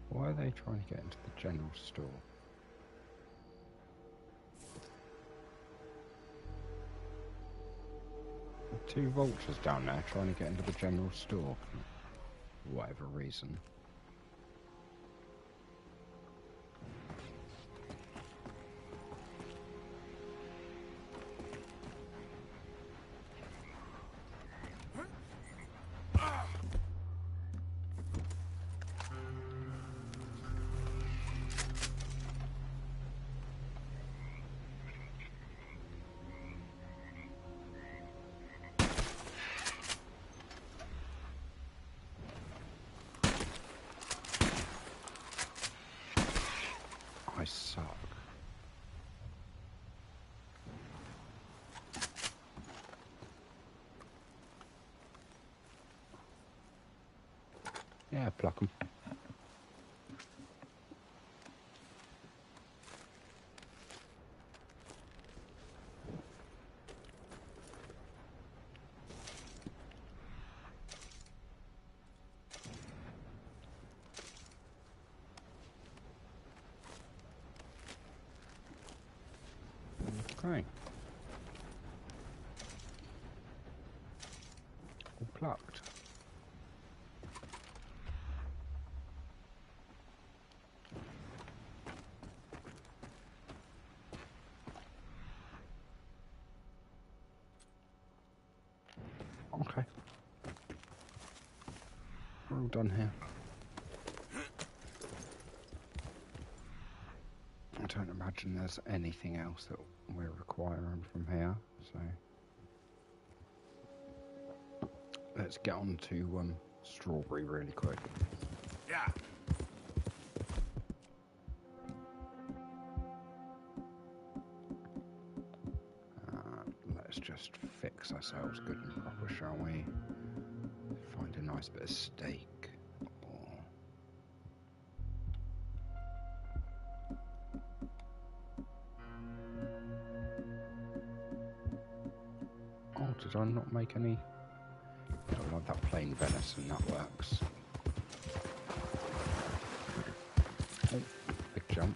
why are they trying to get into the general store? Two vultures down there trying to get into the general store for whatever reason. I suck. Yeah, pluck 'em. Okay. All plucked. Okay. We're all done here. I don't imagine there's anything else that we're requiring from here, so let's get on to Strawberry really quick. Yeah. Let's just fix ourselves good and proper, shall we? Find a nice bit of steak. Oh, did I not make any? I don't like that plain venison, that works. Oh, big jump.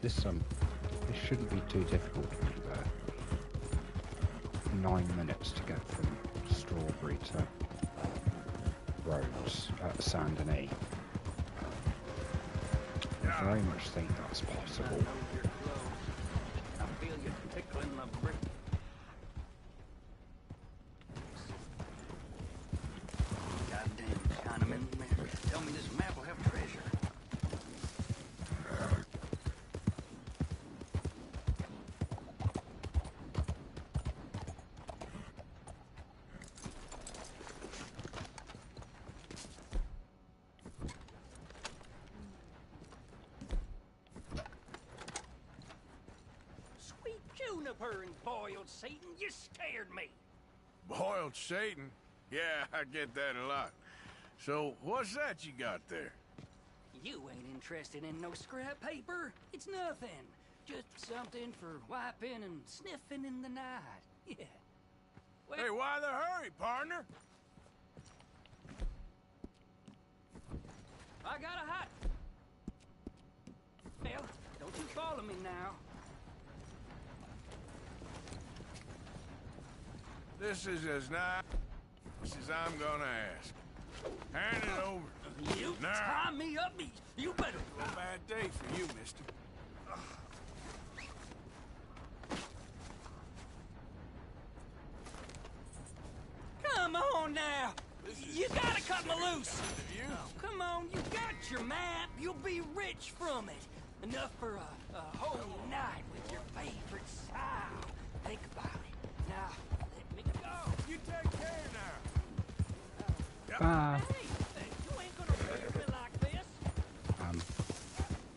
This shouldn't be too difficult to do there. 9 minutes to get from Strawberry to Rhodes, Saint Denis. Yeah. very much think that's possible. I feel you tickling my brain. Goddamn Chinaman. Tell me this map will have treasure. Sweet juniper and boiled Satan, you scared me. Boiled Satan? Yeah, I get that a lot. So, what's that you got there? You ain't interested in no scrap paper. It's nothing. Just something for wiping and sniffing in the night. Yeah. Hey, why the hurry, partner? I got a hot... Well, don't you follow me now. This is as nice as I'm gonna ask. Hand it over. You now. tie me up, you better... A bad day for you, mister. Come on now! You gotta cut me loose! Oh, come on, you got your map. You'll be rich from it. Enough for a whole night with your favorite style. Think about it. Now, let me go. You take care now. Bye. Hey, you ain't gonna treat me like this.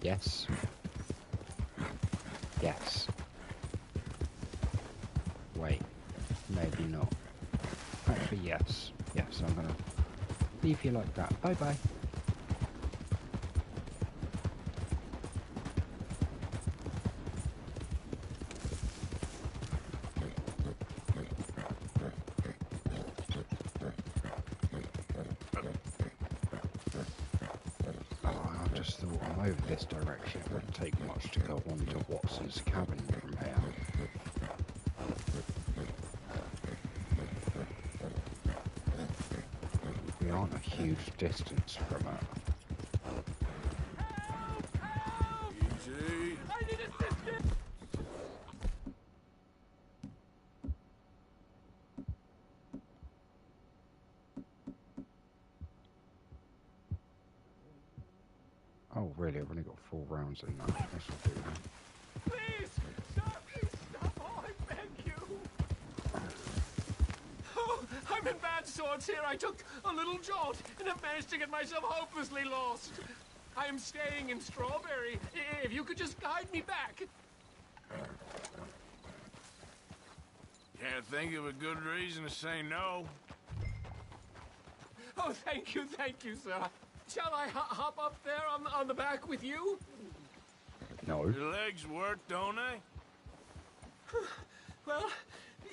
Yes. Yes. Wait. Maybe not. Actually, yes. Yes, I'm gonna leave you like that. Bye-bye. I just thought I'm over this direction. It wouldn't take much to go on to Watson's cabin from here. We aren't a huge distance from it. Easy. I need assistance! Oh, really? I've only got 4 rounds in that. This will do that. Please! Stop! Please stop! Oh, I beg you! Oh, I'm in bad sorts here. I took a little jaunt and have managed to get myself hopelessly lost. I am staying in Strawberry. If you could just guide me back. Can't think of a good reason to say no. Oh, thank you, sir. Shall I hop up there on the back with you? No. Your legs work, don't they? Well,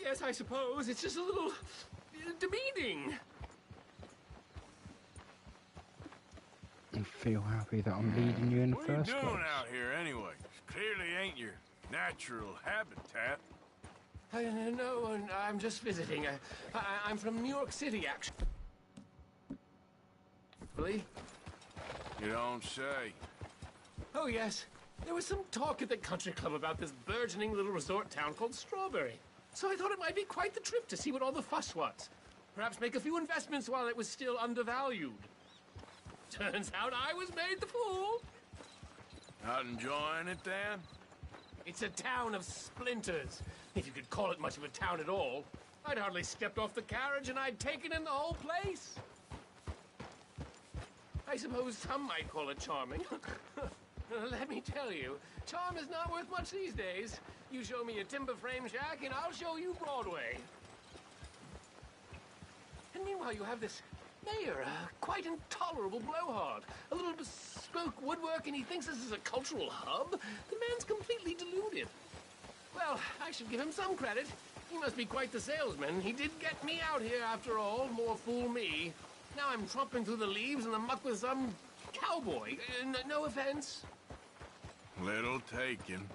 yes, I suppose. It's just a little demeaning. You feel happy that I'm leading you in the What are you first doing place? out here anyway? Clearly ain't your natural habitat. No, I'm just visiting. I'm from New York City, actually. You don't say. Oh, yes. There was some talk at the country club about this burgeoning little resort town called Strawberry. So I thought it might be quite the trip to see what all the fuss was. Perhaps make a few investments while it was still undervalued. Turns out I was made the fool. Not enjoying it, then? It's a town of splinters, if you could call it much of a town at all. I'd hardly stepped off the carriage and I'd taken in the whole place. I suppose some might call it charming. Let me tell you, charm is not worth much these days. You show me a timber frame shack and I'll show you Broadway. And meanwhile you have this mayor, a quite intolerable blowhard. A little bespoke woodwork and he thinks this is a cultural hub? The man's completely deluded. Well, I should give him some credit. He must be quite the salesman. He did get me out here after all, more fool me. Now I'm tromping through the leaves in the muck with some cowboy. No offense. Little taken.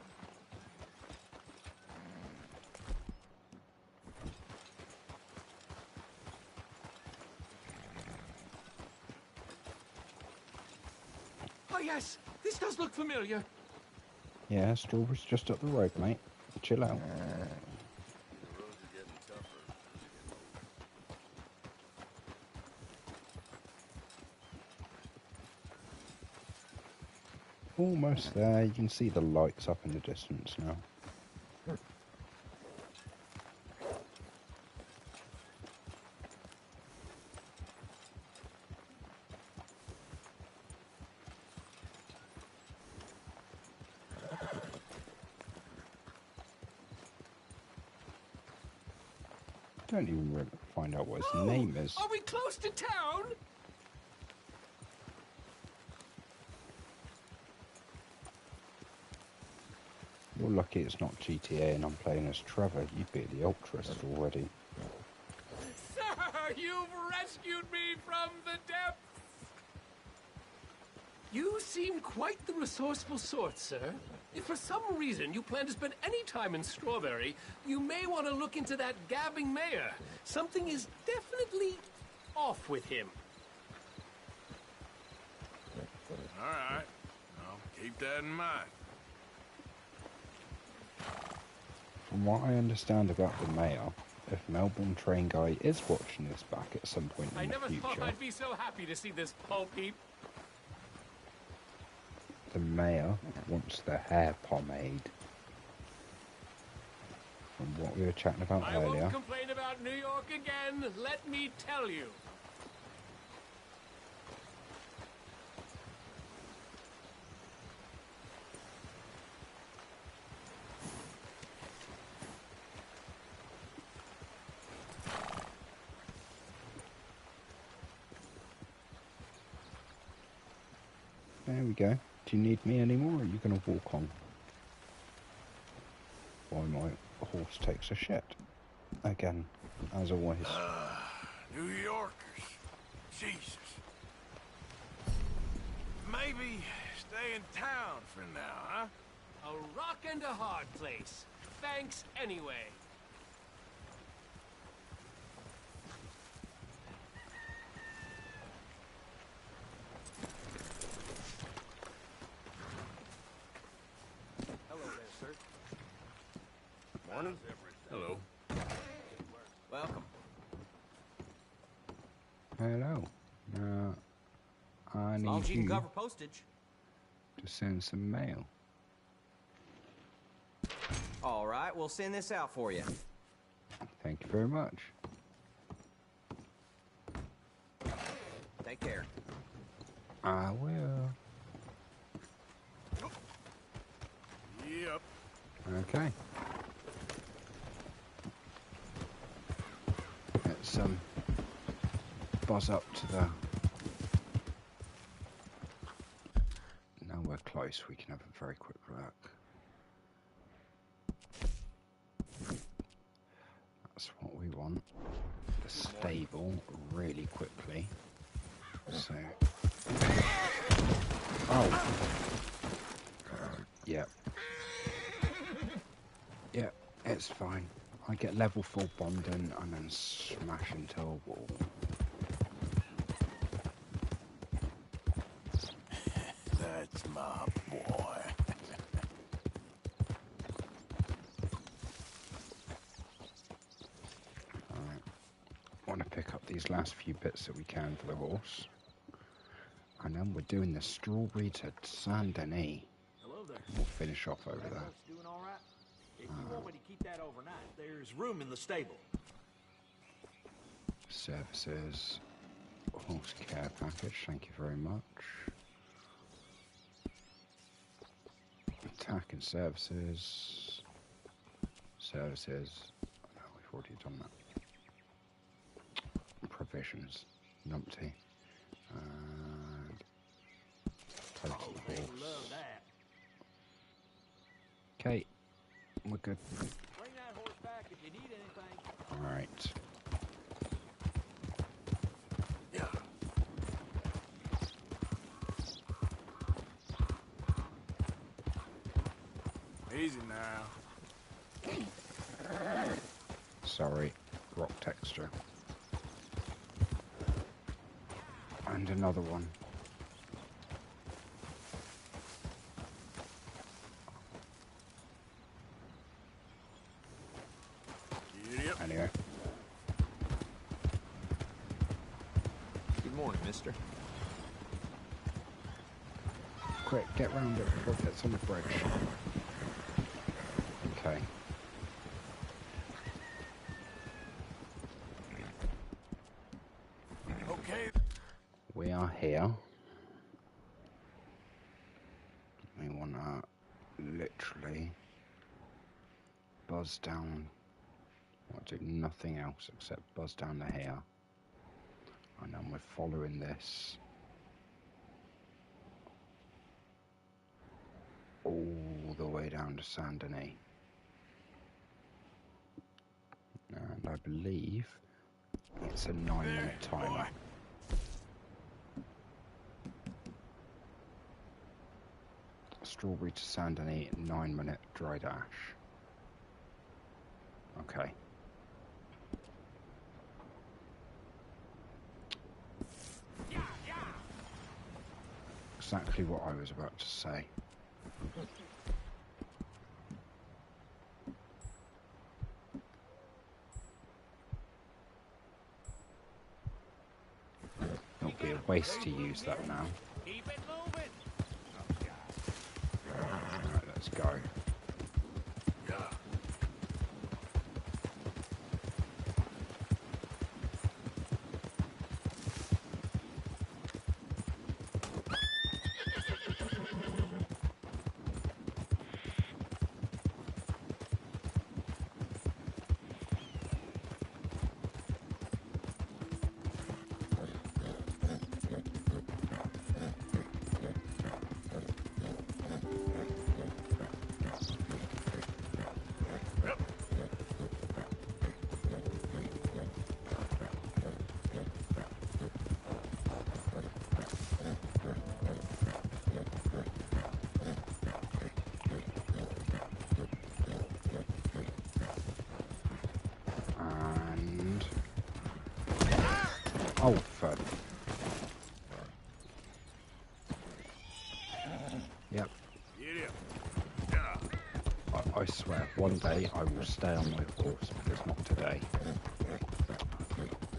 Oh, yes, This does look familiar. Yeah, Strawberry's just up the road, mate. Chill out. Almost there. You can see the lights up in the distance now. Don't even really find out what his name is. Are we close to town? You're lucky it's not GTA and I'm playing as Trevor. You'd be at the Ultras already. Sir, you've rescued me from the depths. You seem quite the resourceful sort, sir. If for some reason you plan to spend any time in Strawberry, you may want to look into that gabbing mayor. Something is definitely off with him. All right. I'll keep that in mind. From what I understand about the mayor, if Melbourne Train Guy is watching this back at some point in I the never future, thought I'd be so happy to see this pulp heap. the mayor wants the hair pomade. From what we were chatting about I earlier. won't complain about New York again, let me tell you. There we go. Do you need me anymore, or are you going to walk on? While my horse takes a shit. Again, as always. New Yorkers. Jesus. Maybe stay in town for now, huh? A rock and a hard place. Thanks anyway. Hello there, sir. Morning. Hello. Welcome. Hello. I As long need as you can you cover postage. to send some mail. All right, we'll send this out for you. Thank you very much. Take care. I will. Yep. Okay. Let's buzz up to the... Now we're close, we can have a very quick look. That's what we want. The stable really quickly. So... Oh! Yep. Yep, it's fine. I get level 4 bonding and then smash into a wall. That's my boy. Alright. I want to pick up these last few bits that we can for the horse. And then we're doing the Strawberry to Saint Denis. Hello there. We'll finish off over there. Doing all right? If you want me to keep that overnight, there's room in the stable. Services. Horse care package, thank you very much. Attack and services. Services. No, we've already done that. Provisions. Numpty. And total horse. Love that. Okay, we're good. Bring that horse back if you need anything. Alright. Easy now. Sorry, rock texture. And another one. Anyway. Good morning, mister. Quick, get round it before it gets on the bridge. Okay. Okay. We are here. We want to literally buzz down. I'll do nothing else except buzz down to here. And then we're following this all the way down to Saint Denis. And I believe it's a 9-minute timer. Strawberry to Saint Denis, 9-minute dry dash. Okay. Exactly what I was about to say. It'll be a waste to use that now. Keep it moving. Alright, let's go. Oh, fuck. Yep. I swear, one day I will stay on my horse, but it's not today.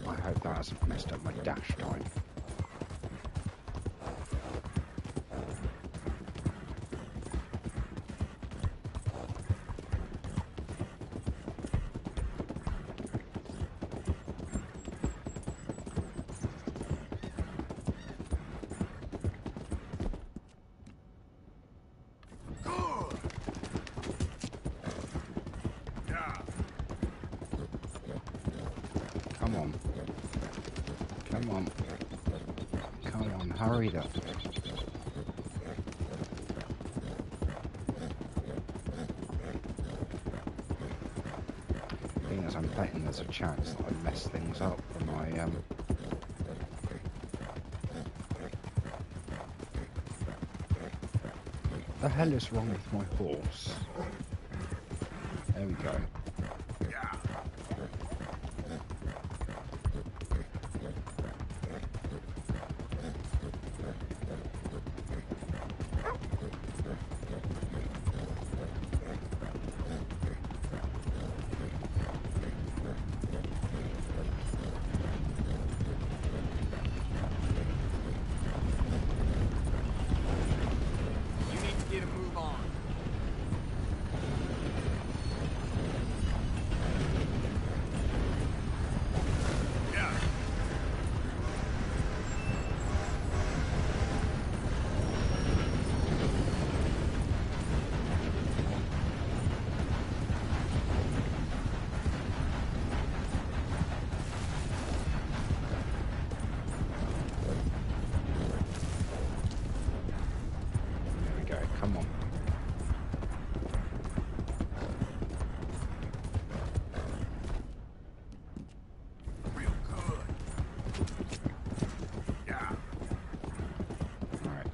I hope that hasn't messed up my dash time. Come on. Come on. Come on, hurry up. Thing is, I'm betting there's a chance that I mess things up when I The hell is wrong with my horse? There we go.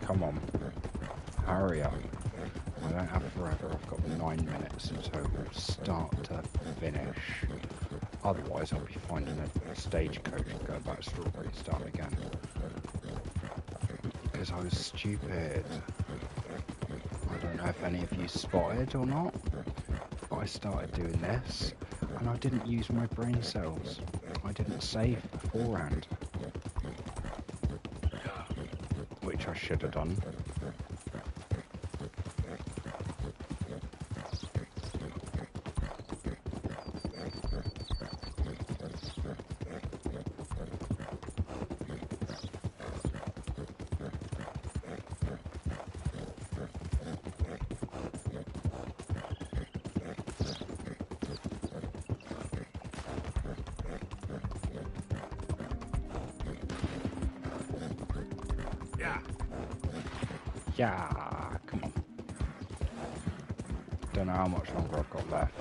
Come on. Hurry up. I don't have forever. I've got 9 minutes in total, start to finish. Otherwise, I'll be finding a stagecoach and go back to Strawberry and start again. Because I was stupid. I don't know if any of you spotted or not. but I started doing this, and I didn't use my brain cells. I didn't save beforehand, which I should have done. Yeah, come on. Don't know how much longer I've got left.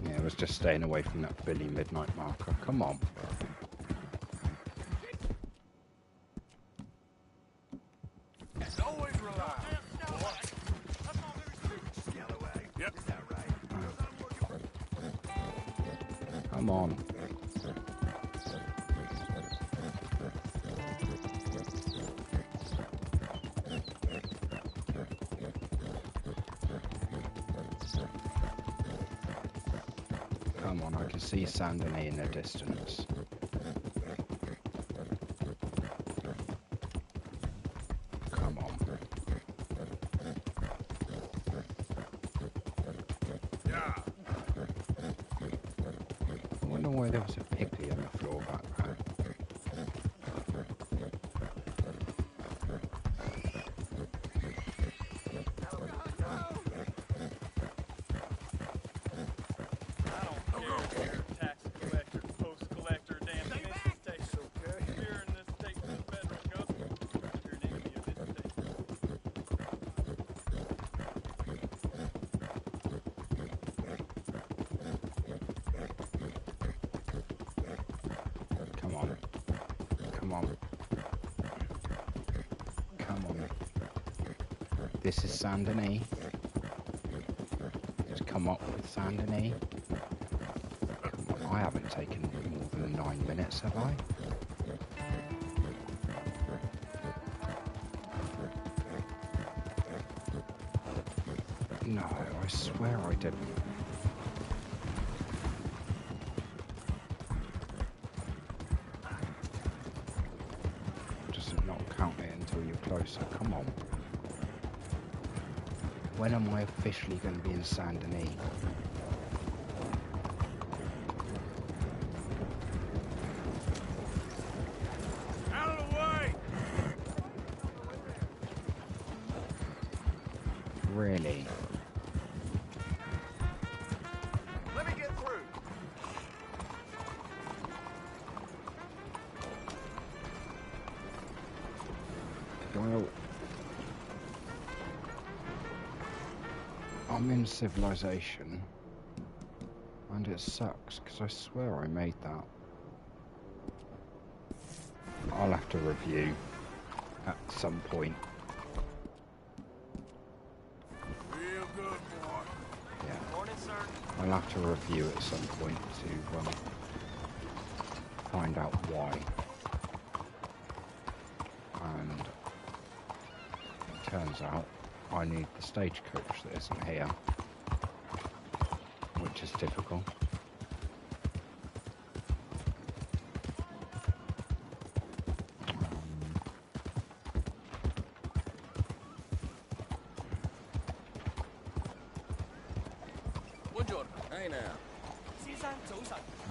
Yeah, I was just staying away from that Billy Midnight marker. Come on. Always reliable. Yep. Come on. Come on, I can see Sandony in the distance. Come on. Yeah. I wonder why there was a piggy on the floor back there. Come on. Come on. Come on. This is Sandony. Just come up with Sandony. Come on, I haven't taken more than 9 minutes, have I? No, I swear I didn't. Does it not count it until you're closer? Come on. When am I officially going to be in Saint-Denis? Out of the way! Really? Let me get through. Well, I'm in civilization, and it sucks because I swear I made that. I'll have to review at some point. Real good, boy. Yeah. Morning, sir. I'll have to review at some point to find out why. And it turns out I need the stagecoach that isn't here, which is difficult.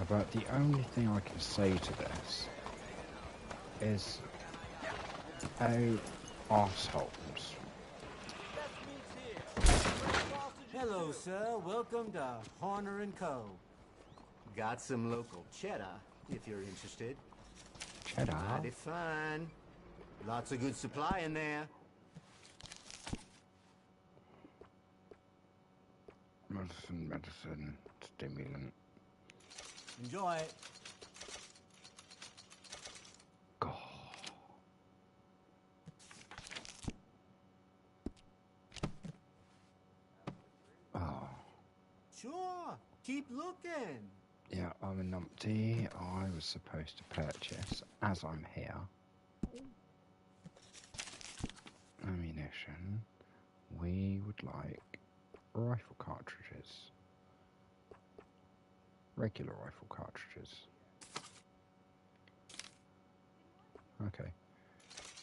But the only thing I can say to this is, oh, arseholes. Hello, sir. Welcome to Horner & Co. Got some local cheddar, if you're interested. Cheddar? Mighty fine. Lots of good supply in there. Medicine, stimulant. Enjoy it. God. Sure. Keep looking. Yeah, I'm a numpty. I was supposed to purchase, as I'm here, ammunition. We would like rifle cartridges. Regular rifle cartridges. Okay.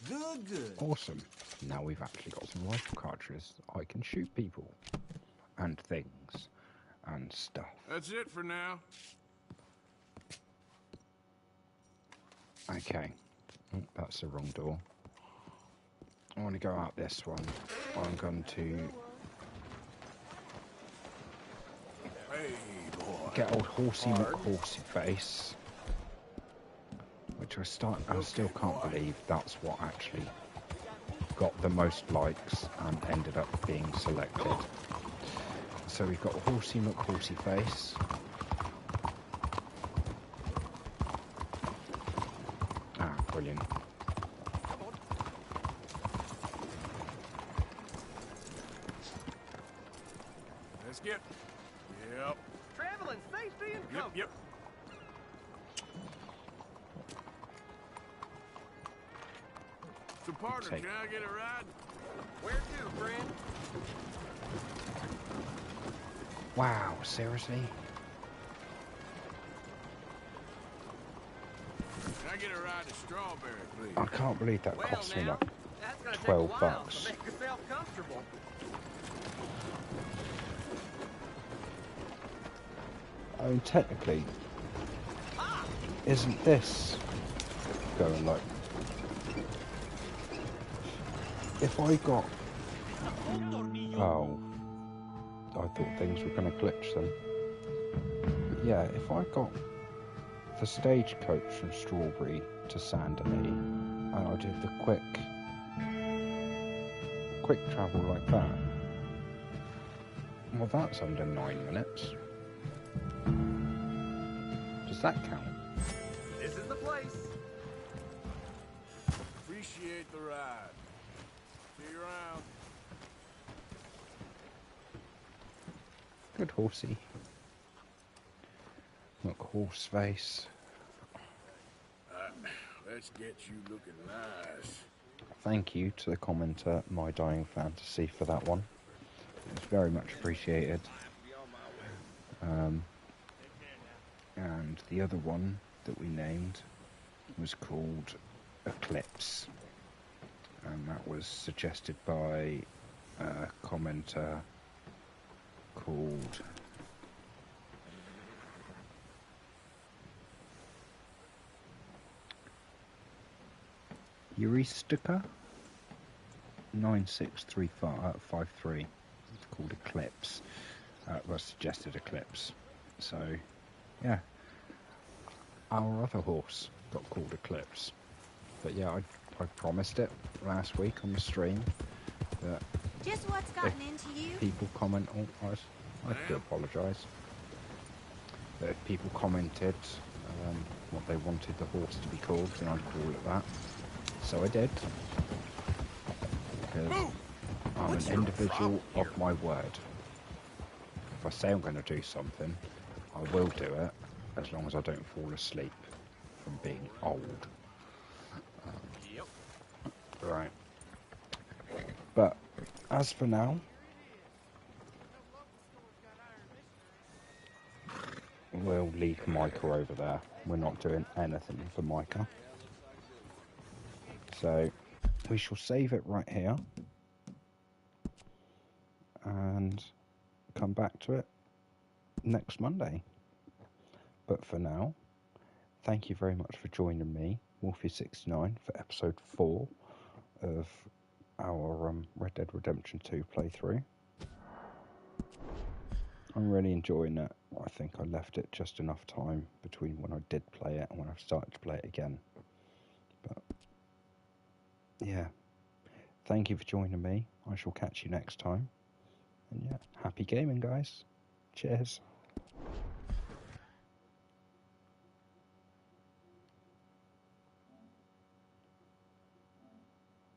Good. Awesome. Now we've actually got some rifle cartridges. I can shoot people. And things. And stuff. That's it for now. Okay. Oh, that's the wrong door. I want to go out this one. I'm going to Hey, boy. get old Horsey McHorsey face. Which I still can't believe that's what actually got the most likes and ended up being selected. So we've got Horsey McHorsey face. Ah, brilliant. Let's get. Yep. Traveling safety and comfort. Yep. So, partner, Take. can I get a ride? Where to, friend? Wow, seriously? Can I get a ride to Strawberry, please? I can't believe that Well, cost me now, like that's gonna 12 take a while, bucks. so make yourself comfortable. I mean, technically, isn't this going like... If I got... Oh. I thought things were going to glitch then. But yeah, if I got the stagecoach from Strawberry to Sanderley, and I did the quick travel like that, well, that's under 9 minutes. Does that count? This is the place. Appreciate the ride. See you around. Good horsey. Look, horse face. Let's get you looking nice. Thank you to the commenter, My Dying Fantasy, for that one. It's very much appreciated. And the other one that we named was called Eclipse. And that was suggested by a commenter called Euristica 963553. It's called Eclipse. Well, suggested Eclipse. So, yeah. Our other horse got called Eclipse. But yeah, I promised it last week on the stream that Just what's gotten into you? people comment... Oh, I do apologise. But if people commented what they wanted the horse to be called, then I'd call it that. So I did. Because I'm an individual of my word. If I say I'm going to do something, I will do it, as long as I don't fall asleep from being old. Right. But, as for now, we'll leave Micah over there. We're not doing anything for Micah. So, we shall save it right here. And come back to it next Monday. But for now, thank you very much for joining me, Wolfie69, for episode 4 of our Red Dead Redemption 2 playthrough. I'm really enjoying it. I think I left it just enough time between when I did play it and when I've started to play it again. But yeah, thank you for joining me. I shall catch you next time. And yeah, happy gaming, guys. Cheers.